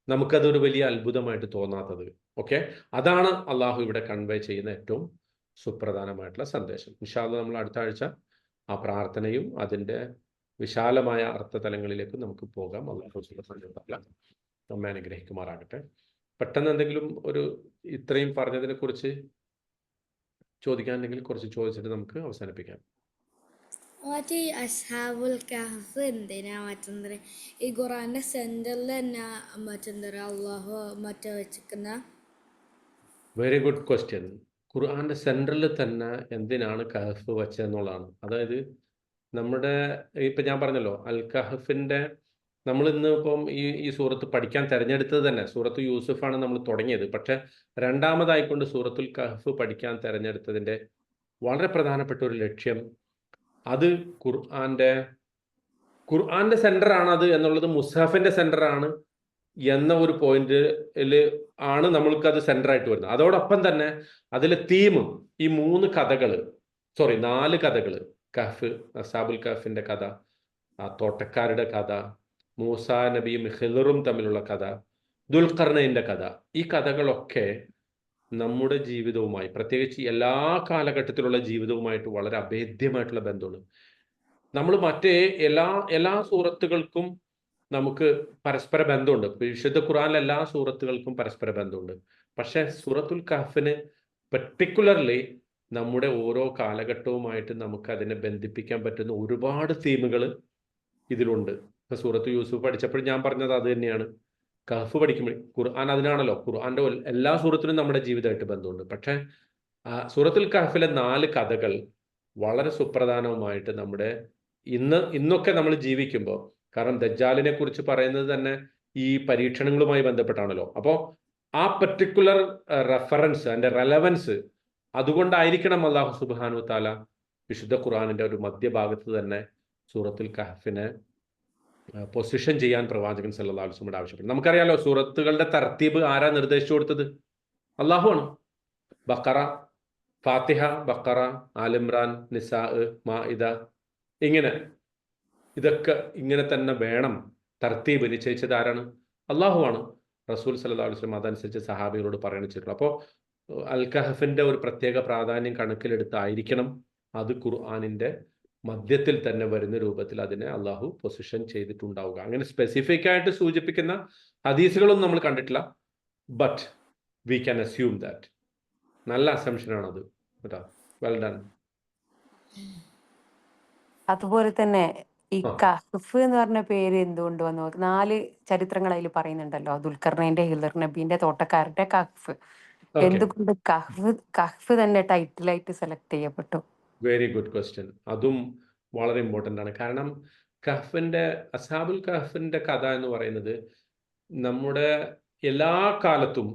നമുക്കതൊരു വലിയ അത്ഭുതമായിട്ട് തോന്നാത്തത്. ഓക്കെ, അതാണ് അള്ളാഹു ഇവിടെ കൺവേ ചെയ്യുന്ന ഏറ്റവും സുപ്രധാനമായിട്ടുള്ള സന്ദേശം. ഇൻഷാ അല്ലാഹ് നമ്മൾ അടുത്ത ആഴ്ച ആ പ്രാർത്ഥനയും അതിൻ്റെ വിശാലമായ അർത്ഥതലങ്ങളിലേക്ക് നമുക്ക് പോകാം. അള്ളാഹു സുബ്ഹാനഹു വ തആല നമ്മെ അനുഗ്രഹിക്കുമാറാകട്ടെ. പെട്ടെന്ന് എന്തെങ്കിലും ഇത്രയും പറഞ്ഞതിനെ കുറിച്ച് ചോദിക്കാനുണ്ടെങ്കിൽ കുറച്ച് ചോദിച്ചിട്ട് നമുക്ക് അവസാനിപ്പിക്കാം. മറ്റേ ഈ അസ്ഹാബുൽ കഹഫ് എന്തിനാ ഈ ഖുറാന്റെ സെന്ററിൽ തന്നെ അള്ളാഹു വെച്ചിരിക്കുന്ന? Very good question. ഖുർആന്റെ സെൻട്രലിൽ തന്നെ എന്തിനാണ് കഹഫ് വെച്ചതെന്നുള്ളതാണ്. അതായത് നമ്മുടെ ഇപ്പം ഞാൻ പറഞ്ഞല്ലോ അൽ കഹഫിൻ്റെ നമ്മൾ ഇന്ന് ഇപ്പം ഈ സൂറത്ത് പഠിക്കാൻ തിരഞ്ഞെടുത്തത് തന്നെ സൂറത്ത് യൂസുഫാണ് നമ്മൾ തുടങ്ങിയത്. പക്ഷെ രണ്ടാമതായിക്കൊണ്ട് സൂറത്തുൽ കഹഫ് പഠിക്കാൻ തിരഞ്ഞെടുത്തതിൻ്റെ വളരെ പ്രധാനപ്പെട്ട ഒരു ലക്ഷ്യം അത് ഖുർആന്റെ സെന്ററാണ് അത് എന്നുള്ളത്, മുസ്ഹഫിന്റെ സെന്ററാണ് എന്ന ഒരു പോയിന്റിൽ ആണ് നമ്മൾക്കത് സെന്ററായിട്ട് വരുന്നത്. അതോടൊപ്പം തന്നെ അതിലെ തീം ഈ 4 കഥകൾ കഹഫ്, അസ്ഹാബുൽ കഹഫിന്റെ കഥ, ആ തോട്ടക്കാരുടെ കഥ, മൂസാ നബിയും ഖിദറും തമ്മിലുള്ള കഥ, ദുൽഖർനൈന്റെ കഥ, ഈ കഥകളൊക്കെ നമ്മുടെ ജീവിതവുമായി, പ്രത്യേകിച്ച് എല്ലാ കാലഘട്ടത്തിലുള്ള ജീവിതവുമായിട്ട് വളരെ അഭേദ്യമായിട്ടുള്ള ബന്ധമാണ്. നമ്മൾ മറ്റേ എല്ലാ സൂറത്തുകൾക്കും നമുക്ക് പരസ്പര ബന്ധമുണ്ട്. വിശുദ്ധ ഖുർആനിലെ എല്ലാ സൂറത്തുകൾക്കും പരസ്പര ബന്ധമുണ്ട്. പക്ഷെ സൂറത്തുൽ കഹഫിന് പെർട്ടിക്കുലർലി നമ്മുടെ ഓരോ കാലഘട്ടവുമായിട്ട് നമുക്ക് അതിനെ ബന്ധിപ്പിക്കാൻ പറ്റുന്ന ഒരുപാട് തീമുകൾ ഇതിലുണ്ട്. ഇപ്പൊ സൂറത്ത് യൂസുഫ് പഠിച്ചപ്പോൾ ഞാൻ പറഞ്ഞത് അത് തന്നെയാണ്. കഹഫ് പഠിക്കുമ്പോൾ ഖുർആൻ അതിനാണല്ലോ, ഖുർആന്റെ എല്ലാ സൂറത്തിനും നമ്മുടെ ജീവിതമായിട്ട് ബന്ധമുണ്ട്. പക്ഷെ സൂറത്തുൽ കഹഫിലെ 4 കഥകൾ വളരെ സുപ്രധാനവുമായിട്ട് നമ്മുടെ ഇന്നൊക്കെ നമ്മൾ ജീവിക്കുമ്പോൾ, കാരണം ദജ്ജാലിനെ കുറിച്ച് പറയുന്നത് തന്നെ ഈ പരീക്ഷണങ്ങളുമായി ബന്ധപ്പെട്ടാണല്ലോ. അപ്പോൾ ആ പെർട്ടിക്കുലർ റെഫറൻസ്, അതിന്റെ റെലവൻസ് അതുകൊണ്ടായിരിക്കണം അല്ലാഹു സുബ്ഹാനഹു വ തആല വിശുദ്ധ ഖുർആനിന്റെ ഒരു മധ്യഭാഗത്ത് തന്നെ സൂറത്തുൽ കഹഫിനെ പൊസിഷൻ ചെയ്യാൻ പ്രവാചകൻ സല്ലല്ലാഹു അലൈഹി വസല്ലം ആവശ്യപ്പെട്ടു. നമുക്കറിയാലോ സൂറത്തുകളുടെ തർത്തീബ് ആരാ നിർദ്ദേശിച്ചു കൊടുത്തത്? അല്ലാഹു ആണ്. ബഖറ, ഫാത്തിഹ, ബഖറ, ആലിമ്രാൻ, നിസാ, മാഇദ, ഇതൊക്കെ ഇങ്ങനെ തന്നെ വേണം. തർത്തീബ് നിശ്ചയിച്ചത് ആരാണ്? അല്ലാഹു ആണ്. റസൂൽ സല്ലല്ലാഹു അലൈഹി വസല്ലം അതനുസരിച്ച് സഹാബികളോട് പറയണിച്ചിട്ടുള്ളൂ. അപ്പോൾ അൽ കഹഫിന്റെ ഒരു പ്രത്യേക പ്രാധാന്യം കണക്കിലെടുത്തായിരിക്കണം അത് ഖുർആനിന്റെ മധ്യത്തിൽ തന്നെ വരുന്ന രൂപത്തിൽ അതിനെ അള്ളാഹു പൊസിഷൻ ചെയ്തിട്ടുണ്ടാവുക. അങ്ങനെ സ്പെസിഫിക് ആയിട്ട് സൂചിപ്പിക്കുന്ന ഹദീസുകളൊന്നും നമ്മൾ കണ്ടിട്ടില്ല. But we can assume that. നല്ല അസംഷനാണത് കേട്ടോ. Well done. അതുപോലെ തന്നെ ഈ കഹഫ് എന്ന് പറഞ്ഞ പേര് എന്തുകൊണ്ട് വന്നു? 4 ചരിത്രങ്ങൾ അതിൽ പറയുന്നുണ്ടല്ലോ. ദുൽഖർനൈന്റെ, ഹിദർ നബീന്റെ, തോട്ടക്കാരുടെ കഹഫ്. എന്തുകൊണ്ട് കഹഫ് തന്നെ ടൈറ്റിലായിട്ട് സെലക്ട് ചെയ്യപ്പെട്ടു? Very good question. അതും വളരെ ഇമ്പോർട്ടൻ്റ് ആണ്. കാരണം അസ്ഹാബുൽ കഹഫിന്റെ കഥ എന്ന് പറയുന്നത് നമ്മുടെ എല്ലാ കാലത്തും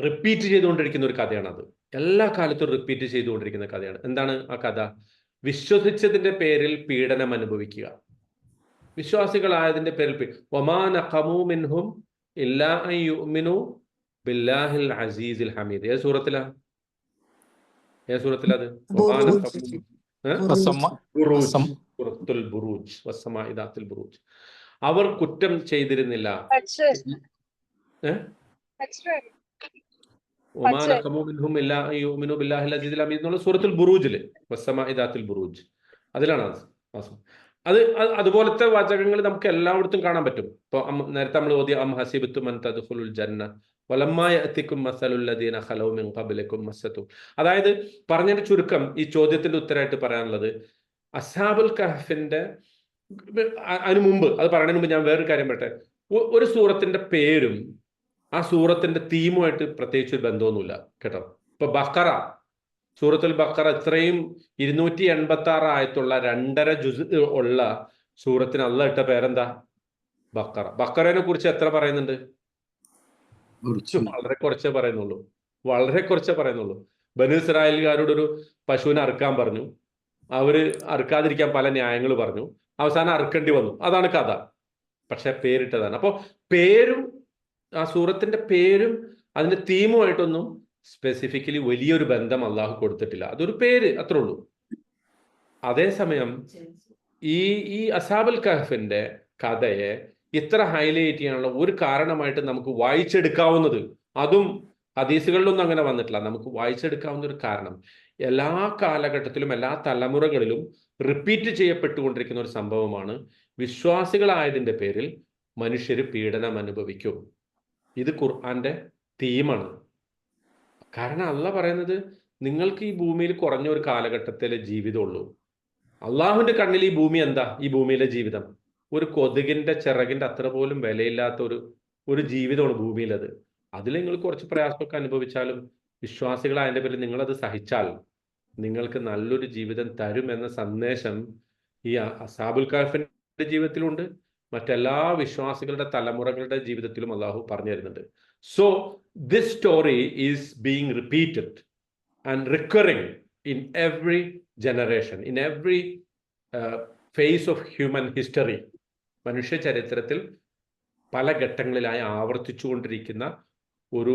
റിപ്പീറ്റ് ചെയ്തുകൊണ്ടിരിക്കുന്ന ഒരു കഥയാണത്. എല്ലാ കാലത്തും റിപ്പീറ്റ് ചെയ്തുകൊണ്ടിരിക്കുന്ന കഥയാണ്. എന്താണ് ആ കഥ? വിശ്വസിച്ചതിന്റെ പേരിൽ പീഡനം അനുഭവിക്കുക. വിശ്വാസികളായതിന്റെ പേരിൽ വമാ നഖമൂ മിൻഹും ഇല്ലാ അൻ യുഅ്മിനൂ ബില്ലാഹിൽ അസീസിൽ ഹമീദ്. ഏത് സൂറത്തിലാ അത്? സൂറത്തുൽ ബുറൂജ്, വസ്സമാഇ ദാത്തിൽ ബുറൂജ്. അവർ കുറ്റം ചെയ്തിരുന്നില്ല. സൂറത്തുൽ ബുറൂജില് വസ്സമാഇ ദാത്തിൽ ബുറൂജ്, അതിലാണ് അത്. അതുപോലത്തെ വാചകങ്ങൾ നമുക്ക് എല്ലായിടത്തും കാണാൻ പറ്റും. ഇപ്പൊ നേരത്തെ നമ്മൾ ഓതിയ അം ഹസിബത്തും അൻ തദ്ഖുലുൽ ജന്ന വലമ്മാ യഅതികും മസലുൽ ലദീന ഖലൗ മിൻ ഖബ്ലികും മസ്സതും. അതായത് പറഞ്ഞതിന്റെ ചുരുക്കം ഈ ചോദ്യത്തിന്റെ ഉത്തരമായിട്ട് പറയാനുള്ളത്, അസ്ഹാബുൽ കഹഫിന്റെ അതിനു മുമ്പ്, അത് പറയുന്നതിന് മുമ്പ് ഞാൻ വേറൊരു കാര്യം പറയട്ടെ. ഒരു സൂറത്തിന്റെ പേരും ആ സൂറത്തിന്റെ തീമുമായിട്ട് പ്രത്യേകിച്ച് ഒരു ബന്ധമൊന്നുമില്ല കേട്ടോ. ഇപ്പൊ ബഖറ, സൂറത്തുൽ ബഖറ ഇത്രയും 286 ആയത്തുള്ള 2.5 ജുസ് ഉള്ള സൂറത്തിന് അല്ലാഹ് ഇട്ട പേരെന്താ? ബഖറ. ബഖറയെ കുറിച്ച് എത്ര പറയുന്നുണ്ട്? വളരെ കുറച്ചേ പറയുന്നുള്ളൂ. ബനൂ ഇസ്രായേൽകാരോടൊരു പശുവിനെ അറുക്കാൻ പറഞ്ഞു. അവര് അറുക്കാതിരിക്കാൻ പല ന്യായങ്ങൾ പറഞ്ഞു. അവസാനം അറുക്കേണ്ടി വന്നു. അതാണ് കഥ. പക്ഷെ പേരിട്ടതാണ്. അപ്പോൾ പേരും ആ സൂറത്തിന്റെ പേരും അതിന്റെ തീമുമായിട്ടൊന്നും സ്പെസിഫിക്കലി വലിയൊരു ബന്ധം അള്ളാഹു കൊടുത്തിട്ടില്ല. അതൊരു പേര്, അത്രേ ഉള്ളൂ. അതേസമയം ഈ അസ്ഹാബുൽ കഹ്ഫിന്റെ കഥയെ ഇത്ര ഹൈലൈറ്റ് ചെയ്യാനുള്ള ഒരു കാരണമായിട്ട് നമുക്ക് വായിച്ചെടുക്കാവുന്നത്, അതും ഹദീസുകളിലൊന്നും അങ്ങനെ വന്നിട്ടില്ല, നമുക്ക് വായിച്ചെടുക്കാവുന്ന ഒരു കാരണം, എല്ലാ കാലഘട്ടത്തിലും എല്ലാ തലമുറകളിലും റിപ്പീറ്റ് ചെയ്യപ്പെട്ടുകൊണ്ടിരിക്കുന്ന ഒരു സംഭവമാണ്, വിശ്വാസികളായതിൻ്റെ പേരിൽ മനുഷ്യർ പീഡനം അനുഭവിക്കും. ഇത് ഖുർആന്റെ തീമാണ്. കാരണം അള്ളാഹ് പറയുന്നത്, നിങ്ങൾക്ക് ഈ ഭൂമിയിൽ കുറഞ്ഞ ഒരു കാലഘട്ടത്തിലെ ജീവിതമുള്ളൂ. അള്ളാഹുവിന്റെ കണ്ണിൽ ഈ ഭൂമി എന്താ? ഈ ഭൂമിയിലെ ജീവിതം ഒരു കൊതുകിന്റെ ചിറകിന്റെ അത്ര പോലും വിലയില്ലാത്ത ഒരു ജീവിതമാണ് ഭൂമിയിലത്. അതിൽ നിങ്ങൾ കുറച്ച് പ്രയാസമൊക്കെ അനുഭവിച്ചാലും വിശ്വാസികളായതിന്റെ പേരിൽ നിങ്ങളത് സഹിച്ചാൽ നിങ്ങൾക്ക് നല്ലൊരു ജീവിതം തരും എന്ന സന്ദേശം ഈ അസ്ഹാബുൽ കഹ്ഫിന്റെ ജീവിതത്തിലുണ്ട്, മറ്റെല്ലാ വിശ്വാസികളുടെ തലമുറകളുടെ ജീവിതത്തിലും അള്ളാഹു പറഞ്ഞു തരുന്നുണ്ട്. So this story is being repeated and recurring in every generation, in every phase of human history. മനുഷ്യ ചരിത്രത്തിൽ പല ഘട്ടങ്ങളിലായി ആവർത്തിച്ചുകൊണ്ടിരിക്കുന്ന ഒരു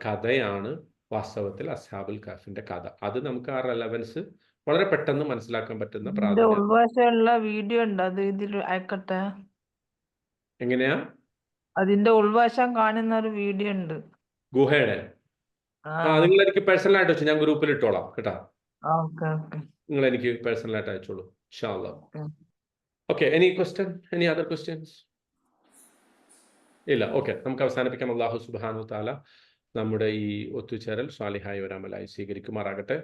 കഥയാണ് വാസ്തവത്തിൽ അസ്ഹാബുൽ കഹ്ഫിന്റെ കഥ. അത് നമുക്ക് ആ റെലവൻസ് വളരെ പെട്ടെന്ന് മനസ്സിലാക്കാൻ പറ്റുന്ന പ്രാധാന്യം. ഉൾവശമുള്ള വീഡിയോ ഉണ്ട്, അത് ഇതിൽ അയക്കട്ടെ. എങ്ങനെയാ? അതിന്റെ ഉൾവശം കാണുന്ന ഒരു വീഡിയോ ഉണ്ട്, ഗുഹയുടെ. നിങ്ങൾ എനിക്ക് പേഴ്സണലായിട്ട് വെച്ചു, ഞാൻ ഗ്രൂപ്പിൽ ഇട്ടോളാം കേട്ടാ. നിങ്ങൾ എനിക്ക് പേഴ്സണലായിട്ട് അയച്ചോളൂ ഇൻഷാ അല്ലാഹ്. Okay, any question, any other questions? ഇല്ല. ഓക്കെ, നമുക്ക് അവസാനിപ്പിക്കാം. അല്ലാഹു സുബ്ഹാനഹു തആല നമ്മുടെ ഈ ഒത്തുചേരൽ സ്വാലിഹായ ഒരു അമലായി സ്വീകരിക്കുമാറാകട്ടെ.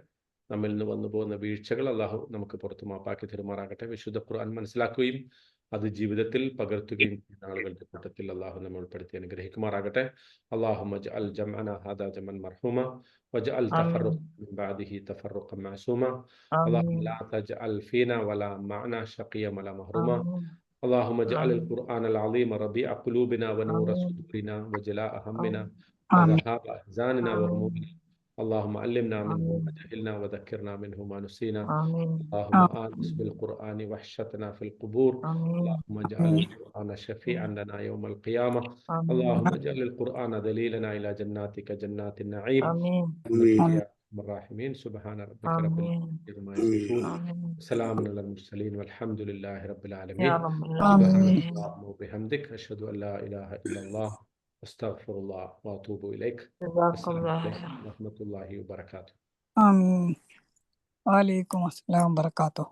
നമ്മിൽ നിന്ന് വന്നു പോകുന്ന വീഴ്ചകൾ അല്ലാഹു നമുക്ക് പുറത്തു മാപ്പാക്കി തരുമാറാകട്ടെ. വിശുദ്ധ ഖുർആൻ മനസ്സിലാക്കുകയും അത് ജീവിതത്തിൽ പകർത്തുകയും ചെയ്യുന്ന ആളുകളുടെ കൂട്ടത്തിൽ അല്ലാഹു നമ്മെ ഉൾപ്പെടുത്തി അനുഗ്രഹിക്കുമാറാകട്ടെ. അല്ലാഹുമ്മ ജഅൽ ജംഅനാ ഹാദാ ജമൻ മർഹൂമ വജഅൽ തഫറഖ മിൻ ബഅദിഹി തഫറഖൻ മഅസൂമ. അല്ലാഹുമ്മ ലാ തജ്അൽ ഫീനാ വലാ മഅനാ ശഖിയ്യൻ വലാ മഹ്റൂമ. اللهم اجعل القرآن العظيم ربيع قلوبنا ونور صدورنا وجلاء همنا وذهاب أحزاننا وهمومنا. اللهم علمنا منه ما جهلنا وذكرنا منه ما نسينا. اللهم آنس بالقرآن وحشتنا في القبور. اللهم اجعل القرآن شفيعا لنا يوم القيامة. اللهم اجعل القرآن دليلنا إلى جناتك جنات النعيم. يا الراحمين. سبحان ربك رب العزة عما يصفون، سلام على المرسلين والحمد لله رب العالمين. سبحانك اللهم وبحمدك، أشهد أن لا إله إلا الله، أستغفر الله وأتوب إليك. السلام عليكم ورحمة الله وبركاته. آمين. وعليكم السلام وبركاته.